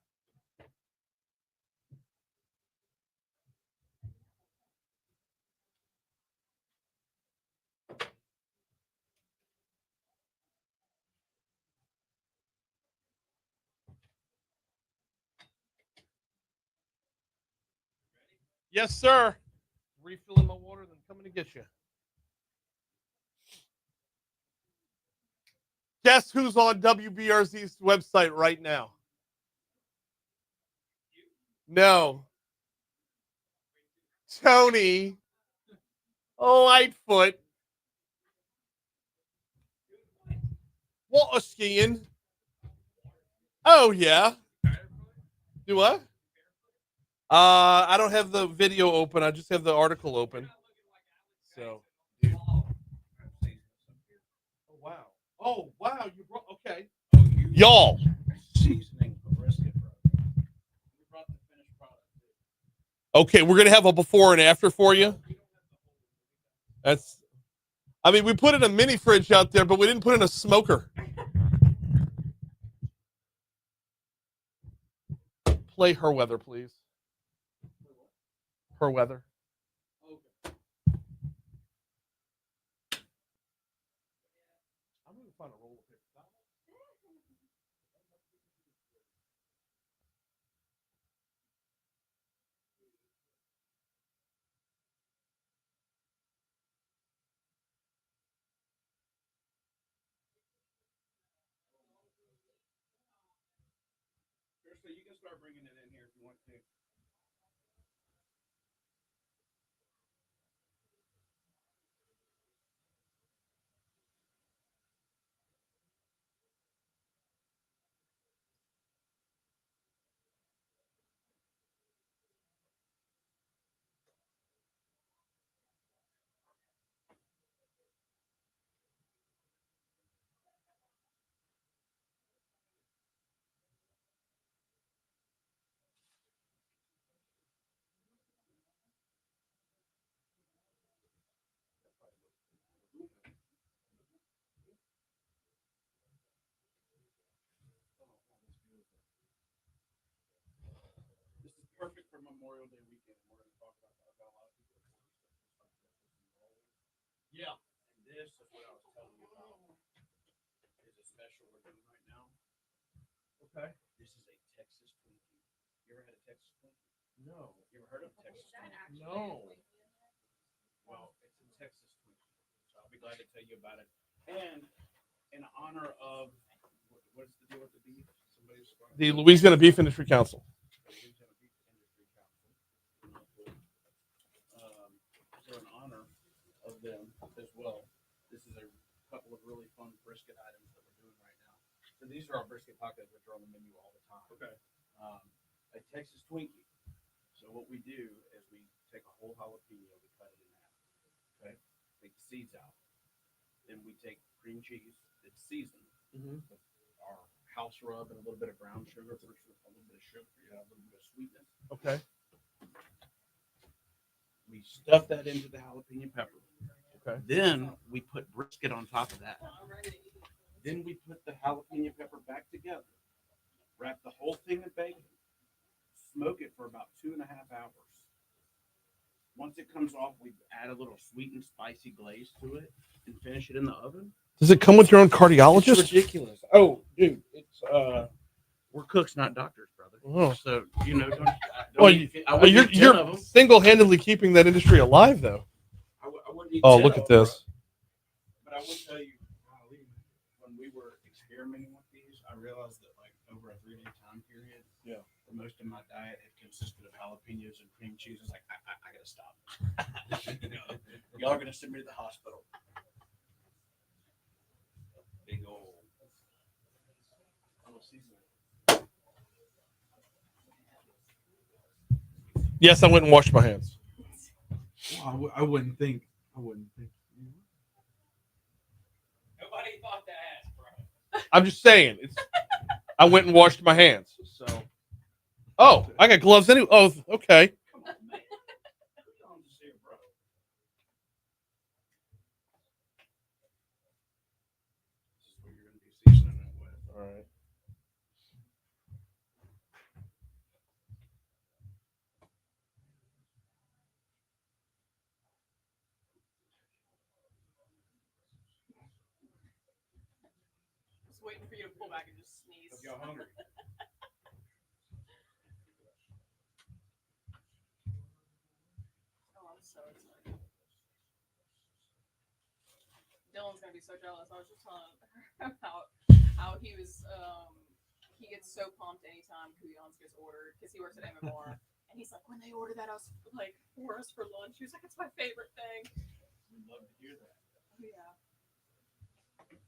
Yes, sir. Refilling my water, then coming to get you. Guess who's on WBRZ's website right now? No. Tony Lightfoot. What skiing? Oh, yeah. Do what? I don't have the video open. I just have the article open. So, dude. Oh, wow. Oh, wow. You brought, okay. Y'all. Seasoning for brisket, bro. We brought the finished product. Okay, we're going to have a before and after for you. I mean, we put in a mini fridge out there, but we didn't put in a smoker. Play Her Weather, please. Her Weather. I'm going to find a roll of paper. So you can start bringing it in here if you want to. Memorial Day weekend, and we're going to talk about that. I've got a lot of people. Yeah, and this is what I was telling you about. Is a special we're doing right now. Okay. This is a Texas Twinkie. You ever had a Texas Twinkie? No. You ever heard of Texas Twinkie? No. Well, it's a Texas Twinkie, so I'll be glad to tell you about it. And in honor of what's the deal with the beef? The Louisiana Beef Industry Council. So in honor of them as well, this is a couple of really fun brisket items that we're doing right now. So these are our brisket tacos, which are on the menu all the time. Okay. A Texas Twinkie. So what we do is we take a whole jalapeno, we cut it in half. Okay. Take the seeds out. Then we take cream cheese that's seasoned with our house rub and a little bit of brown sugar, a little bit of sugar, a little bit of sweetness. Okay. We stuff that into the jalapeno pepper. Okay. Then we put brisket on top of that. Then we put the jalapeno pepper back together. Wrap the whole thing in bacon. Smoke it for about 2.5 hours. Once it comes off, we add a little sweet and spicy glaze to it and finish it in the oven. Does it come with your own cardiologist? It's ridiculous. Oh, dude, it's we're cooks, not doctors, brother. Oh. So don't Well, you're single-handedly keeping that industry alive, though. I wouldn't eat Oh, 10 look of at them, this. But I will tell you, when we were experimenting with these, I realized that like over a 3-day time period, most of my diet had consisted of jalapenos and cream cheese. It's like I gotta stop. Y'all are gonna send me to the hospital. Big old seasoning. Yes, I went and washed my hands. Well, I wouldn't think. Nobody thought to ask, bro. I'm just saying. I went and washed my hands. So. Oh, I got gloves anyway. Oh, okay. Come on, man. I'm just here, bro. This is what you're gonna be seasoning it with. All right. Just waiting for you to pull back and just sneeze. If y'all hungry. Oh, I'm so excited. Dylan's gonna be so jealous. I was just telling her about how he was he gets so pumped anytime Cou-Yon's gets ordered because he works at MMR. And he's like, when they order that, I was like, for us for lunch. He was like, it's my favorite thing. We'd love to hear that. Oh, yeah.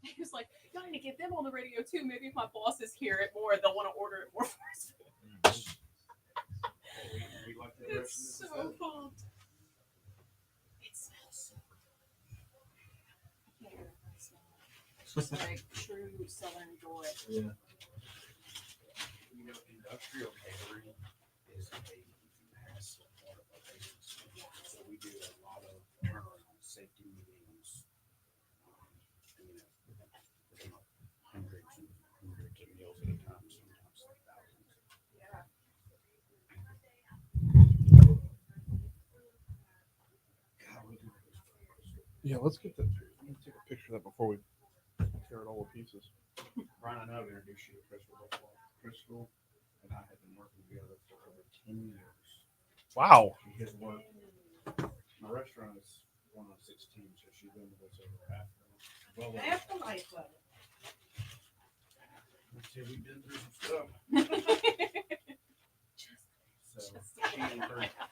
He was like, y'all need to get them on the radio too. Maybe if my bosses hear it more, they'll want to order it more for us. We like the It's direction so pumped. It smells so good. I can't hear it. It's just like true Southern joy. Yeah. Industrial catering is a massive part of our business. So we do a lot of turnaround safety meetings. Hundreds and hundreds of meals at a time, sometimes like thousands. Yeah. Yeah, let's get that. Let me take a picture of that before we tear it all to pieces. Brian, I know I've introduced you to Crystal before. Crystal and I have been working together for over 10 years. Wow. She has worked. My restaurant is 1 on 16, so she's been with us over half. Well, Half the life of it. we've been through some stuff. So she and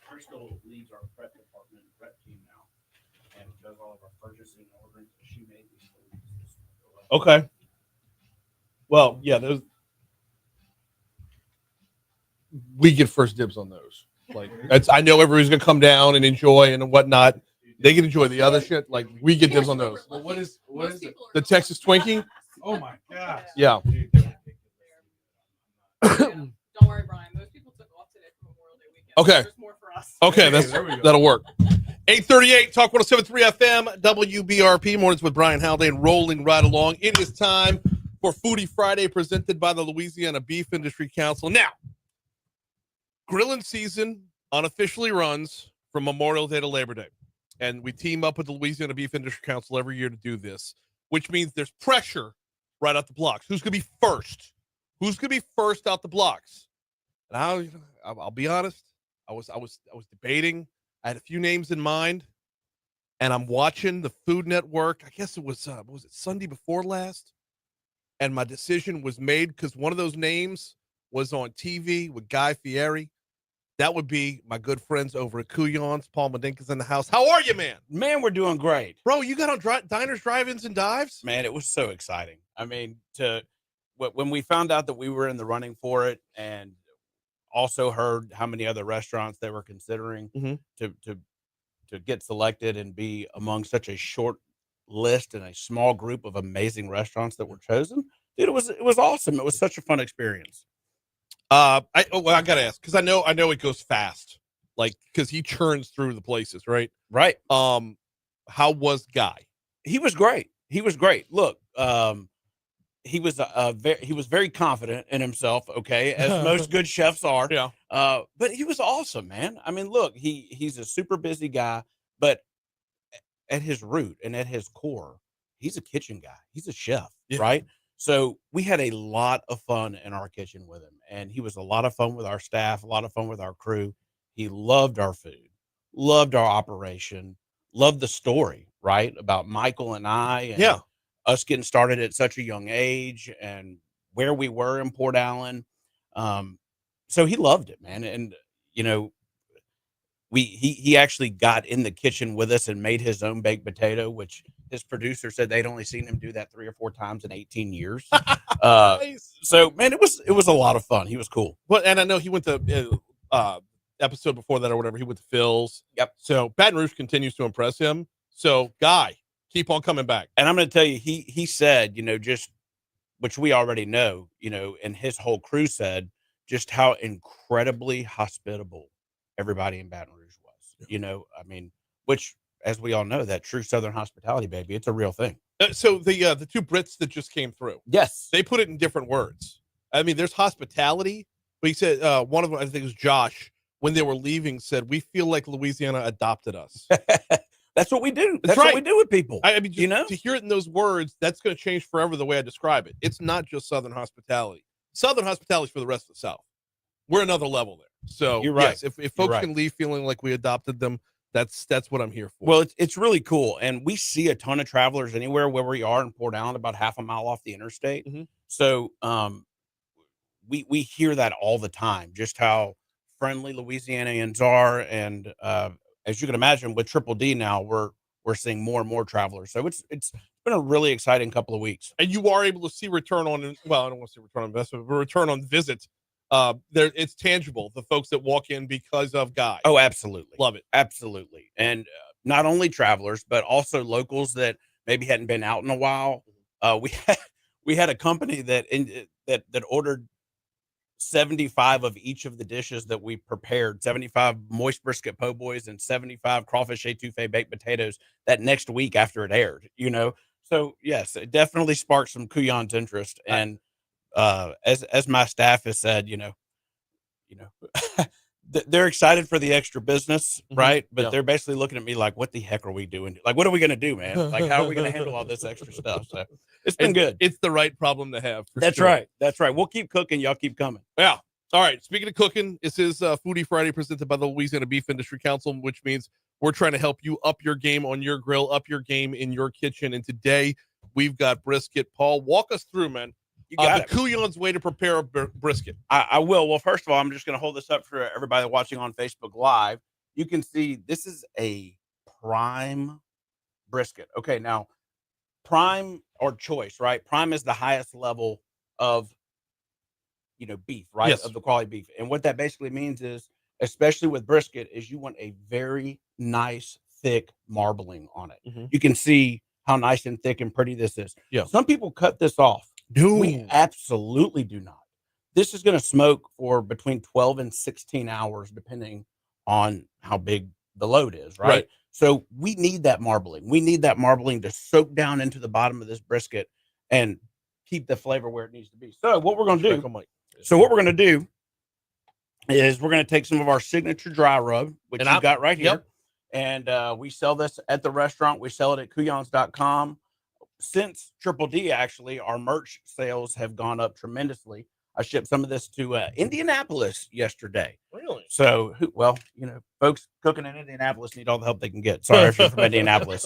Crystal leads our prep department, prep team now, and does all of our purchasing and ordering. She made these things. Okay. Well, yeah, those. We get first dibs on those. Like I know everybody's gonna come down and enjoy and whatnot. They can enjoy the other shit. Like we get dibs on those. Well, what is it? The Texas Twinkie. Oh my gosh. Yeah. Don't worry, Brian. Most people took off today for Memorial Day weekend. Okay. There's more for us. Okay, There we go. that'll work. 8:38 Talk 107.3 FM WBRP mornings with Brian Haldane rolling right along. It is time for Foodie Friday presented by the Louisiana Beef Industry Council. Now, grilling season unofficially runs from Memorial Day to Labor Day. And we team up with the Louisiana Beef Industry Council every year to do this, which means there's pressure right out the blocks. Who's going to be first? Who's going to be first out the blocks? And I'll be honest. I was debating. I had a few names in mind, and I'm watching the Food Network. I guess it was it Sunday before last? And my decision was made because one of those names was on TV with Guy Fieri. That would be my good friends over at Cou-Yon's. Paul Medinka's in the house. How are you, man? Man, we're doing great. Bro, you got on diners, drive-ins, and dives? Man, it was so exciting. I mean, when we found out that we were in the running for it, and also heard how many other restaurants they were considering to get selected and be among such a short list and a small group of amazing restaurants that were chosen, dude, it was awesome. It was such a fun experience. I gotta ask, because I know it goes fast, like, because he churns through the places, right? Right. How was Guy? He was great. Look, he was very confident in himself, okay, as most good chefs are. Yeah. But he was awesome, man. I mean, look, he's a super busy guy, but at his root and at his core, he's a kitchen guy. He's a chef, right? So we had a lot of fun in our kitchen with him, and he was a lot of fun with our staff, a lot of fun with our crew. He loved our food, loved our operation, loved the story, right, about Michael and I, and us getting started at such a young age and where we were in Port Allen. So he loved it, man. And, you know, he actually got in the kitchen with us and made his own baked potato, which his producer said they'd only seen him do that 3 or 4 times in 18 years. Nice. So, man, it was a lot of fun. He was cool. Well, and I know he went to episode before that or whatever. He went to Phil's. Yep. So Baton Rouge continues to impress him. So Guy, keep on coming back. And I'm going to tell you, he said, you know, just which we already know, you know, and his whole crew said just how incredibly hospitable everybody in Baton Rouge was. You know, I mean, which, as we all know, that true Southern hospitality, baby, it's a real thing. So the 2 Brits that just came through, yes, they put it in different words. I mean, there's hospitality, but he said one of them, I think it was Josh, when they were leaving, said, "We feel like Louisiana adopted us." That's what we do. That's right. what we do with people. I mean, just, you know, to hear it in those words, that's going to change forever the way I describe it. It's not just Southern hospitality. Southern hospitality is for the rest of the South. We're another level there. So you're right. Yes, if folks can leave feeling like we adopted them, that's what I'm here for. Well, it's really cool, and we see a ton of travelers anywhere where we are in Port Allen, about half a mile off the interstate. So we hear that all the time, just how friendly Louisianians are, and as you can imagine, with Triple D now, we're seeing more and more travelers. So it's been a really exciting couple of weeks. And you are able to see return on, well, I don't want to say return on investment, but return on visits. There, it's tangible. The folks that walk in because of Guy. Oh, absolutely, love it, absolutely. And not only travelers, but also locals that maybe hadn't been out in a while. We had a company that ordered 75 of each of the dishes that we prepared, 75 moist brisket po' boys and 75 crawfish etouffee baked potatoes that next week after it aired, you know? So yes, it definitely sparked some Cou-Yon's interest. And as my staff has said, you know, they're excited for the extra business, right? But they're basically looking at me like, what the heck are we doing? Like, what are we going to do, man? Like, how are we going to handle all this extra stuff? So it's been good. It's the right problem to have. That's right. That's right. We'll keep cooking. Y'all keep coming. Yeah. All right. Speaking of cooking, this is Foodie Friday presented by the Louisiana Beef Industry Council, which means we're trying to help you up your game on your grill, up your game in your kitchen. And today we've got brisket. Paul, walk us through, man. You got it. Cou-Yon's way to prepare a brisket. I will. Well, first of all, I'm just going to hold this up for everybody watching on Facebook Live. You can see this is a prime brisket. Okay, now prime or choice, right? Prime is the highest level of, you know, beef, right? Yes. Of the quality beef. And what that basically means is, especially with brisket, is you want a very nice, thick marbling on it. You can see how nice and thick and pretty this is. Yeah. Some people cut this off. No, we absolutely do not. This is going to smoke for between 12 and 16 hours, depending on how big the load is, right? So we need that marbling. We need that marbling to soak down into the bottom of this brisket and keep the flavor where it needs to be. So what we're going to do, is we're going to take some of our signature dry rub, which And you've I'm- got right here. yep. And we sell this at the restaurant. We sell it at Cou-Yons.com. Since Triple D, actually, our merch sales have gone up tremendously. I shipped some of this to Indianapolis yesterday. Really? So, well, folks cooking in Indianapolis need all the help they can get. Sorry if you're from Indianapolis.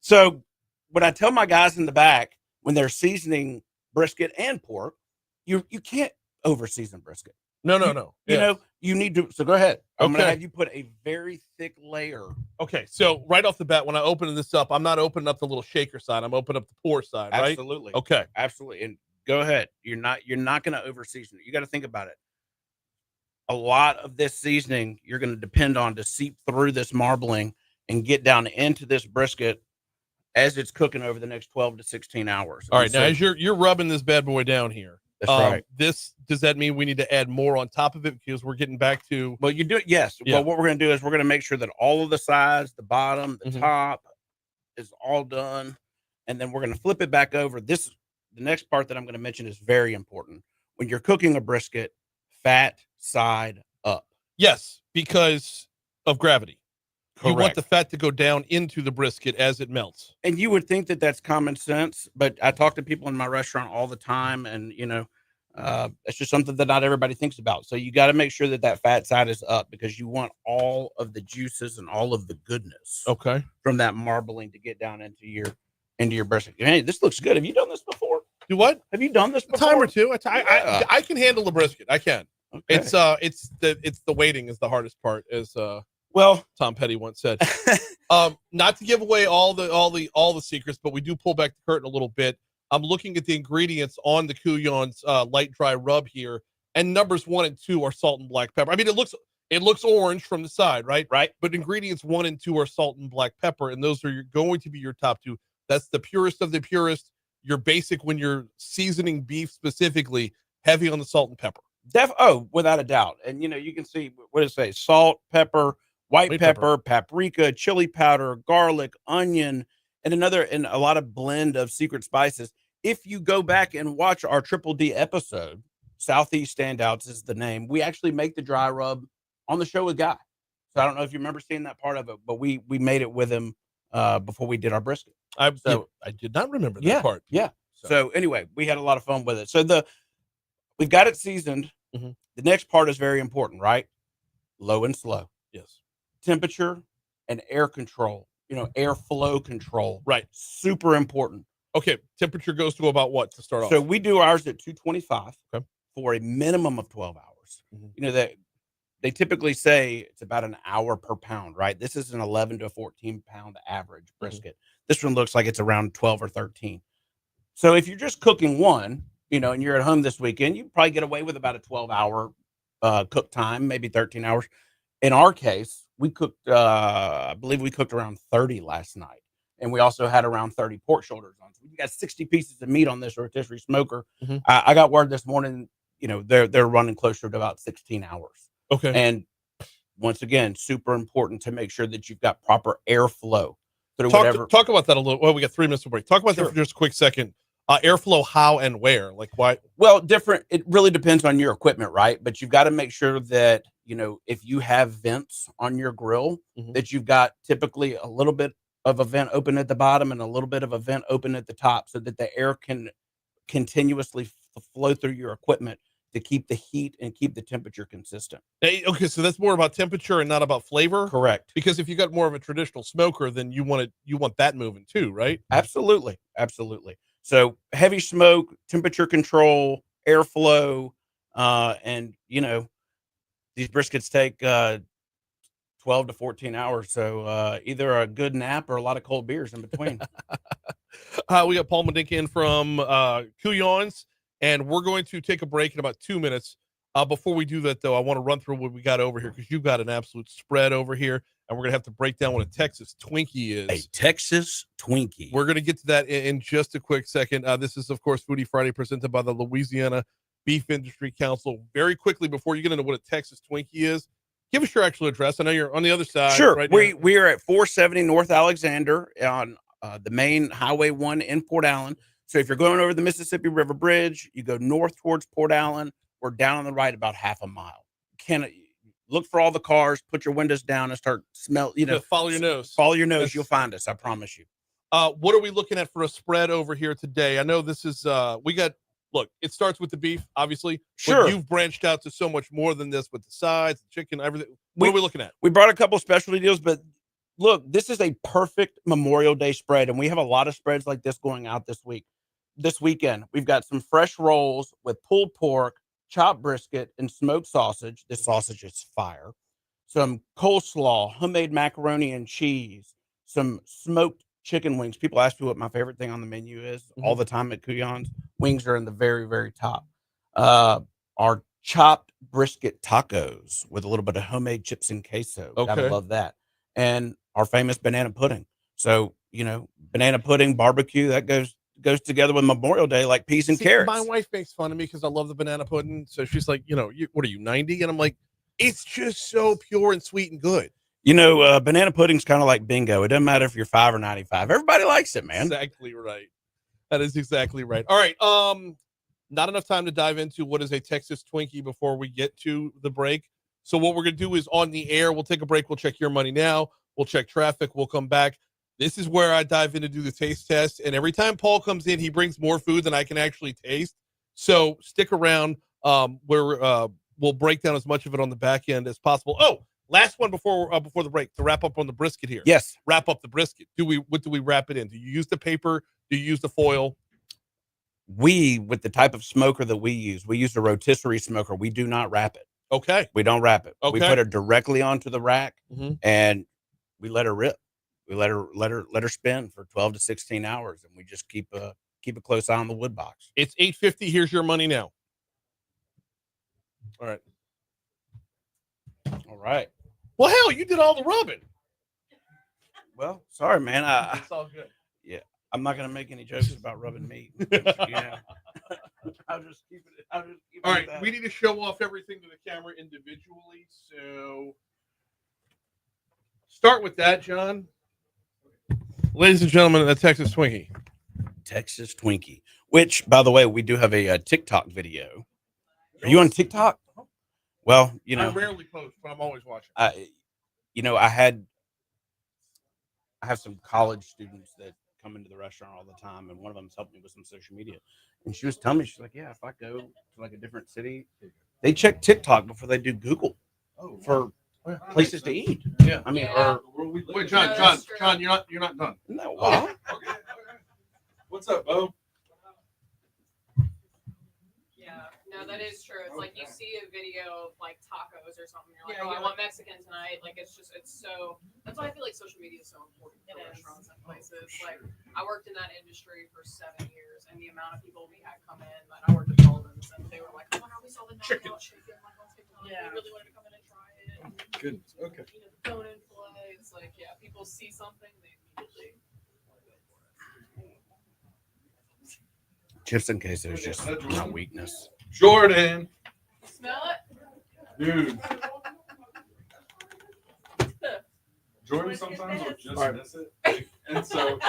So what I tell my guys in the back when they're seasoning brisket and pork, you can't over season brisket. No. You need to. So go ahead. I'm going to Okay. have you put a very thick layer. Okay, so right off the bat, when I open this up, I'm not opening up the little shaker side. I'm opening up the pour side, right? Absolutely. Okay. Absolutely. And go ahead. You're not going to over season it. You got to think about it. A lot of this seasoning you're going to depend on to seep through this marbling and get down into this brisket as it's cooking over the next 12 to 16 hours. All right, now as you're rubbing this bad boy down here, that's right. Does that mean we need to add more on top of it because we're getting back to? Well, you do it. Yes. Yeah. Well, what we're going to do is we're going to make sure that all of the sides, the bottom, the Mhm. top is all done. And then we're going to flip it back over. The next part that I'm going to mention is very important. When you're cooking a brisket, fat side up. Yes, because of gravity. You want Correct. the fat to go down into the brisket as it melts. And you would think that that's common sense, but I talk to people in my restaurant all the time, and it's just something that not everybody thinks about. So you got to make sure that that fat side is up because you want all of the juices and all of the goodness Okay. from that marbling to get down into your brisket. Hey, this looks good. Have you done this before? Do what? Have you done this A before? time or two. Yeah. I can handle the brisket. I can. Okay. It's the waiting is the hardest part, as well, Tom Petty once said. Not to give away all the secrets, but we do pull back the curtain a little bit. I'm looking at the ingredients on the Cou-Yon's light dry rub here, and numbers 1 and 2 are salt and black pepper. I mean, it looks orange from the side, right? Right. But ingredients 1 and 2 are salt and black pepper, and those are going to be your top 2. That's the purest of the purest. Your basic when you're seasoning beef specifically, heavy on the salt and pepper. Without a doubt. And you can see what it says: salt, pepper, white pepper, paprika, chili powder, garlic, onion, and a lot of blend of secret spices. If you go back and watch our Triple D episode, Southeast Standouts is the name. We actually make the dry rub on the show with Guy. So I don't know if you remember seeing that part of it, but we made it with him before we did our brisket. I did not remember that part. Yeah. So anyway, we had a lot of fun with it. So we've got it seasoned. Mm-hmm. The next part is very important, right? Low and slow. Yes. Temperature and air control, airflow control. Right. Super important. Okay. Temperature goes to about what to start off? So we do ours at 225 okay. for a minimum of 12 hours. Mm-hmm. They typically say it's about an hour per pound, right? This is an 11 to 14 pound average brisket. Mm-hmm. This one looks like it's around 12 or 13. So if you're just cooking one, and you're at home this weekend, you probably get away with about a 12-hour cook time, maybe 13 hours. In our case, we cooked, I believe we cooked around 30 last night. And we also had around 30 pork shoulders on. So we got 60 pieces of meat on this rotisserie smoker. Mm-hmm. I got word this morning, they're running closer to about 16 hours. Okay. And once again, super important to make sure that you've got proper airflow through Talk about that a little. Well, we got 3 minutes to break. Talk about that for just a quick second. Airflow, how and where? Like why? Well, different. It really depends on your equipment, right? But you've got to make sure that, if you have vents on your grill, mm-hmm. that you've got typically a little bit of a vent open at the bottom and a little bit of a vent open at the top so that the air can continuously flow through your equipment to keep the heat and keep the temperature consistent. Okay, so that's more about temperature and not about flavor? Correct. Because if you got more of a traditional smoker, then you want that moving too, right? Absolutely. So heavy smoke, temperature control, airflow, and these briskets take 12 to 14 hours. So either a good nap or a lot of cold beers in between. We got Paul Medinka in from Cou-Yon's, and we're going to take a break in about 2 minutes. Before we do that, though, I want to run through what we got over here because you've got an absolute spread over here, and we're going to have to break down what a Texas Twinkie is. A Texas Twinkie. We're going to get to that in just a quick second. This is, of course, Foodie Friday presented by the Louisiana Beef Industry Council. Very quickly, before you get into what a Texas Twinkie is, give us your actual address. I know you're on the other side. Sure. Right we are at 470 North Alexander on the main Highway 1 in Port Allen. So if you're going over the Mississippi River Bridge, you go north towards Port Allen. We're down on the right about half a mile. Look for all the cars, put your windows down and start follow your nose. Follow your nose. You'll find us. I promise you. What are we looking at for a spread over here today? I know this is, look, it starts with the beef, obviously. Sure. But you've branched out to so much more than this with the sides, the chicken, everything. What are we looking at? We brought a couple specialty deals, but look, this is a perfect Memorial Day spread, and we have a lot of spreads like this going out this weekend. We've got some fresh rolls with pulled pork, chopped brisket, and smoked sausage. This sausage is fire. Some coleslaw, homemade macaroni and cheese, some smoked chicken wings. People ask me what my favorite thing on the menu is all the time at Cou-Yon's. Wings are in the very, very top. Our chopped brisket tacos with a little bit of homemade chips and queso. Gotta love that. And our famous banana pudding. So, banana pudding, barbecue, that goes together with Memorial Day like peas and carrots. My wife makes fun of me because I love the banana pudding. So she's like, what are you, 90? And I'm like, it's just so pure and sweet and good. Banana pudding's kind of like bingo. It doesn't matter if you're 5 or 95. Everybody likes it, man. Exactly right. That is exactly right. All right. Not enough time to dive into what is a Texas Twinkie before we get to the break. So what we're going to do is on the air, we'll take a break. We'll check your money now. We'll check traffic. We'll come back. This is where I dive in to do the taste test. And every time Paul comes in, he brings more food than I can actually taste. So stick around where we'll break down as much of it on the back end as possible. Oh, last one before the break to wrap up on the brisket here. Yes. Wrap up the brisket. What do we wrap it in? Do you use the paper? Do you use the foil? With the type of smoker that we use a rotisserie smoker. We do not wrap it. Okay. We don't wrap it. Okay. We put it directly onto the rack and we let her rip. We let her spin for 12 to 16 hours, and we just keep a close eye on the wood box. It's $8.50. Here's your money now. All right. Well, hell, you did all the rubbing. Well, sorry, man. It's all good. Yeah, I'm not gonna make any jokes about rubbing meat. I'll just keep it. All right, we need to show off everything to the camera individually. So, start with that, John. Ladies and gentlemen, a Texas Twinkie. Texas Twinkie, which, by the way, we do have a TikTok video. Are you on TikTok? Well, I rarely post, but I'm always watching. I have some college students that come into the restaurant all the time, and one of them's helped me with some social media. And she was telling me, she's like, yeah, if I go to like a different city, they check TikTok before they do Google for places to eat. Yeah, I mean, wait, John, you're not done. No, wow. Okay. What's up, Bo? Yeah, no, that is true. It's like you see a video of like tacos or something. You're like, I want Mexican tonight. Like it's so. That's why I feel like social media is so important for restaurants and places. Like I worked in that industry for 7 years, and the amount of people we had come in that I worked at Golden's, and they were like, "Oh my God, we saw the chicken like on TikTok. Yeah, we really wanted to come in and try it." Goodness. Okay. The bone-in filet. It's like, yeah, people see something, they immediately. Chips and queso is just my weakness. Jordan. Smell it? Dude. Jordan sometimes will just miss it. And so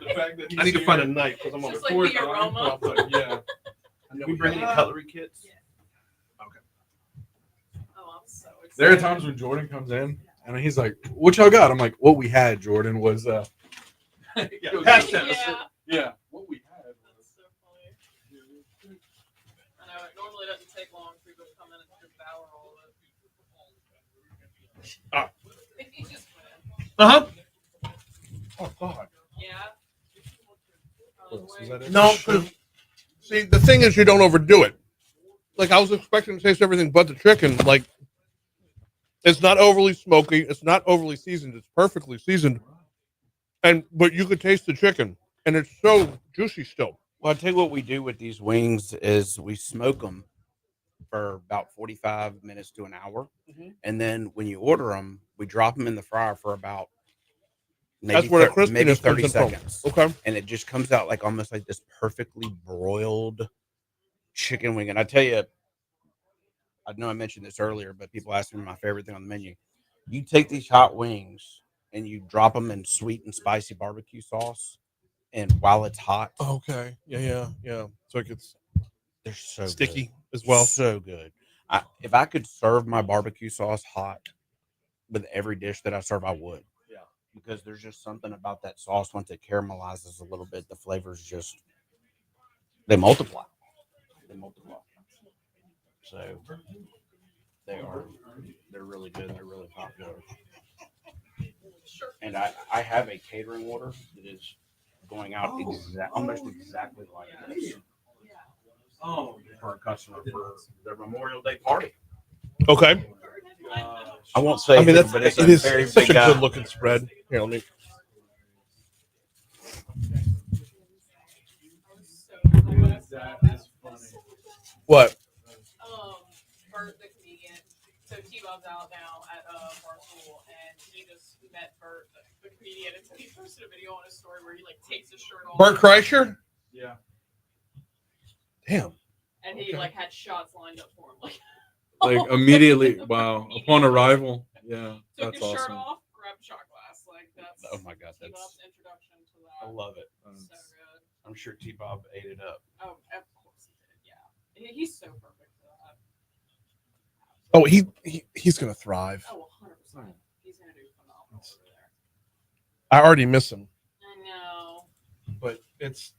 the fact that I need to find a knife because I'm on Just the like fourth. the aroma. Yeah. Did we bring any cutlery kits? Yeah. Oh, I'm so excited. There are times when Jordan comes in and he's like, "What y'all got?" I'm like, "What we had, Jordan, was Past tense. yeah, what we had was." That's so funny. I know it normally doesn't take long for people to come in and devour all of it. Ah. He just went. Oh God. Yeah. Is that it? No, because see, the thing is, you don't overdo it. Like I was expecting to taste everything but the chicken. Like it's not overly smoky. It's not overly seasoned. It's perfectly seasoned. But you could taste the chicken, and it's so juicy still. Well, I'll tell you what we do with these wings is we smoke them for about 45 minutes to an hour. And then when you order them, we drop them in the fryer for about maybe 30 seconds. Okay. And it just comes out like almost like this perfectly broiled chicken wing. And I tell you, I know I mentioned this earlier, but people ask me my favorite thing on the menu. You take these hot wings and you drop them in sweet and spicy barbecue sauce, and while it's hot, Okay. Yeah. So it gets They're so sticky good. as well. So good. If I could serve my barbecue sauce hot with every dish that I serve, I would. Yeah. Because there's just something about that sauce once it caramelizes a little bit, the flavors just they multiply. They multiply. So they're really good. They're really popular. And I have a catering order that is going out almost exactly like this. For a customer for their Memorial Day party. Okay. I won't say. I mean, but it's it is very such a big, good looking spread. Here, let me. That is funny. What? Bert the comedian. So T-Bob's out now at Barstool, and he just met Bert the comedian, and so he posted a video on his story where he like takes his shirt off. Bert Kreischer? Yeah. Damn. And he like had shots lined up for him, Like immediately, wow! Upon arrival, yeah, took that's his shirt awesome. off, grabbed a shot glass. Like that's Oh my God, T-Bob's that's introduction to that. I love it. So good. I'm sure T-Bob ate it up. Oh, of course he did. Yeah, he's so perfect for that. Oh, he's gonna thrive. Oh, 100%. He's gonna do phenomenal over there. I already miss him, I know. but it's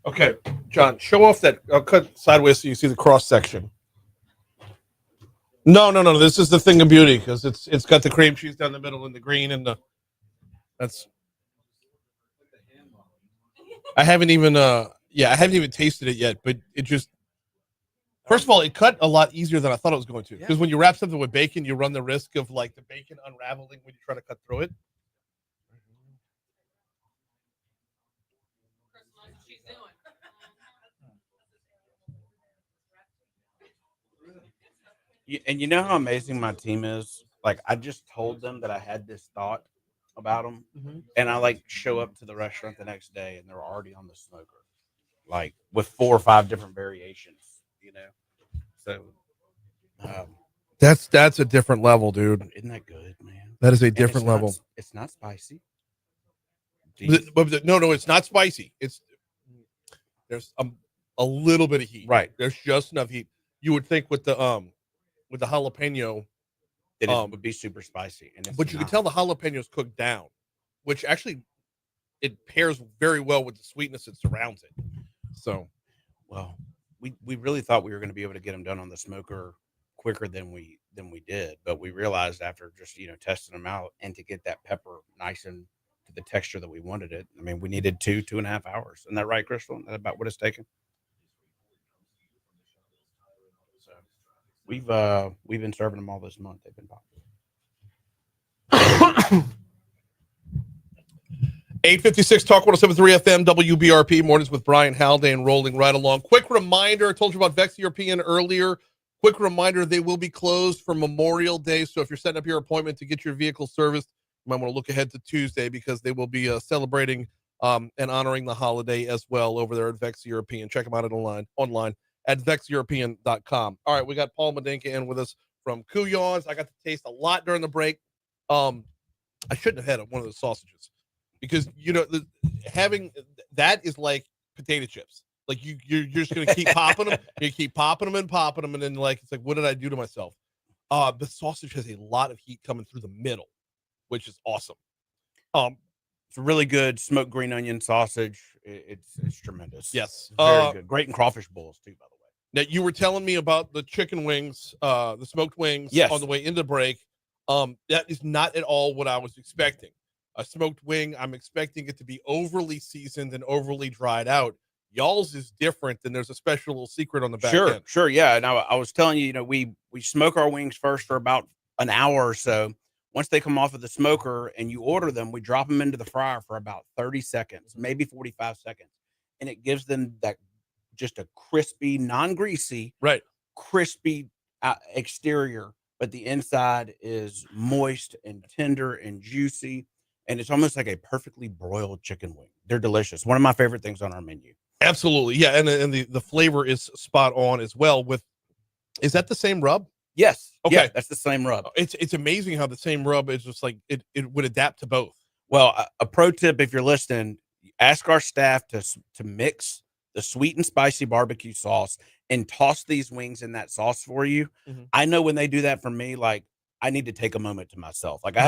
okay. John, show off that. I'll cut sideways so you see the cross section. No. This is the thing of beauty because it's got the cream cheese down the middle and the green and the. That's. I haven't even tasted it yet, but it just. First of all, it cut a lot easier than I thought it was going to. Because when you wrap something with bacon, you run the risk of like the bacon unraveling when you try to cut through it. She's doing. And you know how amazing my team is? Like, I just told them that I had this thought about them, and I like show up to the restaurant the next day, and they're already on the smoker, like with 4 or 5 different variations, you know. So That's a different level, dude. Isn't that good, man? That is a different level. It's not spicy. No, it's not spicy. There's a little bit of heat. Right. There's just enough heat. You would think with the jalapeno that it would be super spicy, but you can tell the jalapenos cooked down, which actually it pairs very well with the sweetness that surrounds it. So, well, we really thought we were going to be able to get them done on the smoker quicker than we did, but we realized after just testing them out and to get that pepper nice and to the texture that we wanted it. I mean, we needed 2.5 hours. Isn't that right, Crystal? Isn't that about what it's taken? So we've been serving them all this month. They've been popular. 856 Talk 107.3 FM WBRP mornings with Brian Haldane rolling right along. Quick reminder, I told you about Vex European earlier. Quick reminder, they will be closed for Memorial Day. So if you're setting up your appointment to get your vehicle serviced, you might want to look ahead to Tuesday because they will be celebrating and honoring the holiday as well over there at Vex European. Check them out online at vexeuropean.com. All right, we got Paul Medenka in with us from Cou-Yon's. I got to taste a lot during the break. I shouldn't have had one of the sausages because having that is like potato chips. Like you're just gonna keep popping them. You keep popping them, and then like it's like, what did I do to myself? The sausage has a lot of heat coming through the middle, which is awesome. It's a really good smoked green onion sausage. It's tremendous. Yes, very good. Great in crawfish bowls too, by the way. Now you were telling me about the chicken wings, the smoked wings. Yes. On the way into break. That is not at all what I was expecting. A smoked wing, I'm expecting it to be overly seasoned and overly dried out. Y'all's is different, and there's a special little secret on the back end. Sure, yeah. And I was telling you, we smoke our wings first for about an hour or so. Once they come off of the smoker and you order them, we drop them into the fryer for about 30 seconds, maybe 45 seconds. And it gives them that just a crispy, non-greasy, right, crispy exterior, but the inside is moist and tender and juicy. And it's almost like a perfectly broiled chicken wing. They're delicious. One of my favorite things on our menu. Absolutely. Yeah. And the flavor is spot on as well is that the same rub? Yes. Okay. Yeah, that's the same rub. It's amazing how the same rub is just like it would adapt to both. Well, a pro tip, if you're listening, ask our staff to mix the sweet and spicy barbecue sauce, and toss these wings in that sauce for you. Mhm. I know when they do that for me, like I need to take a moment to myself. Like I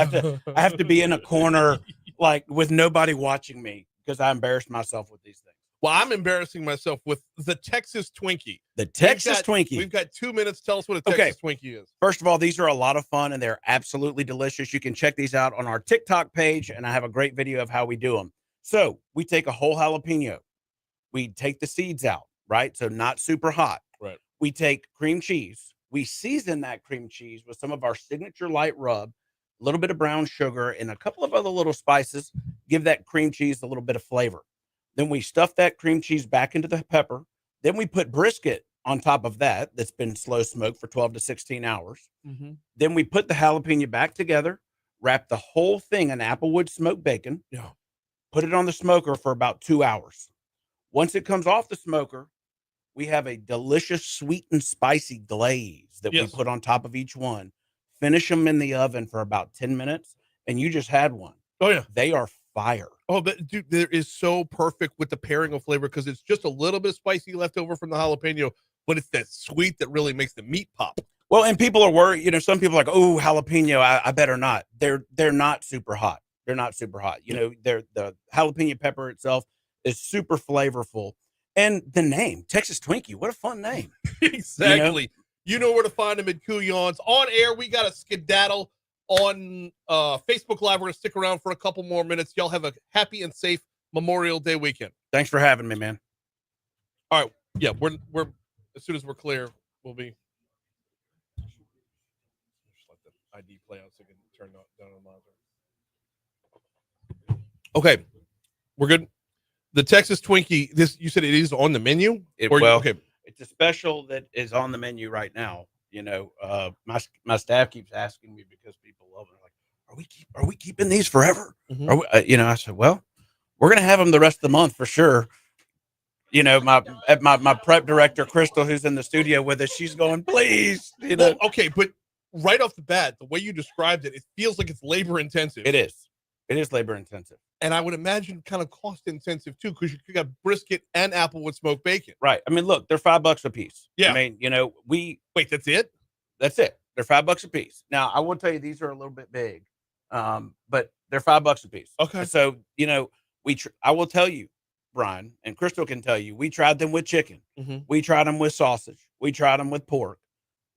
have to be in a corner, like with nobody watching me because I embarrassed myself with these things. Well, I'm embarrassing myself with the Texas Twinkie. The Texas Twinkie. We've got 2 minutes. Tell us what a Okay. Texas Twinkie is. First of all, these are a lot of fun and they're absolutely delicious. You can check these out on our TikTok page, and I have a great video of how we do them. So we take a whole jalapeno. We take the seeds out, right? So not super hot. Right. We take cream cheese. We season that cream cheese with some of our signature light rub, a little bit of brown sugar, and a couple of other little spices. Give that cream cheese a little bit of flavor. Then we stuff that cream cheese back into the pepper. Then we put brisket on top of that that's been slow smoked for 12 to 16 hours. Mm-hmm. Then we put the jalapeno back together, wrap the whole thing in applewood smoked bacon, Yeah. put it on the smoker for about 2 hours. Once it comes off the smoker, we have a delicious sweet and spicy glaze that we put on top of each one. Finish them in the oven for about 10 minutes, and you just had one. Oh, yeah. They are fire. Oh, but dude, there is so perfect with the pairing of flavor because it's just a little bit spicy left over from the jalapeno, but it's that sweet that really makes the meat pop. Well, and people are worried, you know, some people are like, oh, jalapeno, I better not. They're not super hot. They're not super hot. You know, the jalapeno pepper itself is super flavorful. And the name, Texas Twinkie, what a fun name. Exactly. You know where to find them at Cou-Yon's. On air, we got a skedaddle on Facebook Live. We're going to stick around for a couple more minutes. Y'all have a happy and safe Memorial Day weekend. Thanks for having me, man. All right. Yeah, we're as soon as we're clear, we'll be. Just let the ID play out so I can turn down the monitor. Okay, we're good. The Texas Twinkie. This you said it is on the menu. Okay, it's a special that is on the menu right now. You know, my staff keeps asking me because people love it. Like, are we keeping these forever? Mm-hmm. Are we, you know, I said, well, we're gonna have them the rest of the month for sure. You know, my prep director Crystal, who's in the studio with us, she's going, please. You know, well, okay, but right off the bat, the way you described it, it feels like it's labor intensive. It is. It is labor intensive. And I would imagine kind of cost intensive too, because you got brisket and applewood smoked bacon. Right. I mean, look, they're $5 a piece. Yeah. I mean, you know, wait, that's it? That's it. They're $5 a piece. Now, I will tell you, these are a little bit big, but they're $5 a piece. Okay. So, you know, I will tell you, Brian, and Crystal can tell you, we tried them with chicken. Mm-hmm. We tried them with sausage. We tried them with pork.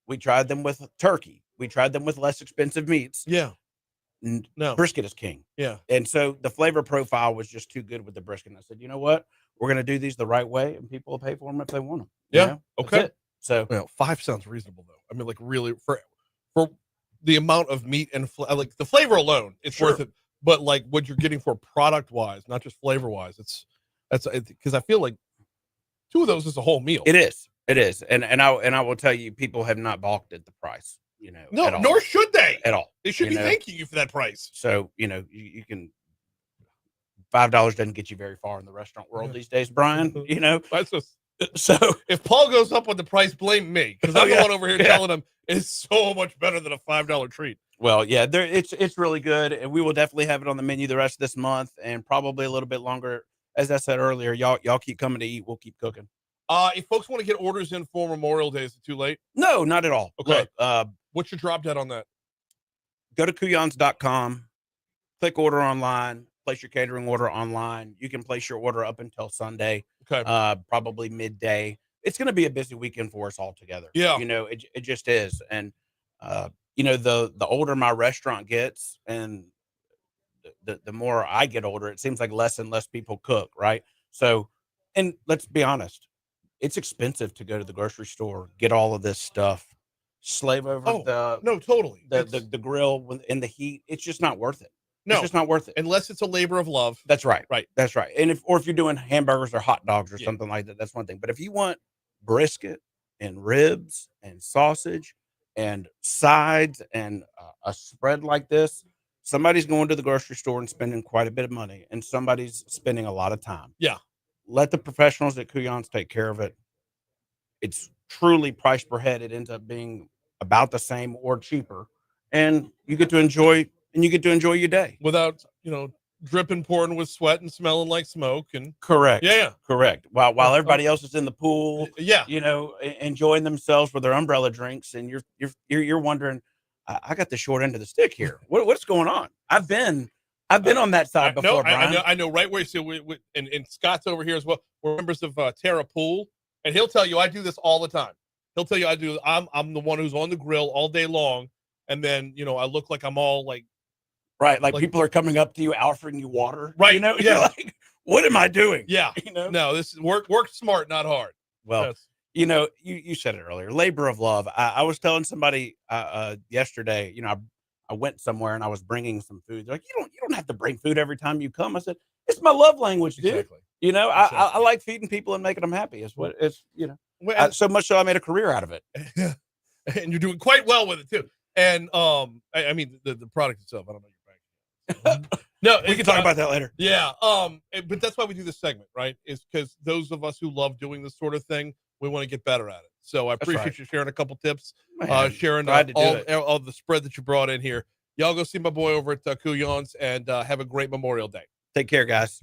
We tried them with turkey. We tried them with less expensive meats. Yeah. No. Brisket is king. Yeah. And so the flavor profile was just too good with the brisket. And I said, you know what? We're going to do these the right way, and people will pay for them if they want them. Yeah. You know? Okay. So, well, $5 sounds reasonable though. I mean, like really for the amount of meat and like the flavor alone, it's worth it. But like what you're getting for product wise, not just flavor wise, that's because I feel like 2 of those is a whole meal. It is. It is. And I will tell you, people have not balked at the price. You know, no, nor should they at all. They should be thanking you for that price. So, you know, you can $5 doesn't get you very far in the restaurant world these days, Brian. You know, that's just so if Paul goes up on the price, blame me because I'm the one over here telling him it's so much better than a $5 treat. Well, yeah, it's really good, and we will definitely have it on the menu the rest of this month, and probably a little bit longer. As I said earlier, y'all keep coming to eat. We'll keep cooking. If folks want to get orders in for Memorial Day, is it too late? No, not at all. Okay. Look, what's your drop dead on that? Go to Cou-Yons.com, click order online, place your catering order online. You can place your order up until Sunday, probably midday. It's going to be a busy weekend for us all together. Yeah. You know, it just is. And, you know, the older my restaurant gets and the more I get older, it seems like less and less people cook, right? So, and let's be honest, it's expensive to go to the grocery store, get all of this stuff, slave over the grill in the heat. It's just not worth it. No, it's just not worth it unless it's a labor of love. That's right. Right. That's right. And if you're doing hamburgers or hot dogs or something like that, that's one thing. But if you want brisket and ribs and sausage and sides and a spread like this, somebody's going to the grocery store and spending quite a bit of money, and somebody's spending a lot of time. Yeah. Let the professionals at Cou-Yons take care of it. It's truly price per head. It ends up being about the same or cheaper, and you get to enjoy your day without, you know, dripping, pouring with sweat and smelling like smoke. And Correct. Yeah. Correct. While everybody else is in the pool, Yeah. Enjoying themselves with their umbrella drinks, and you're wondering, I got the short end of the stick here. What's going on? I've been on that side before, Brian. I know right where you see. And Scott's over here as well. We're members of Terra Pool, and he'll tell you I do this all the time. He'll tell you I'm the one who's on the grill all day long, and then I look like I'm all like. Right, like people are coming up to you, offering you water. Right, you're yeah. like, what am I doing? Yeah, no, this is work smart, not hard. Well, you said it earlier, labor of love. I was telling somebody yesterday, I went somewhere and I was bringing some food. They're like, you don't have to bring food every time you come. I said, it's my love language, dude. Exactly. I like feeding people and making them happy. It's what it's so much so I made a career out of it. And you're doing quite well with it too. And I mean the product itself, I don't know your bank. No, we can talk about that later. Yeah. But that's why we do this segment, right? Is because those of us who love doing this sort of thing, we want to get better at it. So I appreciate you sharing a couple tips, sharing all the spread that you brought in here. Y'all go see my boy over at Cou-Yon's and have a great Memorial Day. Take care, guys.